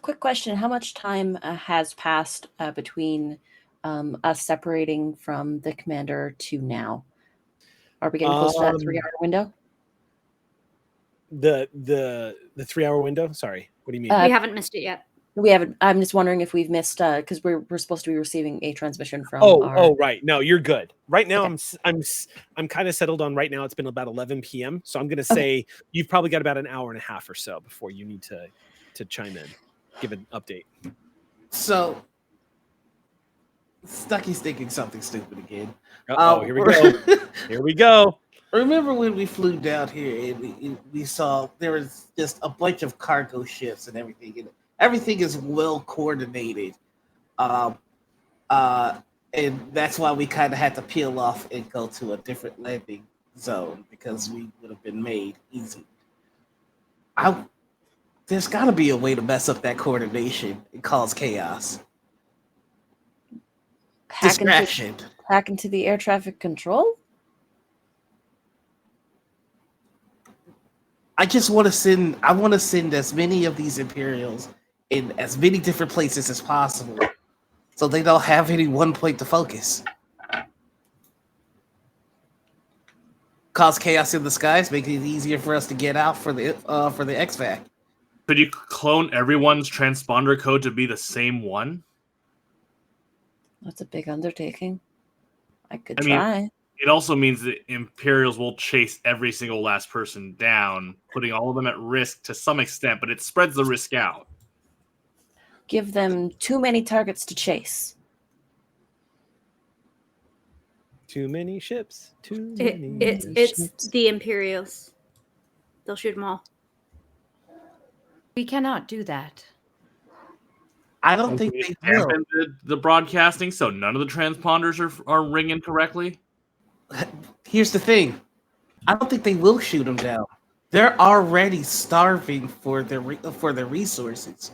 Quick question. How much time has passed between us separating from the commander to now? Are we getting close to that 3-hour window? The 3-hour window? Sorry, what do you mean? We haven't missed it yet. We haven't. I'm just wondering if we've missed because we're supposed to be receiving a transmission from. Oh, right. No, you're good. Right now, Okay. I'm kind of settled on. Right now, it's been about 11 p.m. So I'm gonna say you've probably got about an hour and a half or so before you need to chime in, give an update. So Stucky's thinking something stupid again. Here we go. Here we go. Remember when we flew down here and we saw there was just a bunch of cargo ships and everything, and everything is well coordinated. And that's why we kind of had to peel off and go to a different landing zone because we would have been made easy. There's got to be a way to mess up that coordination and cause chaos. Distraction. Hack into the air traffic control? I want to send as many of these Imperials in as many different places as possible so they don't have any one point to focus. Cause chaos in the skies, make it easier for us to get out for the XVAC. Could you clone everyone's transponder code to be the same one? That's a big undertaking. I could try. It also means that Imperials will chase every single last person down, putting all of them at risk to some extent, but it spreads the risk out. Give them too many targets to chase. Too many ships. It's the Imperials. They'll shoot them all. We cannot do that. I don't think they will. The broadcasting, so none of the transponders are ringing correctly. Here's the thing. I don't think they will shoot them down. They're already starving for their resources.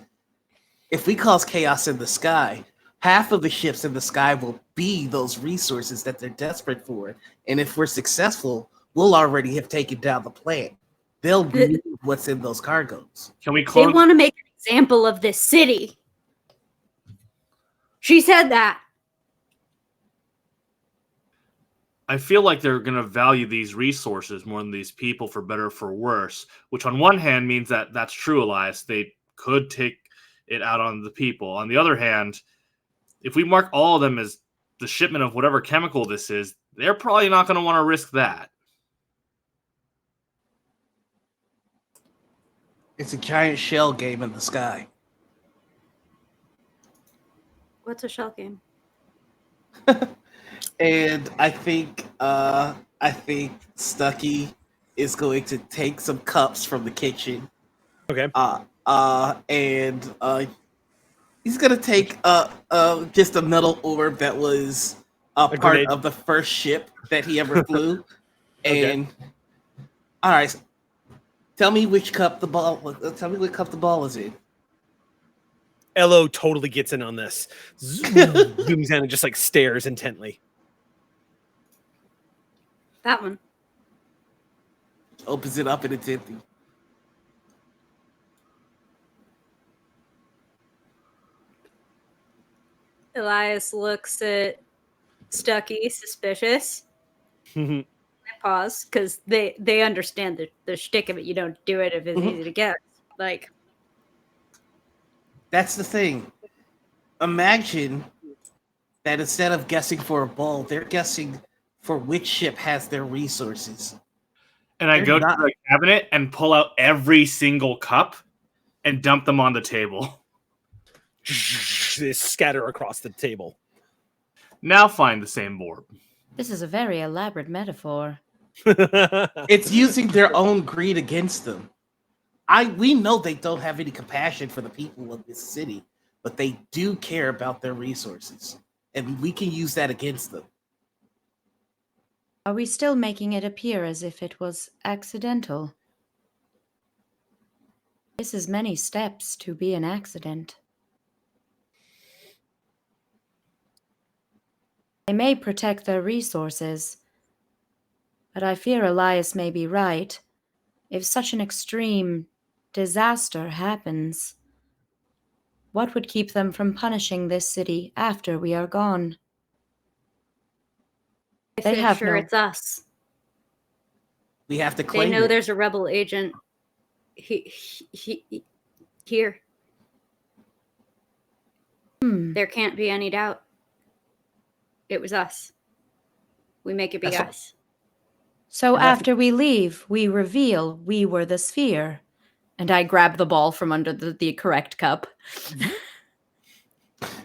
If we cause chaos in the sky, half of the ships in the sky will be those resources that they're desperate for. And if we're successful, we'll already have taken down the plant. They'll need what's in those cargoes. Can we They want to make an example of this city. She said that. I feel like they're going to value these resources more than these people, for better or for worse, which on one hand means that that's true, Elias. They could take it out on the people. On the other hand, if we mark all of them as the shipment of whatever chemical this is, they're probably not going to want to risk that. It's a giant shell game in the sky. What's a shell game? And I think Stucky is going to take some cups from the kitchen. Okay. And he's gonna take just a metal orb that was a part grenade. of the first ship that he ever flew. Okay. And all right, tell me which cup the ball. Tell me what cup the ball is in. Elo totally gets in on this. Zooms in and just like stares intently. That one. Opens it up and it's empty. Elias looks at Stucky, suspicious. I pause because they understand the shtick of it. You don't do it if it's easy to get. Like, that's the thing. Imagine that instead of guessing for a ball, they're guessing for which ship has their resources. And I go to the cabinet and pull out every single cup and dump them on the table. They scatter across the table. Now find the same orb. This is a very elaborate metaphor. It's using their own greed against them. We know they don't have any compassion for the people of this city, but they do care about their resources, and we can use that against them. Are we still making it appear as if it was accidental? This is many steps to be an accident. They may protect their resources, but I fear Elias may be right. If such an extreme disaster happens, What would keep them from punishing this city after we are gone? I They said, have sure, no- it's us. We have to They claim know it. there's a rebel agent here. There can't be any doubt. It was us. We make it be That's us. So And that's- after we leave, we reveal we were the sphere. And I grab the ball from under the correct cup.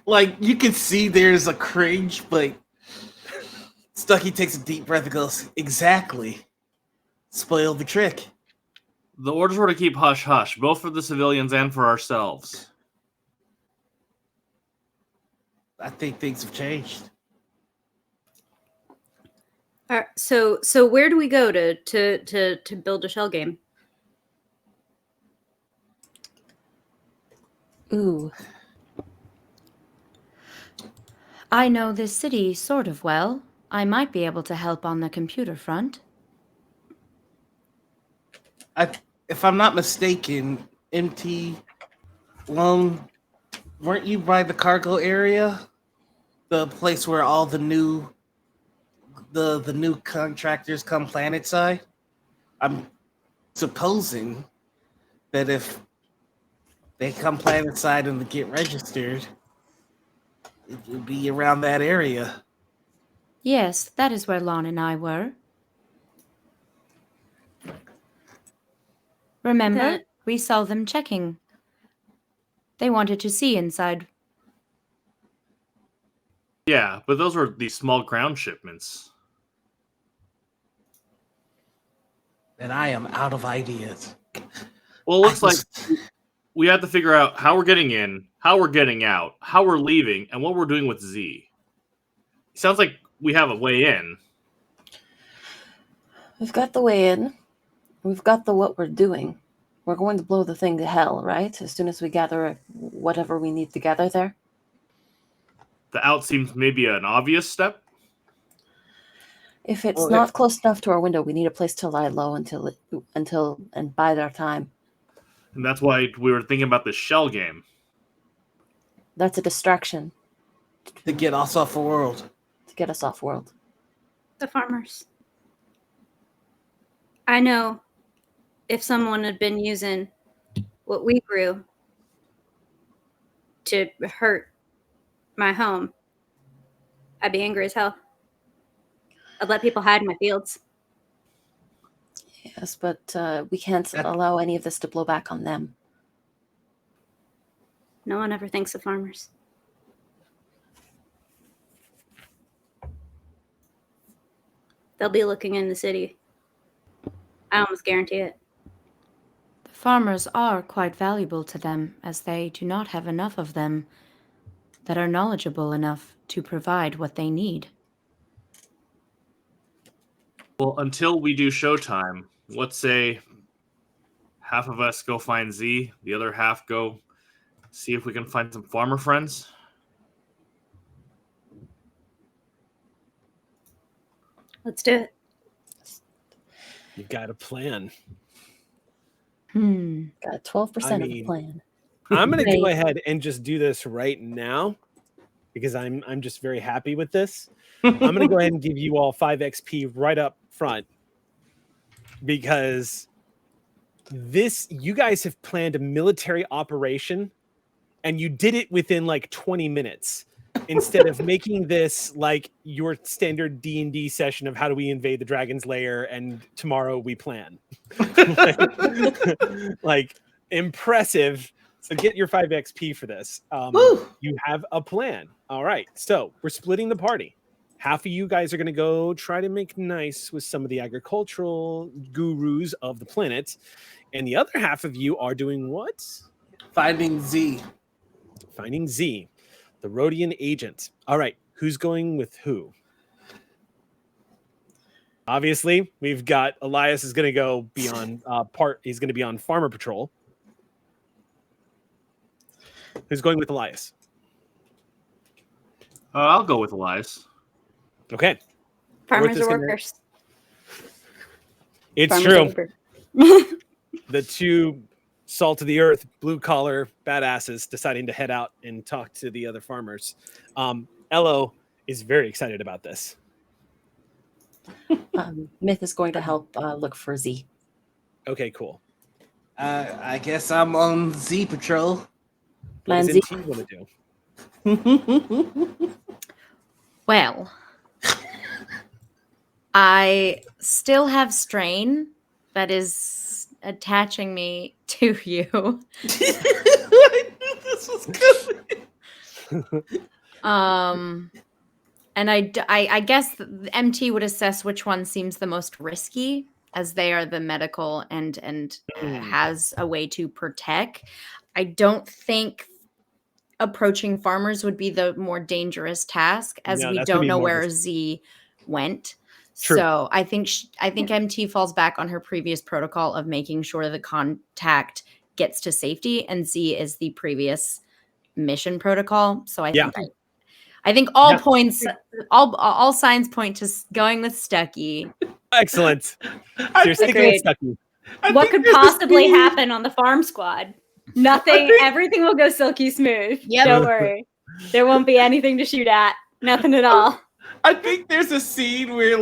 Like, you can see there's a cringe, but Stucky takes a deep breath and goes, exactly. Spoiled the trick. The orders were to keep hush-hush, both for the civilians and for ourselves. I think things have changed. All right, so where do we go to build a shell game? Ooh. I know this city sort of well. I might be able to help on the computer front. If I'm not mistaken, MT Lone, weren't you by the cargo area? The place where all the new contractors come planet side? I'm supposing that if they come planet side and get registered, it would be around that area. Yes, that is where Lon and I were. Remember, That- we saw them checking. They wanted to see inside. Yeah, but those were these small ground shipments. And I am out of ideas. Well, it looks like we have to figure out how we're getting in, how we're getting out, how we're leaving, and what we're doing with Z. Sounds like we have a way in. We've got the way in. We've got the what we're doing. We're going to blow the thing to hell, right? As soon as we gather whatever we need to gather there. The out seems maybe an obvious step. If it's Well, not close enough to our window, we need a place to lie low until and bide our time. And that's why we were thinking about this shell game. That's a distraction To get us off the world. to get us off world. The farmers. I know if someone had been using what we grew to hurt my home, I'd be angry as hell. I'd let people hide in my fields. Yes, but we can't allow any of this to blow back on them. No one ever thinks of farmers. They'll be looking in the city. I almost guarantee it. The farmers are quite valuable to them, as they do not have enough of them that are knowledgeable enough to provide what they need. Well, until we do showtime, let's say half of us go find Z, the other half go see if we can find some farmer friends. Let's do it. You've got a plan. Got 12% I of the mean- plan. I'm going to go Right. ahead and just do this right now because I'm just very happy with this. I'm going to go ahead and give you all 5 XP right up front because you guys have planned a military operation and you did it within like 20 minutes instead of making this like your standard D&D session of how do we invade the dragon's lair and tomorrow we plan. like impressive. So get your 5 XP for this. You have a plan. All right. So we're splitting the party. Half of you guys are going to go try to make nice with some of the agricultural gurus of the planet. And the other half of you are doing what? Finding Z. Finding Z, the Rhodian agent. All right. Who's going with who? Obviously, we've got Elias is going to go be on he's going to be on farmer patrol. Who's going with Elias? I'll go with Elias. Okay. Farmers is are gonna- workers. It's Farmers true. are labor. The two salt of the earth, blue collar badasses deciding to head out and talk to the other farmers. Ello is very excited about this. Myth is going to help look for Z. Okay, cool. I guess I'm on Z patrol. What Plan does Z. MT want to do? Well, I still have strain that is attaching me to you. I knew this was coming. And I guess the MT would assess which one seems the most risky, as they are the medical and has a way to protect. I don't think approaching farmers would be the more dangerous task, as No, we that's gonna don't be know more where risky. Z went. True. So I think MT falls back on her previous protocol of making sure the contact gets to safety, and Z is the previous mission protocol. So I think all points, all signs point to going with Stucky. Excellent. You're sticking Agreed. with Stucky. What could possibly happen on the farm squad? Nothing. Everything will go silky smooth. Yep. Don't worry. There won't be anything to shoot at. Nothing at all. I think there's a scene where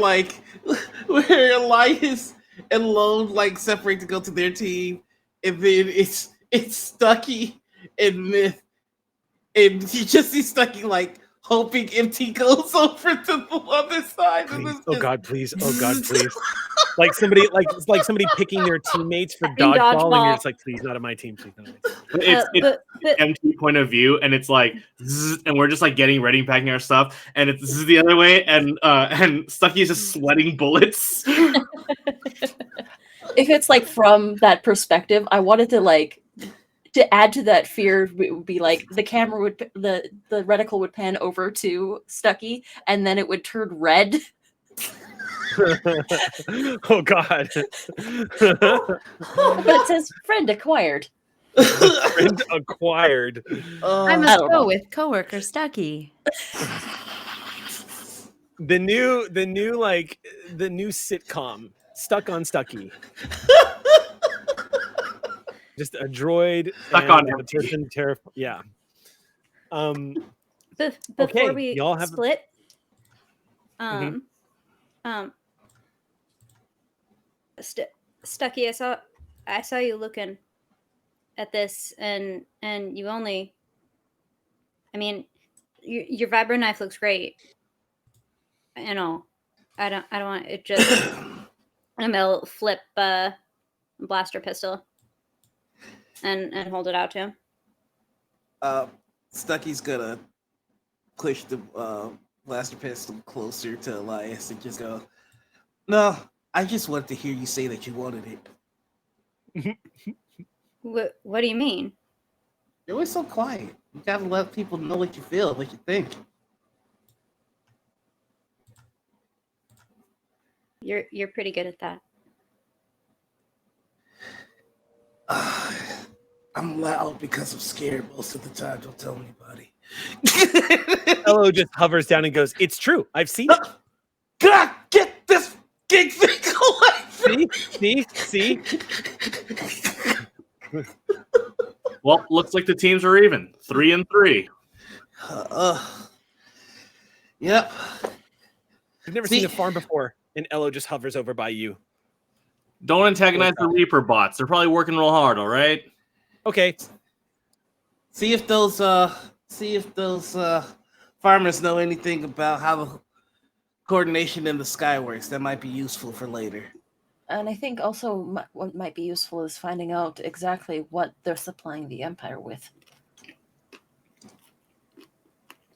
where Elias and Lone separate to go to their team, and then it's Stucky and Myth, and you just see Stucky hoping MT goes over to the other side. Please. Oh God, please. Oh God, please. Like somebody picking their teammates for dodgeball, and dodgeball. you're just like, please, not on my team, please, not on my team. It's MT point of view, and it's like, zzz, and we're just getting ready, packing our stuff, and it's zzz the other way, and Stucky's just sweating bullets. If it's from that perspective, I wanted to add to that fear. It would be the camera would the reticle would pan over to Stucky, and then it would turn red. Oh God. But it says friend acquired. Friend acquired. I must go with coworker Stucky. The new sitcom, Stuck on Stucky. Just a droid Stuck and on a empty. person terrified. Yeah. Before Okay, we y'all have- split, Stucky, I saw you looking at this, and you only. I mean, your vibro knife looks great. You know, I don't want it just. I'm gonna flip blaster pistol and hold it out to him. Stucky's gonna push the blaster pistol closer to Elias and just go, "No, I just wanted to hear you say that you wanted it." What do you mean? You're always so quiet. You gotta let people know what you feel, what you think. You're pretty good at that. I'm loud because I'm scared most of the time. Don't tell anybody. Ello just hovers down and goes, "It's true. I've seen it." God, get this gig thing away from me. See? Well, looks like the teams are even 3-3. Yep. I've never seen a farm before, and Ello just hovers over by you. Don't antagonize the Reaper bots. They're probably working real hard. All right. Okay. See if those farmers know anything about how the coordination in the sky works. That might be useful for later. And I think also what might be useful is finding out exactly what they're supplying the Empire with.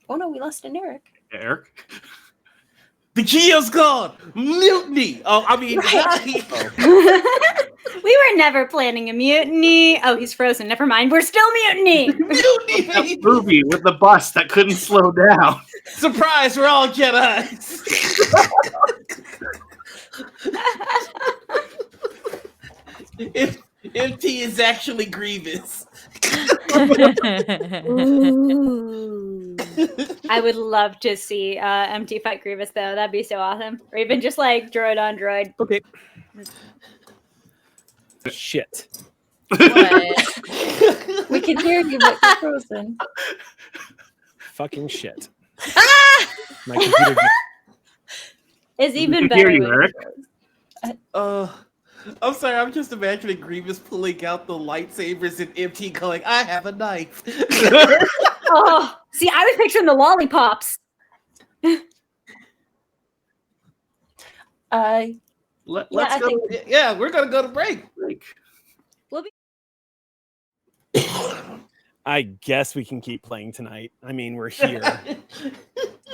Oh no, we lost an Eric. Eric? The Geo's gone! Mutiny! Oh, I mean... We were never planning a mutiny. Oh, he's frozen. Never mind. We're still mutiny. Mutiny! That movie with the bus that couldn't slow down. Surprise, we're all Jedi's! if MT is actually Grievous. Ooh. I would love to see MT fight Grievous, though. That'd be so awesome. Or even just droid on droid. Okay. Shit. What? We can hear you, but you're frozen. Fucking shit. Ah! My computer just It's even can better hear you, when Eric. it goes. I'm sorry, I'm just imagining Grievous pulling out the lightsabers and MT going, I have a knife. Oh, see, I was picturing the lollipops. Let's I go. think- Yeah, we're gonna go to break. We'll be I guess we can keep playing tonight. I mean, we're here.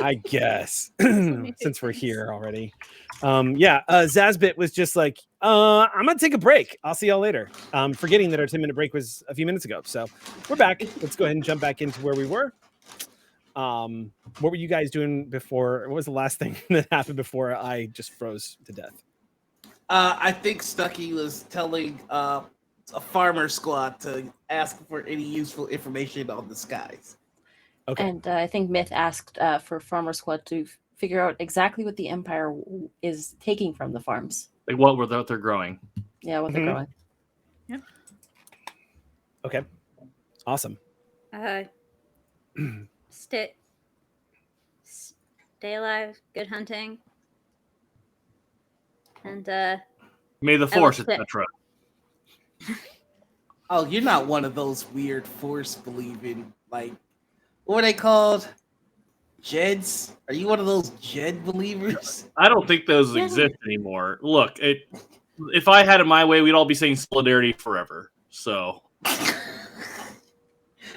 I guess since we're here already. Zazbit was just like, I'm gonna take a break. I'll see y'all later. Forgetting that our 10-minute break was a few minutes ago. So we're back. Let's go ahead and jump back into where we were. What were you guys doing before? What was the last thing that happened before I just froze to death? I think Stucky was telling a farmer squad to ask for any useful information on the skies. Okay. And I think Myth asked for Farmer Squad to figure out exactly what the Empire is taking from the farms. Like what they're growing. Yeah, what they're growing. Okay. Awesome. stay alive, good hunting, and May the I Force, will clip. etc. Oh, you're not one of those weird force believing, like, what are they called? Jeds? Are you one of those Jed believers? I don't think those exist anymore. Look, if I had it my way, we'd all be saying solidarity forever. So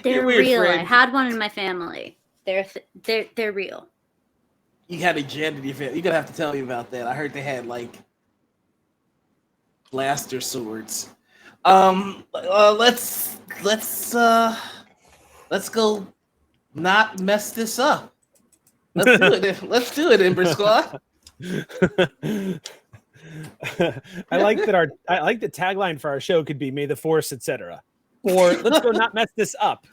They're weird, real. friend. I had one in my family. They're real. You had a Jed in your family. You're gonna have to tell me about that. I heard they had like blaster swords. Let's go not mess this up. Let's do it. Let's do it, Ember Squad. I like the tagline for our show could be "May the Force, etc." Or let's go not mess this up.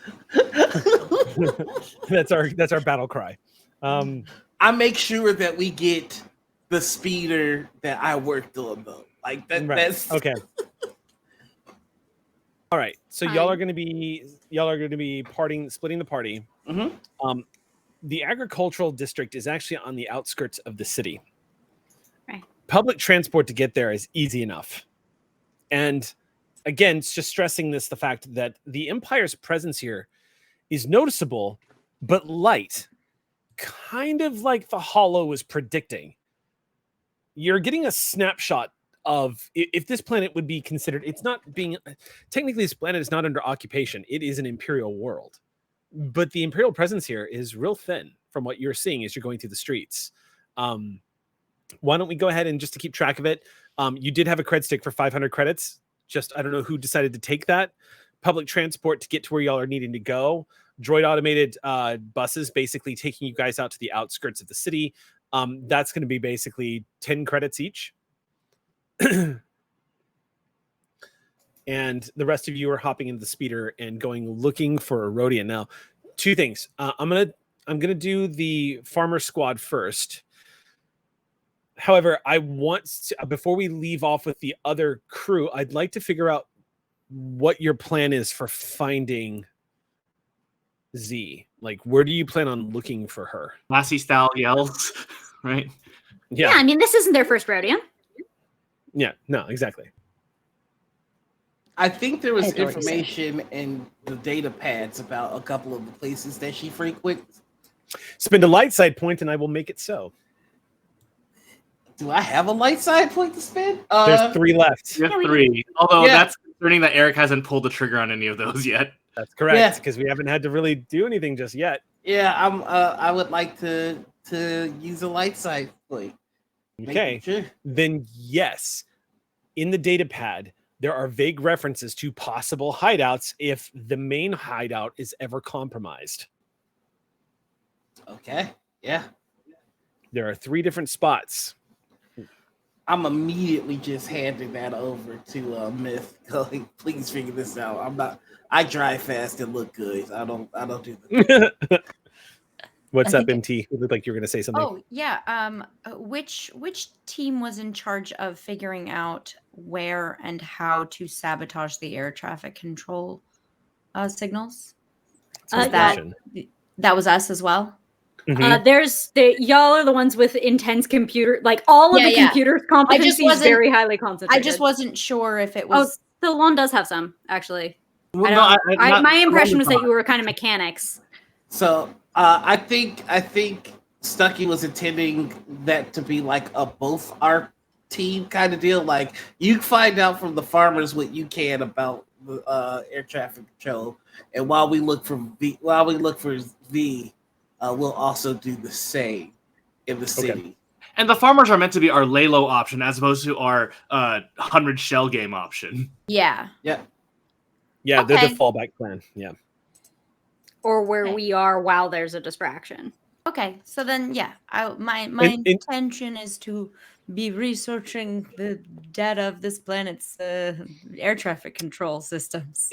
That's our battle cry. I make sure that we get the speeder that I worked on though. Like that. Right. That's Okay. All right. So y'all are going to be splitting the party. Mm-hmm. The agricultural district is actually on the outskirts of the city. Right. Public transport to get there is easy enough. And again, it's just stressing the fact that the Empire's presence here is noticeable, but light, kind of like the Hollow was predicting. You're getting a snapshot of if this planet would be considered, it's not being, technically this planet is not under occupation. It is an Imperial world. But the Imperial presence here is real thin from what you're seeing as you're going through the streets. Why don't we go ahead and just to keep track of it, you did have a cred stick for 500 credits. Just, I don't know who decided to take that. Public transport to get to where y'all are needing to go. Droid automated buses basically taking you guys out to the outskirts of the city. That's going to be basically 10 credits each. And the rest of you are hopping into the speeder and going looking for a Rodian. Now, two things. I'm gonna do the farmer squad first. However, I want to, before we leave off with the other crew, I'd like to figure out what your plan is for finding Z. Like, where do you plan on looking for her? Lassie style yells, right? Yeah, I mean, this isn't their first rodeo. Yeah, no, exactly. I think there was I know what you're saying. information in the data pads about a couple of the places that she frequents. Spend a light side point and I will make it so. Do I have a light side point to spend? There's 3 left. You have 3. Although that's concerning that Eric hasn't pulled the trigger on any of those yet. That's correct, because we haven't had to really do anything just yet. Yeah, I would like to use a light side point. Okay, Sure. Then yes, in the data pad, there are vague references to possible hideouts if the main hideout is ever compromised. Okay, yeah. There are 3 different spots. I'm immediately just handing that over to Myth. Going, please figure this out. I drive fast and look good. I don't do that. What's I up, think MT? It looked like you were going to say something. Oh yeah. Which team was in charge of figuring out where and how to sabotage the air traffic control signals? Was that was us as well? Y'all are the ones with intense computer, like all of the computer's competency is very highly concentrated. I just wasn't sure if it was. Oh, Solon does have some actually. Well, my impression was that you were kind of mechanics. So I think Stucky was intending that to be like a both our team kind of deal. Like you find out from the farmers what you can about the air traffic control, and while we look for V, we'll also do the same in the city. Okay. And the farmers are meant to be our Lalo option as opposed to our 100 shell game option. Yeah. Yeah. Yeah, they're the fallback plan. Yeah. Or where we are while there's a distraction. Okay, so then my intention is to be researching the data of this planet's air traffic control systems.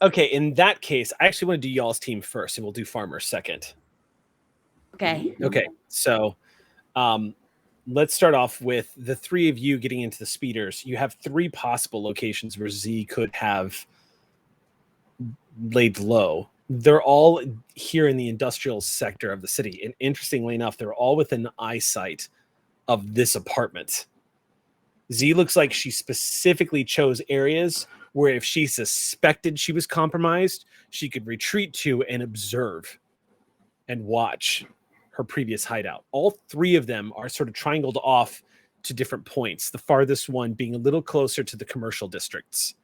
Okay, in that case, I actually want to do y'all's team first, and we'll do farmers second. Okay. Okay, so let's start off with the three of you getting into the speeders. You have three possible locations where Z could have laid low. They're all here in the industrial sector of the city. And interestingly enough, they're all within eyesight of this apartment. Z looks like she specifically chose areas where if she suspected she was compromised, she could retreat to and observe and watch her previous hideout. All three of them are sort of triangled off to different points, the farthest one being a little closer to the commercial districts.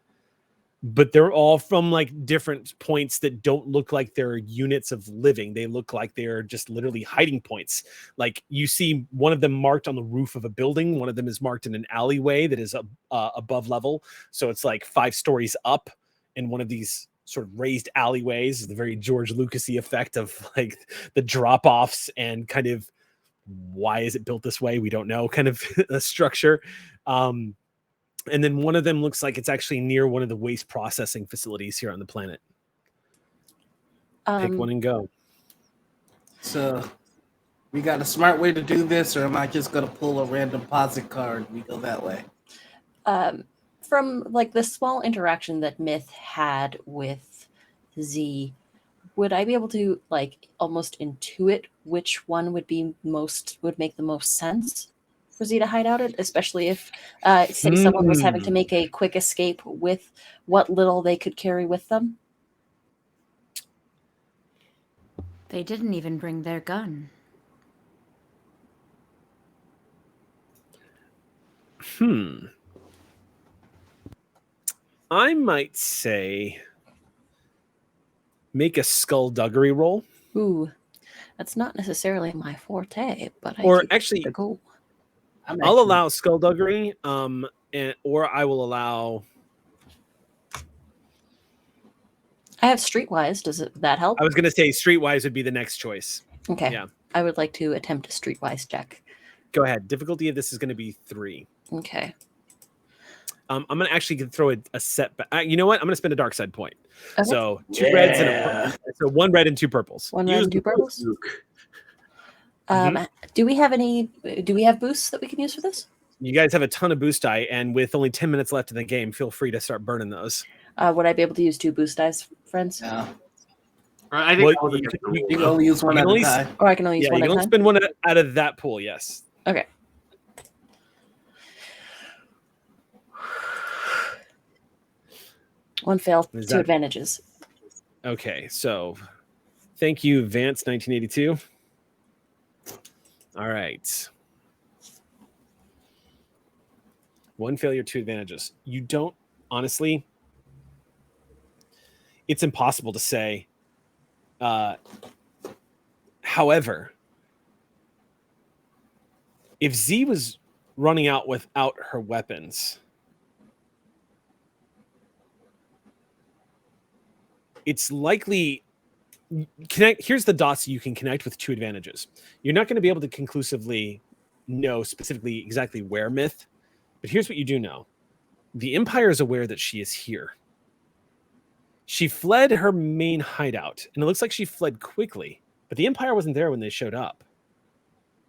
But they're all from like different points that don't look like they're units of living. They look like they're just literally hiding points. Like you see one of them marked on the roof of a building. One of them is marked in an alleyway that is above level. So it's like 5 stories up in one of these sort of raised alleyways. The very George Lucas-y effect of like the drop-offs and kind of why is it built this way? We don't know kind of a structure. And then one of them looks like it's actually near one of the waste processing facilities here on the planet. Pick one and go. So we got a smart way to do this, or am I just going to pull a random posit card and we go that way? From like the small interaction that Myth had with Z, would I be able to like almost intuit which one would make the most sense for Z to hide out at, especially if say someone was having to make a quick escape with what little they could carry with them? They didn't even bring their gun. I might say make a skullduggery roll. Ooh, that's not necessarily my forte, but I'll allow skullduggery, or I will allow. I have streetwise. Does that help? I was going to say streetwise would be the next choice. Okay. Yeah. I would like to attempt a streetwise check. Go ahead. Difficulty of this is going to be 3. Okay. I'm going to actually throw a setback. You know what? I'm going to spend a dark side point. Okay. So 2 reds and a purple. So 1 red and 2 purples. 1 red and 2 purples. Do we have boosts that we can use for this? You guys have a ton of boost die, and with only 10 minutes left in the game, feel free to start burning those. Would I be able to use 2 boost dice, friends? No. I think you can only use one at a time. Or I can only use one at a time? You can only spend one out of that pool, yes. Okay. One fail, 2 advantages. Okay, so thank you, Vance 1982. All right. 1 failure, 2 advantages. You don't, honestly, it's impossible to say. However, if Z was running out without her weapons, it's likely here's the dots you can connect with 2 advantages. You're not going to be able to conclusively know specifically exactly where Myth, but here's what you do know. The Empire is aware that she is here. She fled her main hideout, and it looks like she fled quickly. But the Empire wasn't there when they showed up.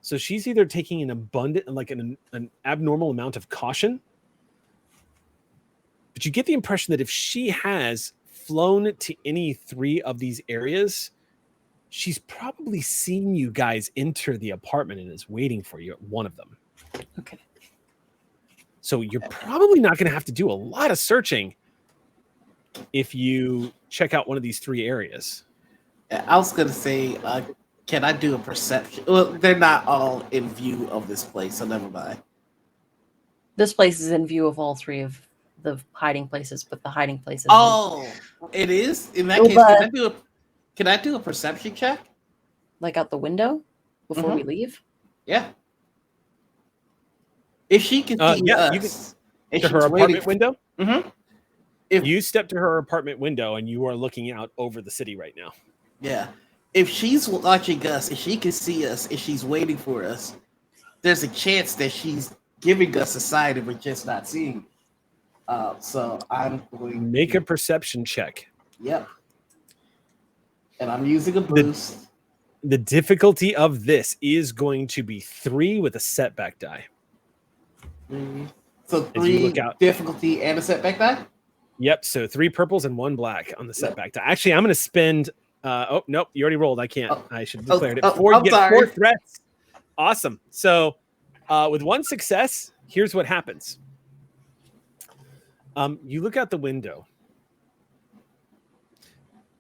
So she's either taking an abundant, like an abnormal amount of caution. But you get the impression that if she has flown to any 3 of these areas, she's probably seen you guys enter the apartment and is waiting for you at one of them. Okay. So you're probably not going to have to do a lot of searching if you check out one of these 3 areas. I was going to say, can I do a perception? Well, they're not all in view of this place, so never mind. This place is in view of all 3 of the hiding places, but the hiding places. Oh, it is? In that case, can I do a perception check? Like out the window before we leave? Yeah. If she can see us, you can to her apartment window. If you step to her apartment window and you are looking out over the city right now. Yeah. If she's watching us, if she can see us, if she's waiting for us, there's a chance that she's giving us a sign and we're just not seeing it. So I'm going to make a perception check. Yep. And I'm using a boost. The difficulty of this is going to be 3 with a setback die. So 3 difficulty and a setback die? Yep. So 3 purples and 1 black on the setback die. Actually, I'm going to spend. Oh, nope. You already rolled. I can't. I should have declared it before you get 4 threats. Awesome. So with 1 success, here's what happens. You look out the window.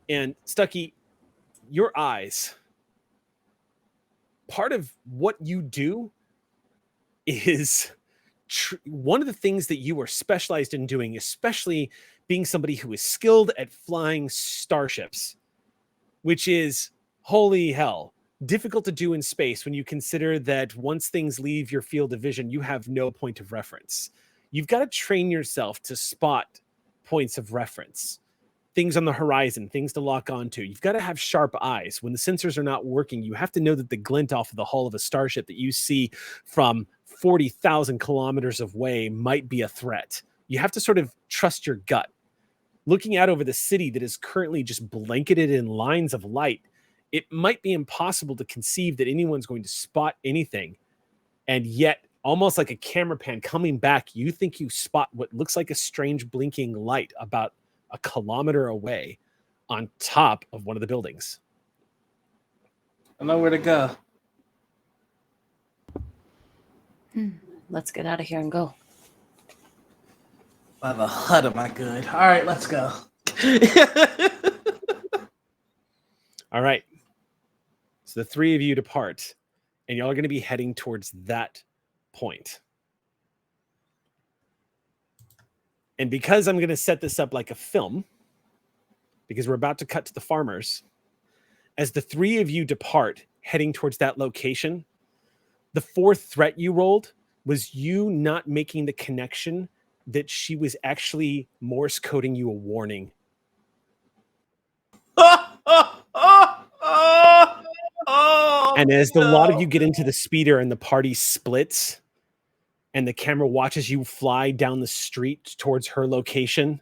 And Stucky, your eyes, part of what you do is one of the things that you are specialized in doing, especially being somebody who is skilled at flying starships, which is, holy hell, difficult to do in space when you consider that once things leave your field of vision, you have no point of reference. You've got to train yourself to spot points of reference, things on the horizon, things to lock onto. You've got to have sharp eyes. When the sensors are not working, you have to know that the glint off of the hull of a starship that you see from 40,000 kilometers away might be a threat. You have to sort of trust your gut. Looking out over the city that is currently just blanketed in lines of light, it might be impossible to conceive that anyone's going to spot anything. And yet, almost like a camera pan coming back, you think you spot what looks like a strange blinking light about a kilometer away on top of one of the buildings. I know where to go. Let's get out of here and go. By the HUD am I good? All right, let's go. All right. So the 3 of you depart, and y'all are going to be heading towards that point. And because I'm going to set this up like a film, because we're about to cut to the farmers, as the 3 of you depart heading towards that location, the 4th threat you rolled was you not making the connection that she was actually Morse coding you a warning. And as the lot of you get into the speeder and the party splits, and the camera watches you fly down the street towards her location,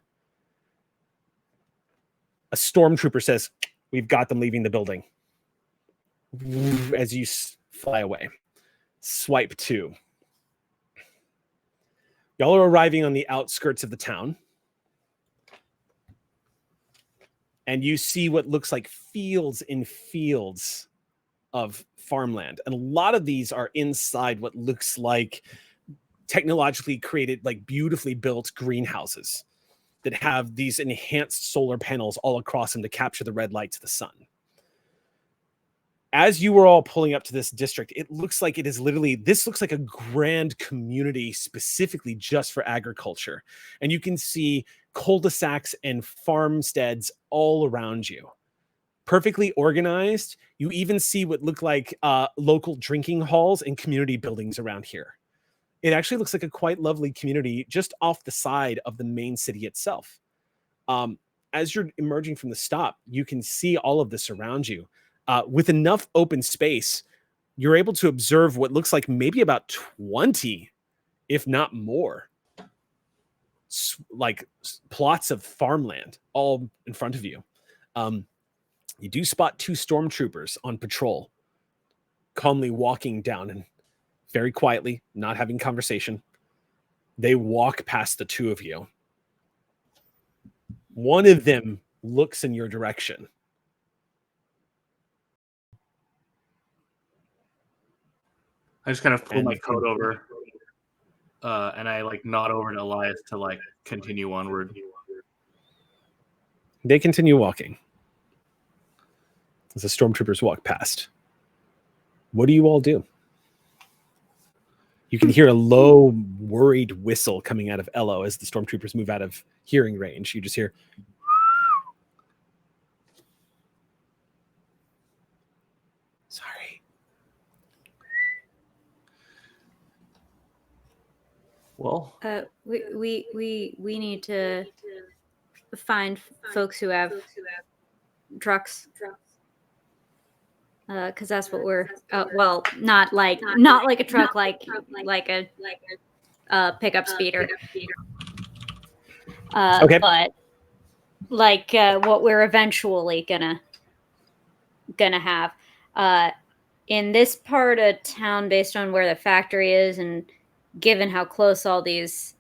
a stormtrooper says, "We've got them leaving the building." As you fly away. Swipe 2. Y'all are arriving on the outskirts of the town. And you see what looks like fields and fields of farmland. And a lot of these are inside what looks like technologically created, like beautifully built greenhouses that have these enhanced solar panels all across them to capture the red lights of the sun. As you were all pulling up to this district, it looks like it is literally, this looks like a grand community specifically just for agriculture. And you can see cul-de-sacs and farmsteads all around you. Perfectly organized. You even see what look like local drinking halls and community buildings around here. It actually looks like a quite lovely community just off the side of the main city itself. As you're emerging from the stop, you can see all of this around you. With enough open space, you're able to observe what looks like maybe about 20, if not more, like plots of farmland all in front of you. You do spot 2 stormtroopers on patrol, calmly walking down and very quietly, not having conversation. They walk past the 2 of you. One of them looks in your direction. I just kind of pull my coat over, and I like nod over to Elias to like continue onward. They continue walking as the stormtroopers walk past. What do you all do? You can hear a low, worried whistle coming out of Ello as the stormtroopers move out of hearing range. You just hear. Sorry. Well, we need to find folks who have trucks. Because that's what we're well, not like a truck, like a pickup speeder. Okay. But like what we're eventually gonna have in this part of town, based on where the factory is, and given how close all these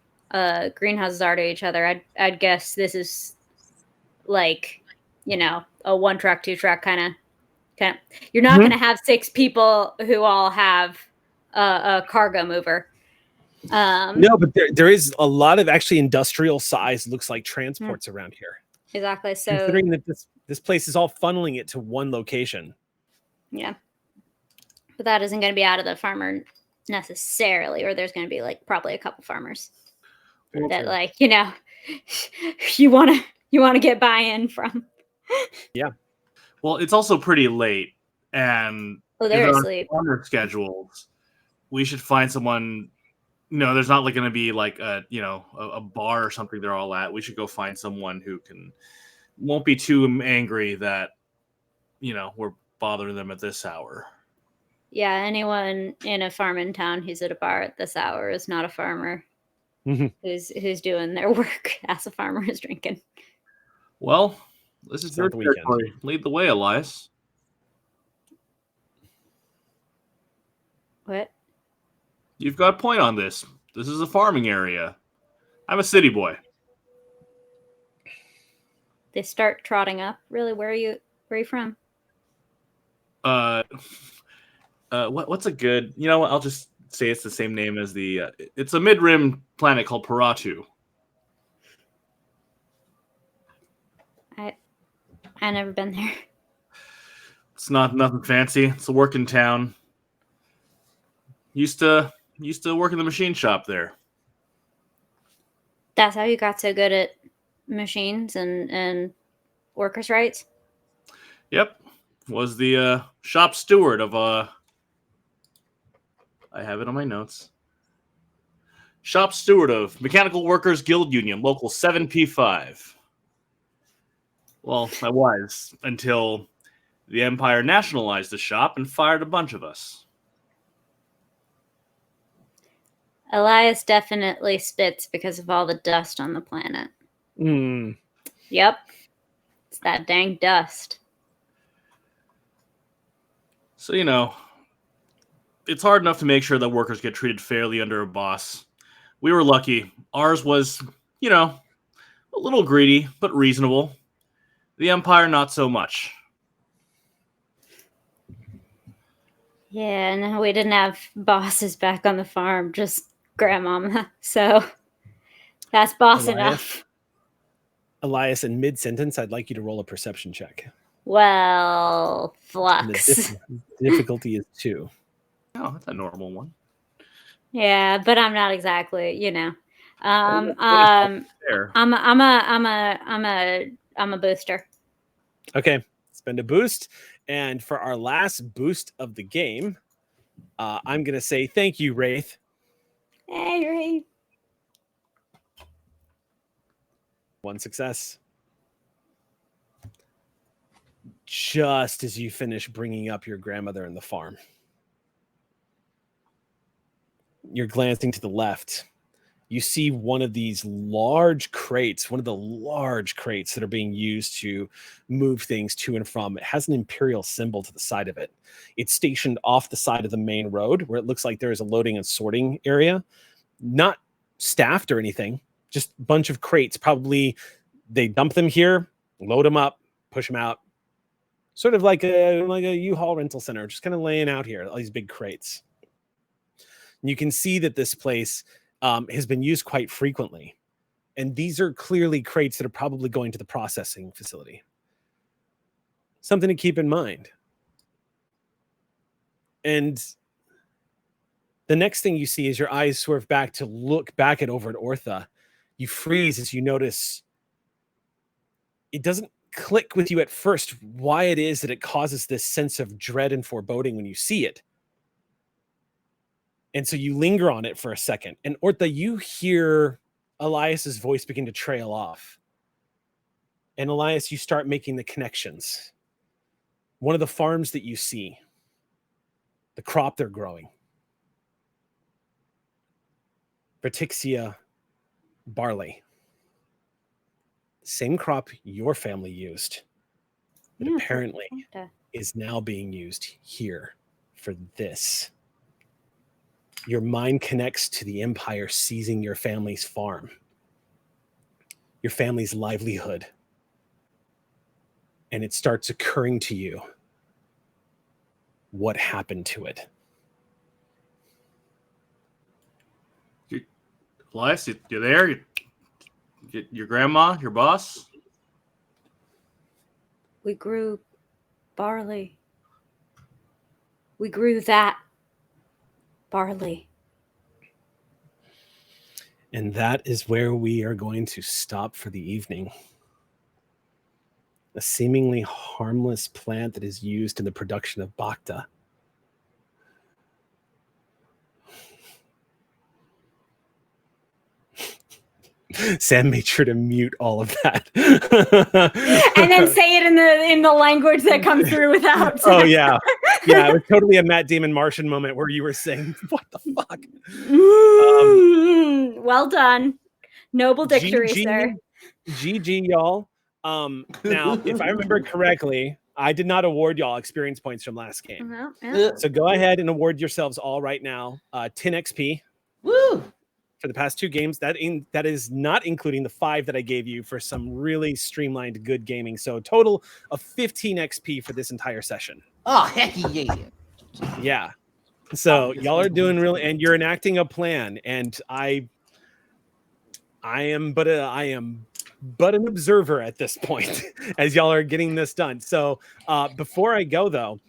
greenhouses are to each other, I'd guess this is like, you know, a 1 truck, 2 truck kind of. You're not going to have 6 people who all have a cargo mover. No, but there is a lot of actually industrial size, looks like transports around here. Exactly. So considering that this place is all funneling it to one location. Yeah. But that isn't going to be out of the farmer necessarily, or there's going to be like probably a couple farmers that like, you know, you want to get buy-in from. Yeah. Well, it's also pretty late, and they're asleep. On their schedules, we should find someone. No, there's not like going to be like a bar or something they're all at. We should go find someone who won't be too angry that we're bothering them at this hour. Yeah, anyone in a farming town who's at a bar at this hour is not a farmer. Who's doing their work as a farmer is drinking. Well. This is your territory. Lead the way, Elias. What? You've got a point on this. This is a farming area. I'm a city boy. They start trotting up. Really, where are you from? What's a good? You know what? I'll just say it's the same name as the. It's a mid-rim planet called Paratu. I've never been there. It's nothing fancy. It's a working town. Used to work in the machine shop there. That's how you got so good at machines and workers' rights? Yep. Was the shop steward of I have it on my notes. Shop steward of Mechanical Workers Guild Union, Local 7P5. Well, I was, until the Empire nationalized the shop and fired a bunch of us. Elias definitely spits because of all the dust on the planet. Yep. It's that dang dust. So, it's hard enough to make sure that workers get treated fairly under a boss. We were lucky. Ours was, a little greedy, but reasonable. The Empire, not so much. Yeah, and we didn't have bosses back on the farm, just grandmama. So that's boss enough. Elias, in mid-sentence, I'd like you to roll a perception check. Well, flux. The difficulty is 2. Oh, that's a normal one. Yeah, but I'm not exactly, I'm a booster. Okay, spend a boost. And for our last boost of the game, I'm going to say thank you, Wraith. Hey, Wraith. 1 success. Just as you finish bringing up your grandmother in the farm, you're glancing to the left, you see one of these large crates, one of the large crates that are being used to move things to and from. It has an Imperial symbol to the side of it. It's stationed off the side of the main road where it looks like there is a loading and sorting area. Not staffed or anything, just a bunch of crates. Probably they dump them here, load them up, push them out. Sort of like a U-Haul rental center, just kind of laying out here, all these big crates. And you can see that this place has been used quite frequently. And these are clearly crates that are probably going to the processing facility. Something to keep in mind. And the next thing you see is your eyes swerve back to look back over at Ortha. You freeze as you notice it doesn't click with you at first why it is that it causes this sense of dread and foreboding when you see it. And so you linger on it for a second. And Ortha, you hear Elias's voice begin to trail off. And Elias, you start making the connections. One of the farms that you see, the crop they're growing, Vertixia barley. Same crop your family used, but apparently is now being used here for this. Your mind connects to the Empire seizing your family's farm, your family's livelihood, and it starts occurring to you what happened to it. Elias, you there? Your grandma, your boss? We grew barley. We grew that barley. And that is where we are going to stop for the evening. A seemingly harmless plant that is used in the production of Bacta. Sam made sure to mute all of that. And then say it in the language that comes through without. Oh yeah. Yeah, it was totally a Matt Damon Martian moment where you were saying, what the fuck? Well done. Noble dictory, sir. GG, y'all. Now, if I remember correctly, I did not award y'all experience points from last game. So go ahead and award yourselves all right now 10 XP. Woo! For the past 2 games. That is not including the 5 that I gave you for some really streamlined good gaming. So a total of 15 XP for this entire session. Oh, heck yeah. Yeah. So y'all are doing really, and you're enacting a plan. And I am but an observer at this point as y'all are getting this done. So before I go though,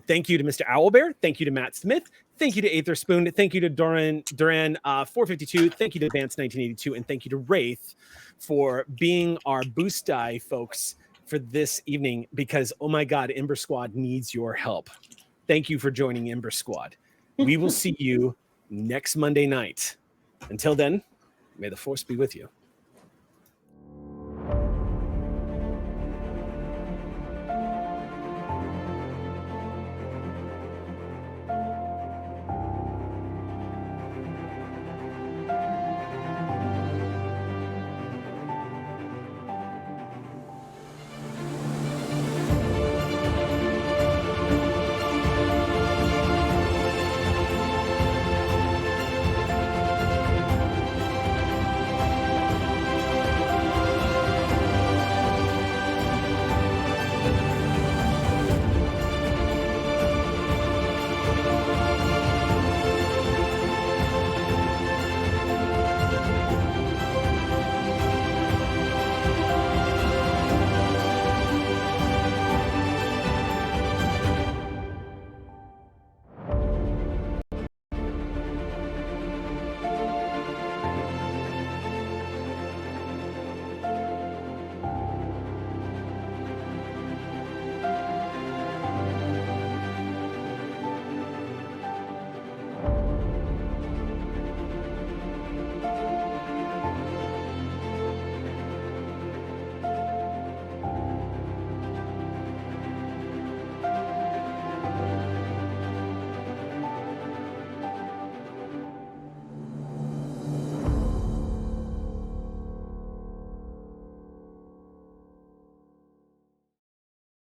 thank you to Mr. Owlbear. Thank you to Matt Smith. Thank you to Aether Spoon. Thank you to Duran 452. Thank you to Advance 1982. And thank you to Wraith for being our boost die folks for this evening because, oh my God, Ember Squad needs your help. Thank you for joining Ember Squad. We will see you next Monday night. Until then, may the force be with you.